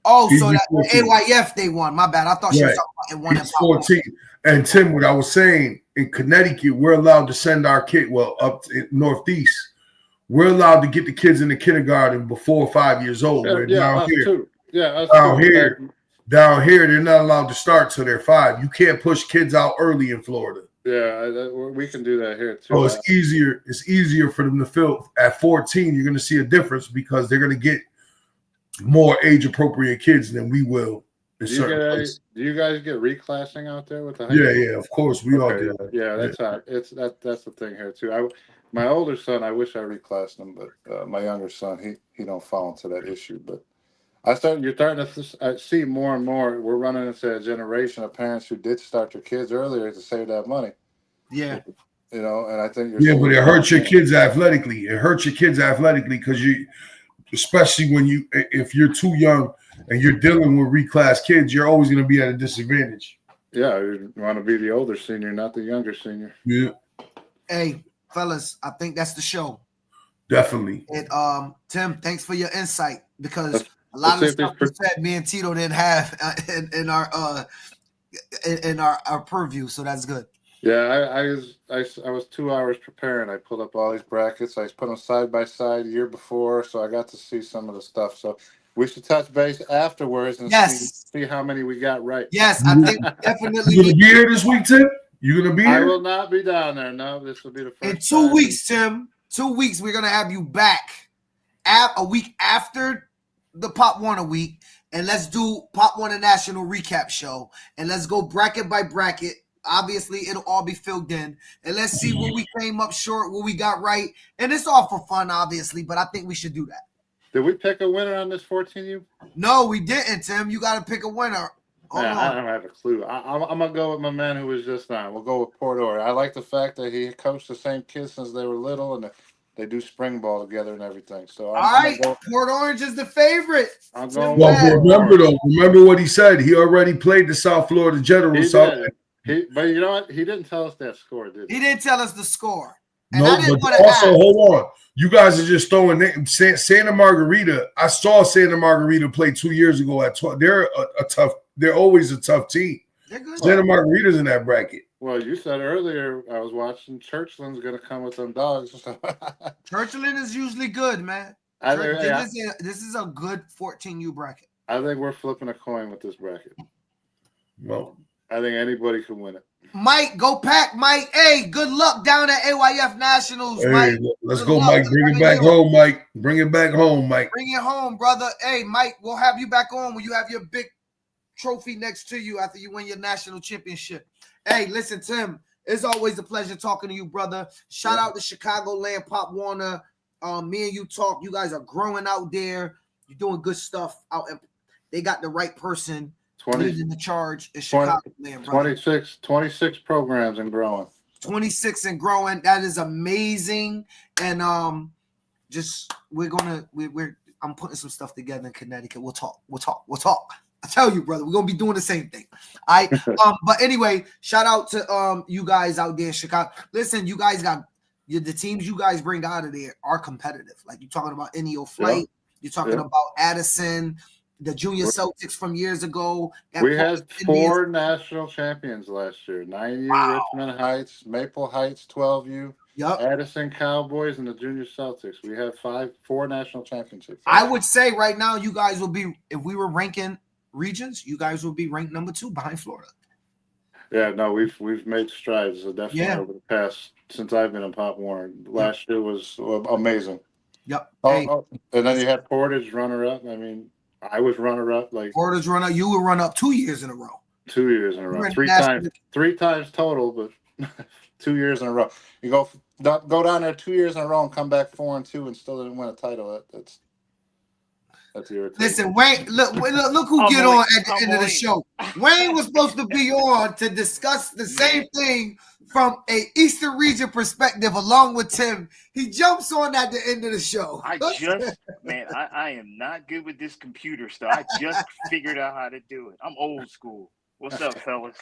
Oh, so that 14. AYF they won. My bad. I thought she was talking about it. He's 14. And Tim, what I was saying, in Connecticut, we're allowed to send our kid up in Northeast. We're allowed to get the kids in the kindergarten before 5 years old. Down here, they're not allowed to start till they're 5. You can't push kids out early in Florida. Yeah, we can do that here too. Oh, it's easier. It's easier for them to fill at 14. You're going to see a difference because they're going to get more age-appropriate kids than we will. Do you guys get reclassing out there with the high school? Yeah, of course we all do. Yeah, that's how that's the thing here too. My older son, I wish I reclassed him, but my younger son, he don't fall into that issue. But you're starting to see more and more. We're running into a generation of parents who did start their kids earlier to save that money. Yeah, and I think but it hurts your kids athletically. It hurts your kids athletically because especially if you're too young and you're dealing with reclass kids, you're always going to be at a disadvantage. Yeah, you want to be the older senior, not the younger senior. Yeah. Hey, fellas, I think that's the show. Definitely. And Tim, thanks for your insight because a lot of the stuff you said, me and Tito didn't have in our purview, so that's good. Yeah, I was 2 hours preparing. I pulled up all these brackets. I put them side by side the year before, so I got to see some of the stuff. So we should touch base afterwards and see how many we got right. Yes, I think definitely. You gonna be here this week, Tim? You gonna be here? I will not be down there. No, this will be the first. In 2 weeks, Tim. 2 weeks, we're gonna have you back a week after the Pop Warner week, and let's do Pop Warner National recap show, and let's go bracket by bracket. Obviously, it'll all be filled in, and let's see what we came up short, what we got right, and it's all for fun, obviously. But I think we should do that. Did we pick a winner on this 14U? No, we didn't, Tim. You got to pick a winner. I don't have a clue. I'm gonna go with my man who was just on. We'll go with Port Orr. I like the fact that he coached the same kids since they were little, and they do spring ball together and everything. So all right, Port Orange is the favorite. I'm going. Well, remember what he said. He already played the South Florida Generals. But you know what? He didn't tell us that score, did he? He didn't tell us the score. And no, but also, hold on. You guys are just throwing Santa Margarita. I saw Santa Margarita play 2 years ago at 12. They're they're always a tough team. They're good. Santa Margarita's in that bracket. Well, you said earlier, I was watching Churchland's going to come with them dogs. Churchland is usually good, man. This is a good 14U bracket. I think we're flipping a coin with this bracket. Well, I think anybody can win it. Mike, go pack, Mike. Hey, good luck down at AYF Nationals, hey, Mike. Let's go, Mike. Bring it back home, Mike. Bring it back home, Mike. Bring it home, brother. Hey, Mike, we'll have you back on when you have your big trophy next to you after you win your national championship. Hey, listen, Tim, it's always a pleasure talking to you, brother. Shout out to Chicagoland Pop Warner Me and you talk. You guys are growing out there. You're doing good stuff out. They got the right person leading the charge in Chicago, man, brother. 26 programs and growing. 26 and growing. That is amazing. And I'm putting some stuff together in Connecticut. We'll talk. I tell you, brother, we're gonna be doing the same thing. All right. But anyway, shout out to you guys out there in Chicago. Listen, you guys got the teams you guys bring out of there are competitive. Like you're talking about NEO Flight, you're talking about Addison, the Junior Celtics from years ago. We had 4 national champions last year: 9U, Richmond Heights, Maple Heights, 12U. Yep. Addison Cowboys and the Junior Celtics. We have 4 national championships. I would say right now, you guys will be, if we were ranking regions, you guys will be ranked number 2 behind Florida. Yeah, no, we've made strides definitely over the past since I've been in Pop Warner. Last year was amazing. Yep. And then you had Portage runner up. I mean, I was runner up. Like Portage runner, you were run up 2 years in a row. 2 years in a row. Three times total, but 2 years in a row. You go down there 2 years in a row and come back 4-2 and still didn't win a title. That's irritating. Listen, Wayne, look who get on at the end of the show. Wayne was supposed to be on to discuss the same thing from a Eastern region perspective along with Tim. He jumps on at the end of the show. I am not good with this computer stuff. I just figured out how to do it. I'm old school. What's up, fellas?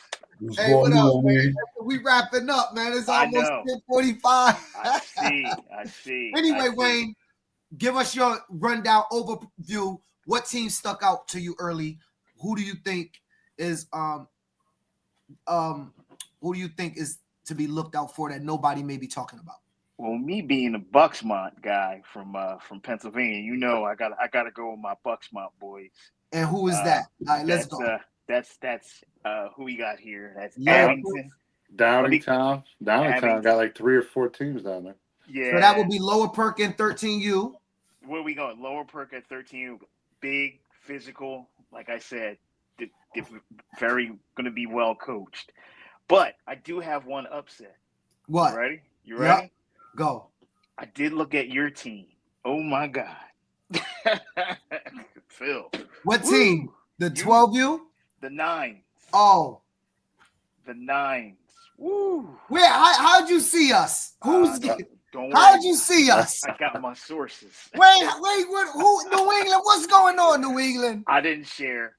Hey, what up, man? We wrapping up, man. It's almost 10:45. I see. Anyway, Wayne, give us your rundown overview. What team stuck out to you early? Who do you think is to be looked out for that nobody may be talking about? Well, me being a Bucksmont guy from Pennsylvania, you know I gotta go with my Bucksmont boys. And who is that? All right, let's go. That's who we got here. That's Abington. Downingtown got like 3 or 4 teams down there. Yeah. So that would be Lower Perk and 13U. Where we going? Lower Perk at 13U. Big, physical. Like I said, very going to be well coached. But I do have one upset. What? You ready? You ready? Yep. Go. I did look at your team. Oh my God. Phil. What team? The 12U? The 9s. Oh. The 9s. Woo. Where? How'd you see us? How'd you see us? I got my sources. Wait. Who? New England? What's going on, New England? I didn't share.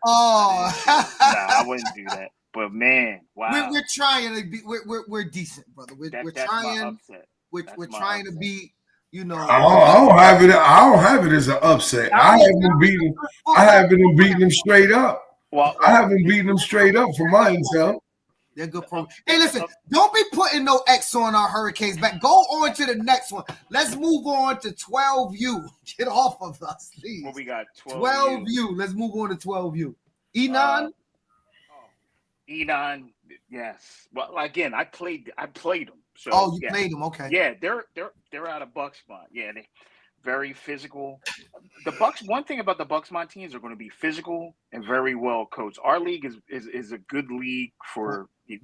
Oh. I wouldn't do that. But man, wow. We're trying to be. We're decent, brother. We're trying. We're trying to be. You know, I don't have it as an upset. I haven't beaten them straight up. Well, I haven't beaten them straight up for my intel. They're good program. Hey, listen, don't be putting no X on our Hurricanes back. Go on to the next one. Let's move on to 12U. Get off of us, please. What we got? 12U. Let's move on to 12U. Enon? Enon, yes. Well, again, I played them. So, you played them, okay. Yeah, they're out of Bucksmont. Yeah, they very physical. The Bucks. One thing about the Bucksmont teams are going to be physical and very well coached. Our league is a good league for you.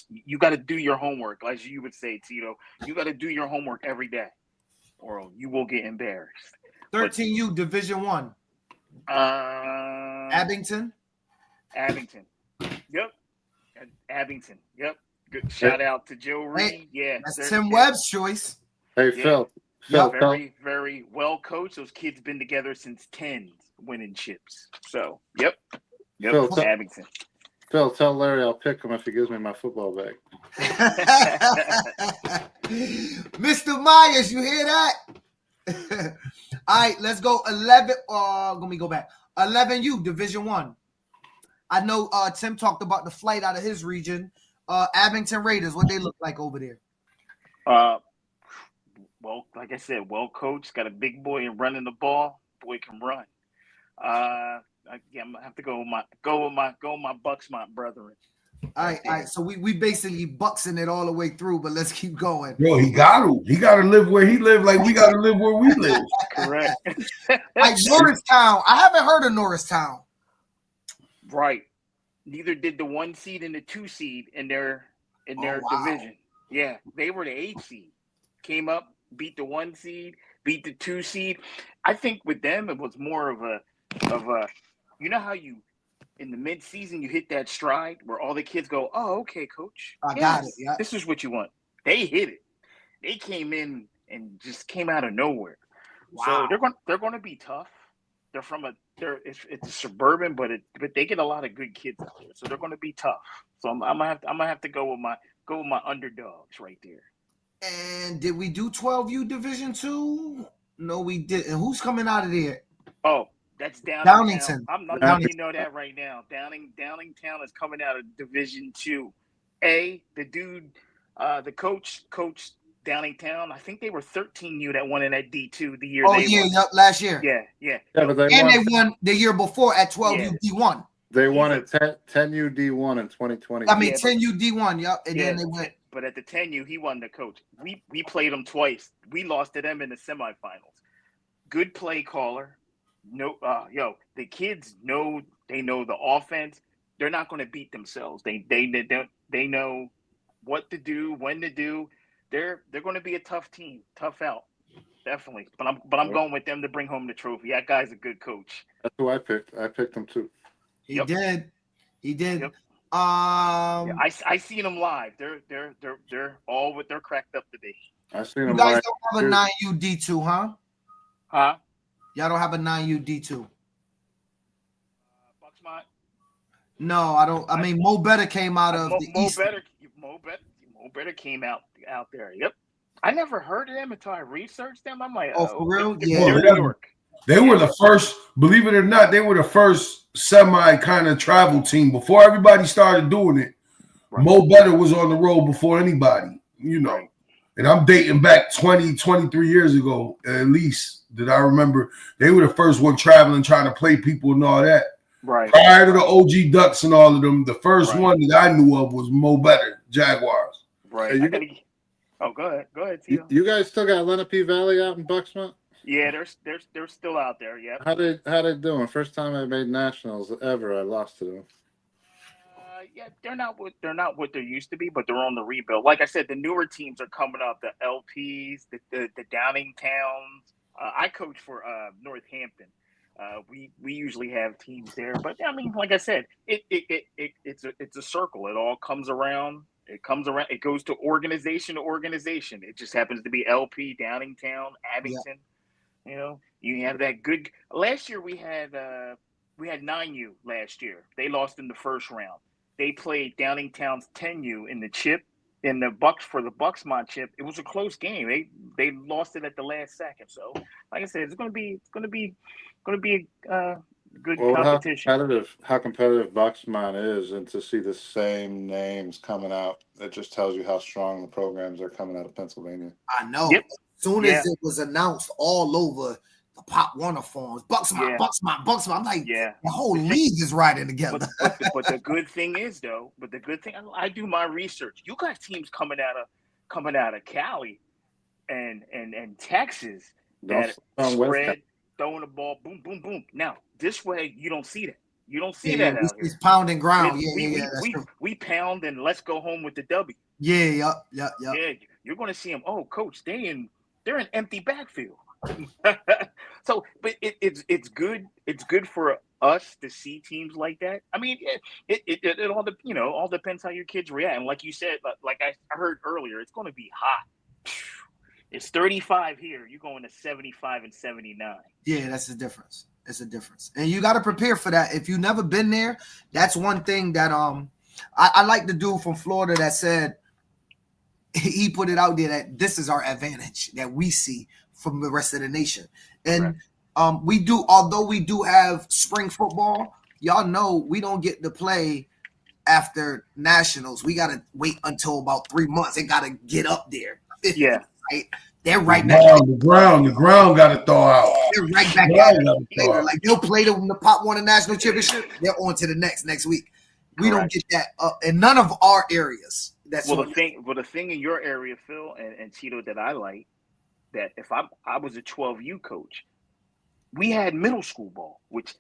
You got to do your homework, as you would say, Tito. You got to do your homework every day, or you will get embarrassed. 13U Division 1. Abington. Yep. Abington. Yep. Good shout out to Joe Reed. Yeah, that's Tim Webb's choice. Hey, Phil. Very, very well coached. Those kids been together since 10, winning chips. So, yep. Abington. Phil, tell Larry I'll pick him if he gives me my football bag. Mr. Myers, you hear that? All right, let's go 11. Let me go back. 11U Division 1. I know Tim talked about the flight out of his region. Abington Raiders, what they look like over there? Well, like I said, well coached, got a big boy and running the ball. Boy can run. I'm gonna have to go with my Bucksmont brethren. All right. So we basically bucksing it all the way through, but let's keep going. Bro, he got to live where he live, like we got to live where we live. Correct. Like Norristown, I haven't heard of Norristown. Right. Neither did the 1 seed and the 2 seed in their division. Yeah, they were the 8 seed. Came up, beat the 1 seed, beat the 2 seed. I think with them it was more of a you know how you in the mid-season you hit that stride where all the kids go, "Oh, okay, coach. I got it. Yeah. This is what you want." They hit it. They came in and just came out of nowhere. Wow. So they're going to be tough. It's a suburban, but they get a lot of good kids out there, so they're going to be tough. So I'm gonna have to go with my underdogs right there. And did we do 12U Division 2? No, we didn't. Who's coming out of there? Oh, that's Downingtown. Downington. I'm not letting you know that right now. Downingtown is coming out of Division 2. The dude, the coach Downingtown. I think they were 13U that won in that D2 the year. Oh yeah, last year. Yeah. But they won the year before at 12U D1. They won at 10U D1 in 2020. I mean 10U D1. Yep. And then they went. But at the 10U, he won the coach. We played them twice. We lost to them in the semifinals. Good play caller. No, the kids know the offense. They're not going to beat themselves. They know what to do, when to do. They're going to be a tough team, tough out, definitely. But I'm going with them to bring home the trophy. That guy's a good coach. That's who I picked. I picked them too. He did. Yep. I seen them live. They're they're cracked up today. I seen them. You guys don't have a 9U D2, huh? Huh? Y'all don't have a 9U D2. Bucksmont? No, I don't. I mean, Mo Better came out of the East. Mo Better came out there. Yep. I never heard of them until I researched them. I'm like, oh, for real? Yeah. New York. They were the first, believe it or not, they were the first semi kind of travel team. Before everybody started doing it, Mo Better was on the road before anybody, you know. And I'm dating back 23 years ago, at least, that I remember. They were the first one traveling, trying to play people and all that. Right. Prior to the OG Ducks and all of them, the first one that I knew of was Mo Better, Jaguars. Right. Go ahead, Tito. You guys still got Lenape Valley out in Bucksmont? Yeah, they're still out there. Yeah. How they doing? First time I made nationals ever. I lost to them. Yeah, they're not what they used to be, but they're on the rebuild. Like I said, the newer teams are coming up. The LPs, the Downingtowns. I coach for Northampton. We usually have teams there, but I mean, like I said, it's a circle. It all comes around. It comes around. It goes to organization to organization. It just happens to be LP, Downingtown, Abington. Yeah. You know, you have that good. Last year we had 9U last year. They lost in the first round. They played Downingtown's 10U in the chip, in the Bucksmont chip. It was a close game. They lost it at the last second. So, like I said, it's going to be good competition. How competitive Bucksmont is, and to see the same names coming out, it just tells you how strong the programs are coming out of Pennsylvania. I know. Yep. As soon as it was announced all over the Pop Warner forums, Bucksmont. I'm like, the whole league is riding together. But the good thing is, though, I do my research. You got teams coming out of Cali and Texas that spread, throwing the ball, boom, boom, boom. Now, this way, you don't see that. You don't see that out here. It's pounding ground. We pound and let's go home with the W. Yeah. Yeah, you're going to see them. Oh, coach, they're in empty backfield. So, but it's good. It's good for us to see teams like that. I mean, it all depends how your kids react. And like you said, like I heard earlier, it's going to be hot. It's 35 here. You're going to 75 and 79. Yeah, that's the difference. It's a difference, and you got to prepare for that. If you've never been there, that's one thing that I like the dude from Florida that said he put it out there that this is our advantage that we see from the rest of the nation. And although we do have spring football, y'all know we don't get to play after nationals. We got to wait until about 3 months. They got to get up there. Yeah. Right? They're right back. The ground got to thaw out. They're right back out. Like they'll play the Pop Warner National Championship. They're on to the next week. We don't get that in none of our areas. That's the thing in your area, Phil and Tito, that I like, that if I was a 12U coach, we had middle school ball, which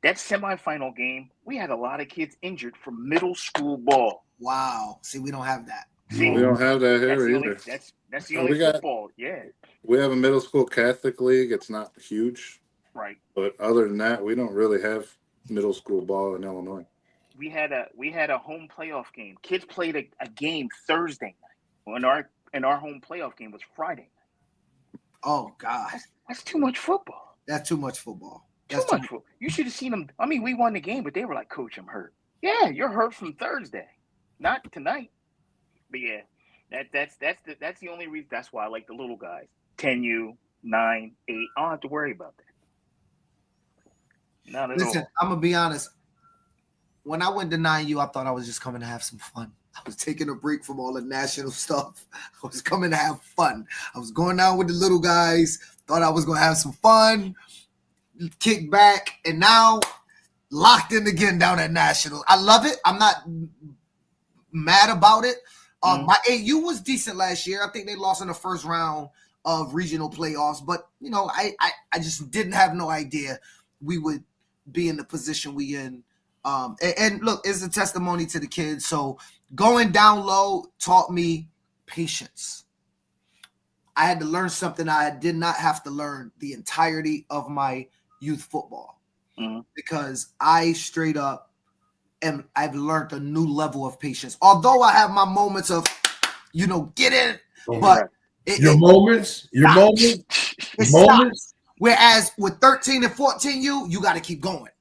that semifinal game, we had a lot of kids injured from middle school ball. Wow. See, we don't have that. We don't have that That's here the only. either. That's the only football. Yeah. We have a middle school Catholic league. It's not huge, Right. but other than that, we don't really have middle school ball in Illinois. We had a home playoff game. Kids played a game Thursday night. And our home playoff game was Friday night. Oh God, that's too much football. That's too much football. That's too much football. You should have seen them. I mean, we won the game, but they were like, "Coach, I'm hurt." Yeah, you're hurt from Thursday, not tonight. But yeah, that's the only reason. That's why I like the little guys. 10U, 9, 8. I don't have to worry about that. Not at all. Listen, I'm gonna be honest. When I went to 9U, I thought I was just coming to have some fun. I was taking a break from all the national stuff. I was coming to have fun. I was going down with the little guys. Thought I was going to have some fun, kick back, and now locked in again down at national. I love it. I'm not mad about it. My AU was decent last year. I think they lost in the first round of regional playoffs, but I just didn't have no idea we would be in the position we in. And look, it's a testimony to the kids. So going down low taught me patience. I had to learn something I did not have to learn the entirety of my youth football because I straight up I've learned a new level of patience. Although I have my moments of, get in, but your moments. Whereas with 13 and 14, you got to keep going.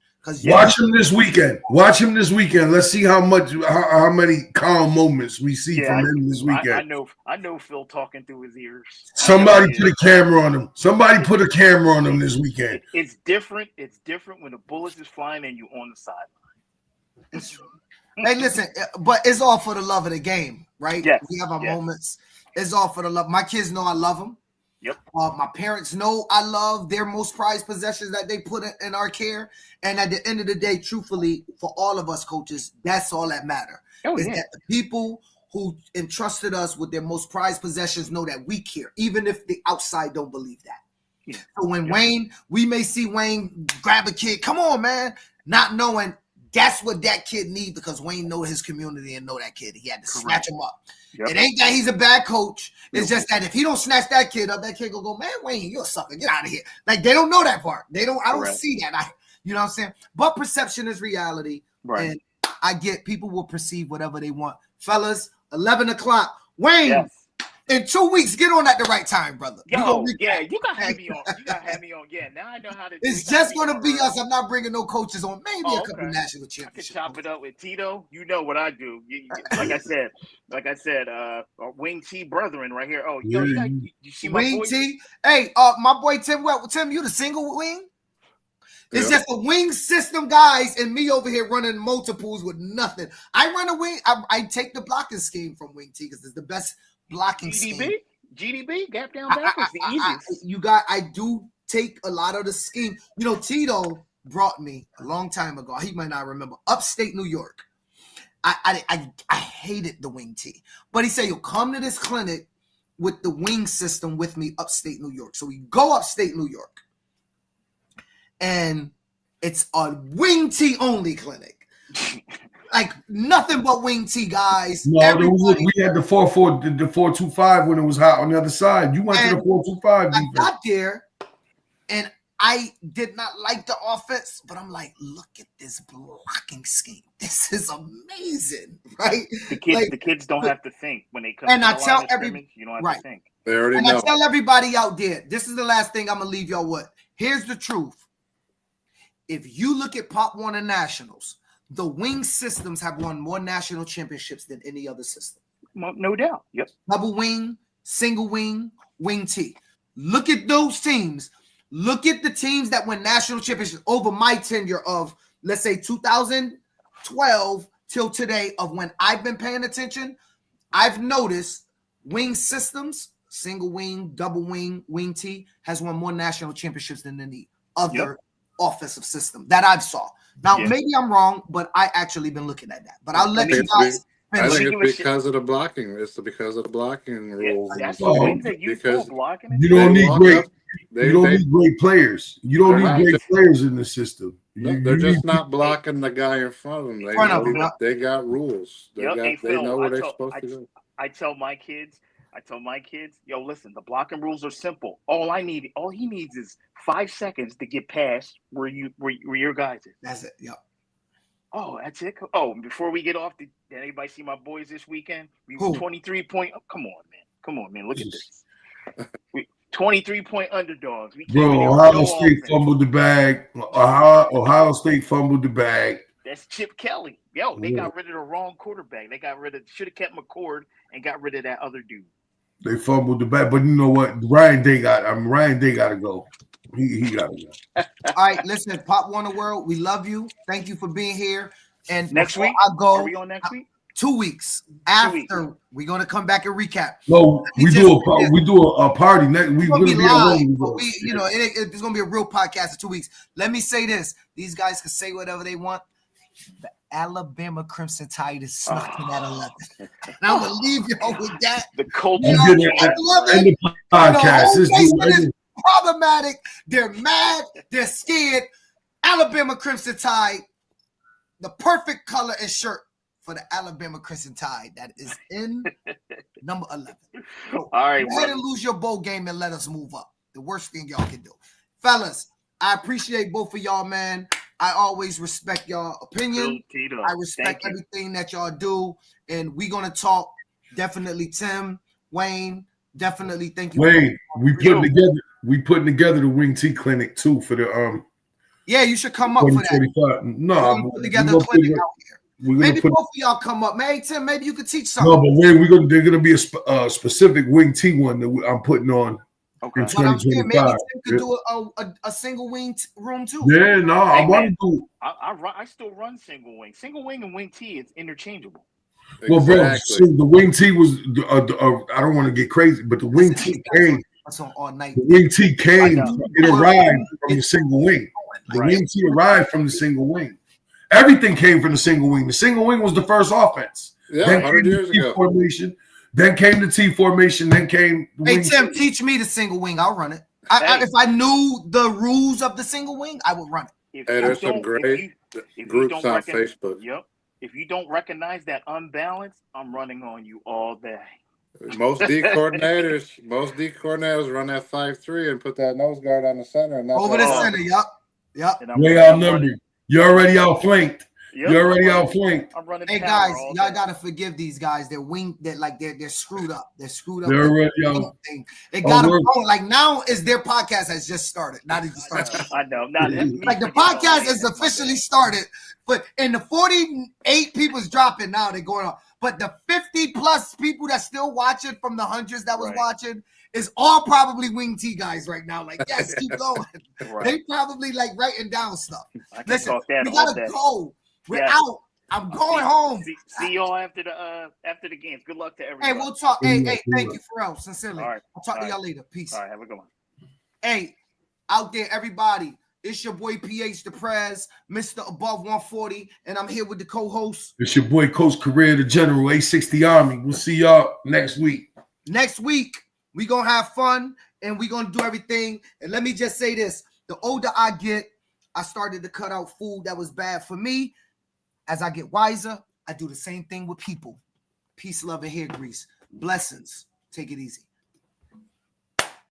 Watch him this weekend. Let's see how many calm moments we see from him this weekend. I know Phil talking through his ears. Somebody put a camera on him. Somebody put a camera on him this weekend. It's different. It's different when the bullets is flying and you on the sideline. Hey, listen, but it's all for the love of the game, right? Yes. We have our moments. It's all for the love. My kids know I love them. Yep. My parents know I love their most prized possessions that they put in our care. And at the end of the day, truthfully, for all of us coaches, that's all that matter. Is that the people who entrusted us with their most prized possessions know that we care, even if the outside don't believe that. Yeah. So when Wayne, we may see Wayne grab a kid, come on, man, not knowing that's what that kid needs because Wayne know his community and know that kid. He had to snatch him up. Yep. It ain't that he's a bad coach. It's just that if he don't snatch that kid up, that kid will go, man, Wayne, you're a sucker. Get out of here. Like, they don't know that part. I don't see that. You know what I'm saying? But perception is reality. Right. And I get people will perceive whatever they want. Fellas, 11 o'clock. Wayne, in 2 weeks, get on at the right time, brother. You got to have me on. Yeah, now I know how to do it. It's just going to be us. I'm not bringing no coaches on. Maybe a couple national championships. I can chop it up with Tito. You know what I do. Like I said, Wing T brethren right here. Oh, yo, you see my Wing boy? T? Hey, my boy Tim Webb. Tim, you the single wing? It's just the wing system guys and me over here running multiples with nothing. I run a wing. I take the blocking scheme from Wing T because it's the best blocking scheme. GDB, gap down backwards, the easiest. I do take a lot of the scheme. Tito brought me a long time ago. He might not remember. Upstate New York. I hated the Wing T. But he said, you'll come to this clinic with the wing system with me upstate New York. So we go upstate New York. And it's a Wing T only clinic. Like nothing but Wing T guys. No, we had the 4-4, the 4-2-5 when it was hot on the other side. You went to the 4-2-5 defense. I got there and I did not like the offense, but I'm like, look at this blocking scheme. This is amazing, right? The kids don't have to think when they come. And I tell everybody, you don't have to think. They already know. I tell everybody out there, this is the last thing I'm gonna leave y'all with. Here's the truth. If you look at Pop Warner Nationals, the wing systems have won more national championships than any other system. No doubt. Yep. Double wing, single wing, Wing T. Look at those teams. Look at the teams that win national championships over my tenure of, let's say, 2012 till today of when I've been paying attention. I've noticed wing systems, single wing, double wing, Wing T, has won more national championships than any other offensive system that I've saw. Now, maybe I'm wrong, but I actually been looking at that. But I'll let you guys finish. I think it's because of the blocking. It's because of the blocking rules. That's the thing that you blocking. You don't need great. You don't need great players. You don't need great players in the system. They're just not blocking the guy in front of them. They got rules. They know where they're supposed to go. I tell my kids, yo, listen, the blocking rules are simple. All he needs is 5 seconds to get past where your guys is. That's it. Yep. Oh, that's it. Oh, before we get off, did anybody see my boys this weekend? We were 23 point. Oh, come on, man. Look at this. 23-point underdogs. We came in there with Ohio no State offense. fumbled the bag. Ohio State fumbled the bag. That's Chip Kelly. Yo, they got rid of the wrong quarterback. They should have kept McCord and got rid of that other dude. They fumbled the bag, but you know what? Ryan Day got to go. He got to go. All right, listen, Pop Warner World, we love you. Thank you for being here. And Next week, are we on next week? 2 weeks after we're gonna come back and recap. No, we do a party next. We're gonna be live, but it's gonna be a real podcast in 2 weeks. Let me say this: these guys can say whatever they want. The Alabama Crimson Tide is snuck in at 11. And I'm gonna leave y'all with that. The culture. The podcast is problematic. They're mad. They're scared. Alabama Crimson Tide, the perfect color and shirt for the Alabama Crimson Tide that is in number 11. So all right, go ahead and lose your bowl game and let us move up. The worst thing y'all can do. Fellas, I appreciate both of y'all, man. I always respect y'all opinion. I respect everything that y'all do. And we're going to talk. Definitely Tim, Wayne, definitely thank you. Wayne, we putting together the Wing T Clinic too for the Yeah, you should come up for that. No, put together a clinic out here. Maybe both of y'all come up. Maybe Tim, maybe you could teach something. No, but Wayne, they're gonna be a specific Wing T one that I'm putting on in 2025. Maybe Tim could do a single wing room too. Yeah, no, I want to do. I still run single wing. Single wing and wing T is interchangeable. Well, bro, see, the Wing T was. I don't want to get crazy, but the Wing T came. That's on all night. The Wing T came. It arrived from the single wing. The Wing T arrived from the single wing. Everything came from the single wing. The single wing was the first offense. Yeah, then 100 years ago. Formation. Then came the T formation. Then came. Hey Tim, teach me the single wing. I'll run it. If I knew the rules of the single wing, I would run it. Hey, there's some great groups on Facebook. Yep. If you don't recognize that unbalance, I'm running on you all day. Most D coordinators run that 5-3 and put that nose guard on the center. And that's over the center. Yep. Way outnumbered. You're already outflanked. Yep. You're already outflanked. Hey guys, y'all gotta forgive these guys. They're they're screwed up. They're screwed up. They're already out. They got them going. Like now is their podcast has just started. Not even started. I know. Like the podcast is officially started, but in the 48 people's dropping now, they're going on. But the 50 plus people that's still watching from the hundreds that was watching is all probably Wing T guys right now. Like, yes, keep going. They probably like writing down stuff. Listen, we gotta go. We're out. I'm going home. See y'all after the games. Good luck to everybody. Hey, we'll talk. Hey, thank you, Pharrell. Sincerely. All right. I'll talk to y'all later. Peace. All right, have a good one. Hey, out there, everybody. It's your boy PH the Prez, Mr. Above 140, and I'm here with the co-host. It's your boy Coach Career, the General, A60 Army. We'll see y'all next week. Next week, we're going to have fun, and we're going to do everything. And let me just say this. The older I get, I started to cut out food that was bad for me. As I get wiser, I do the same thing with people. Peace, love, and hair grease. Blessings. Take it easy.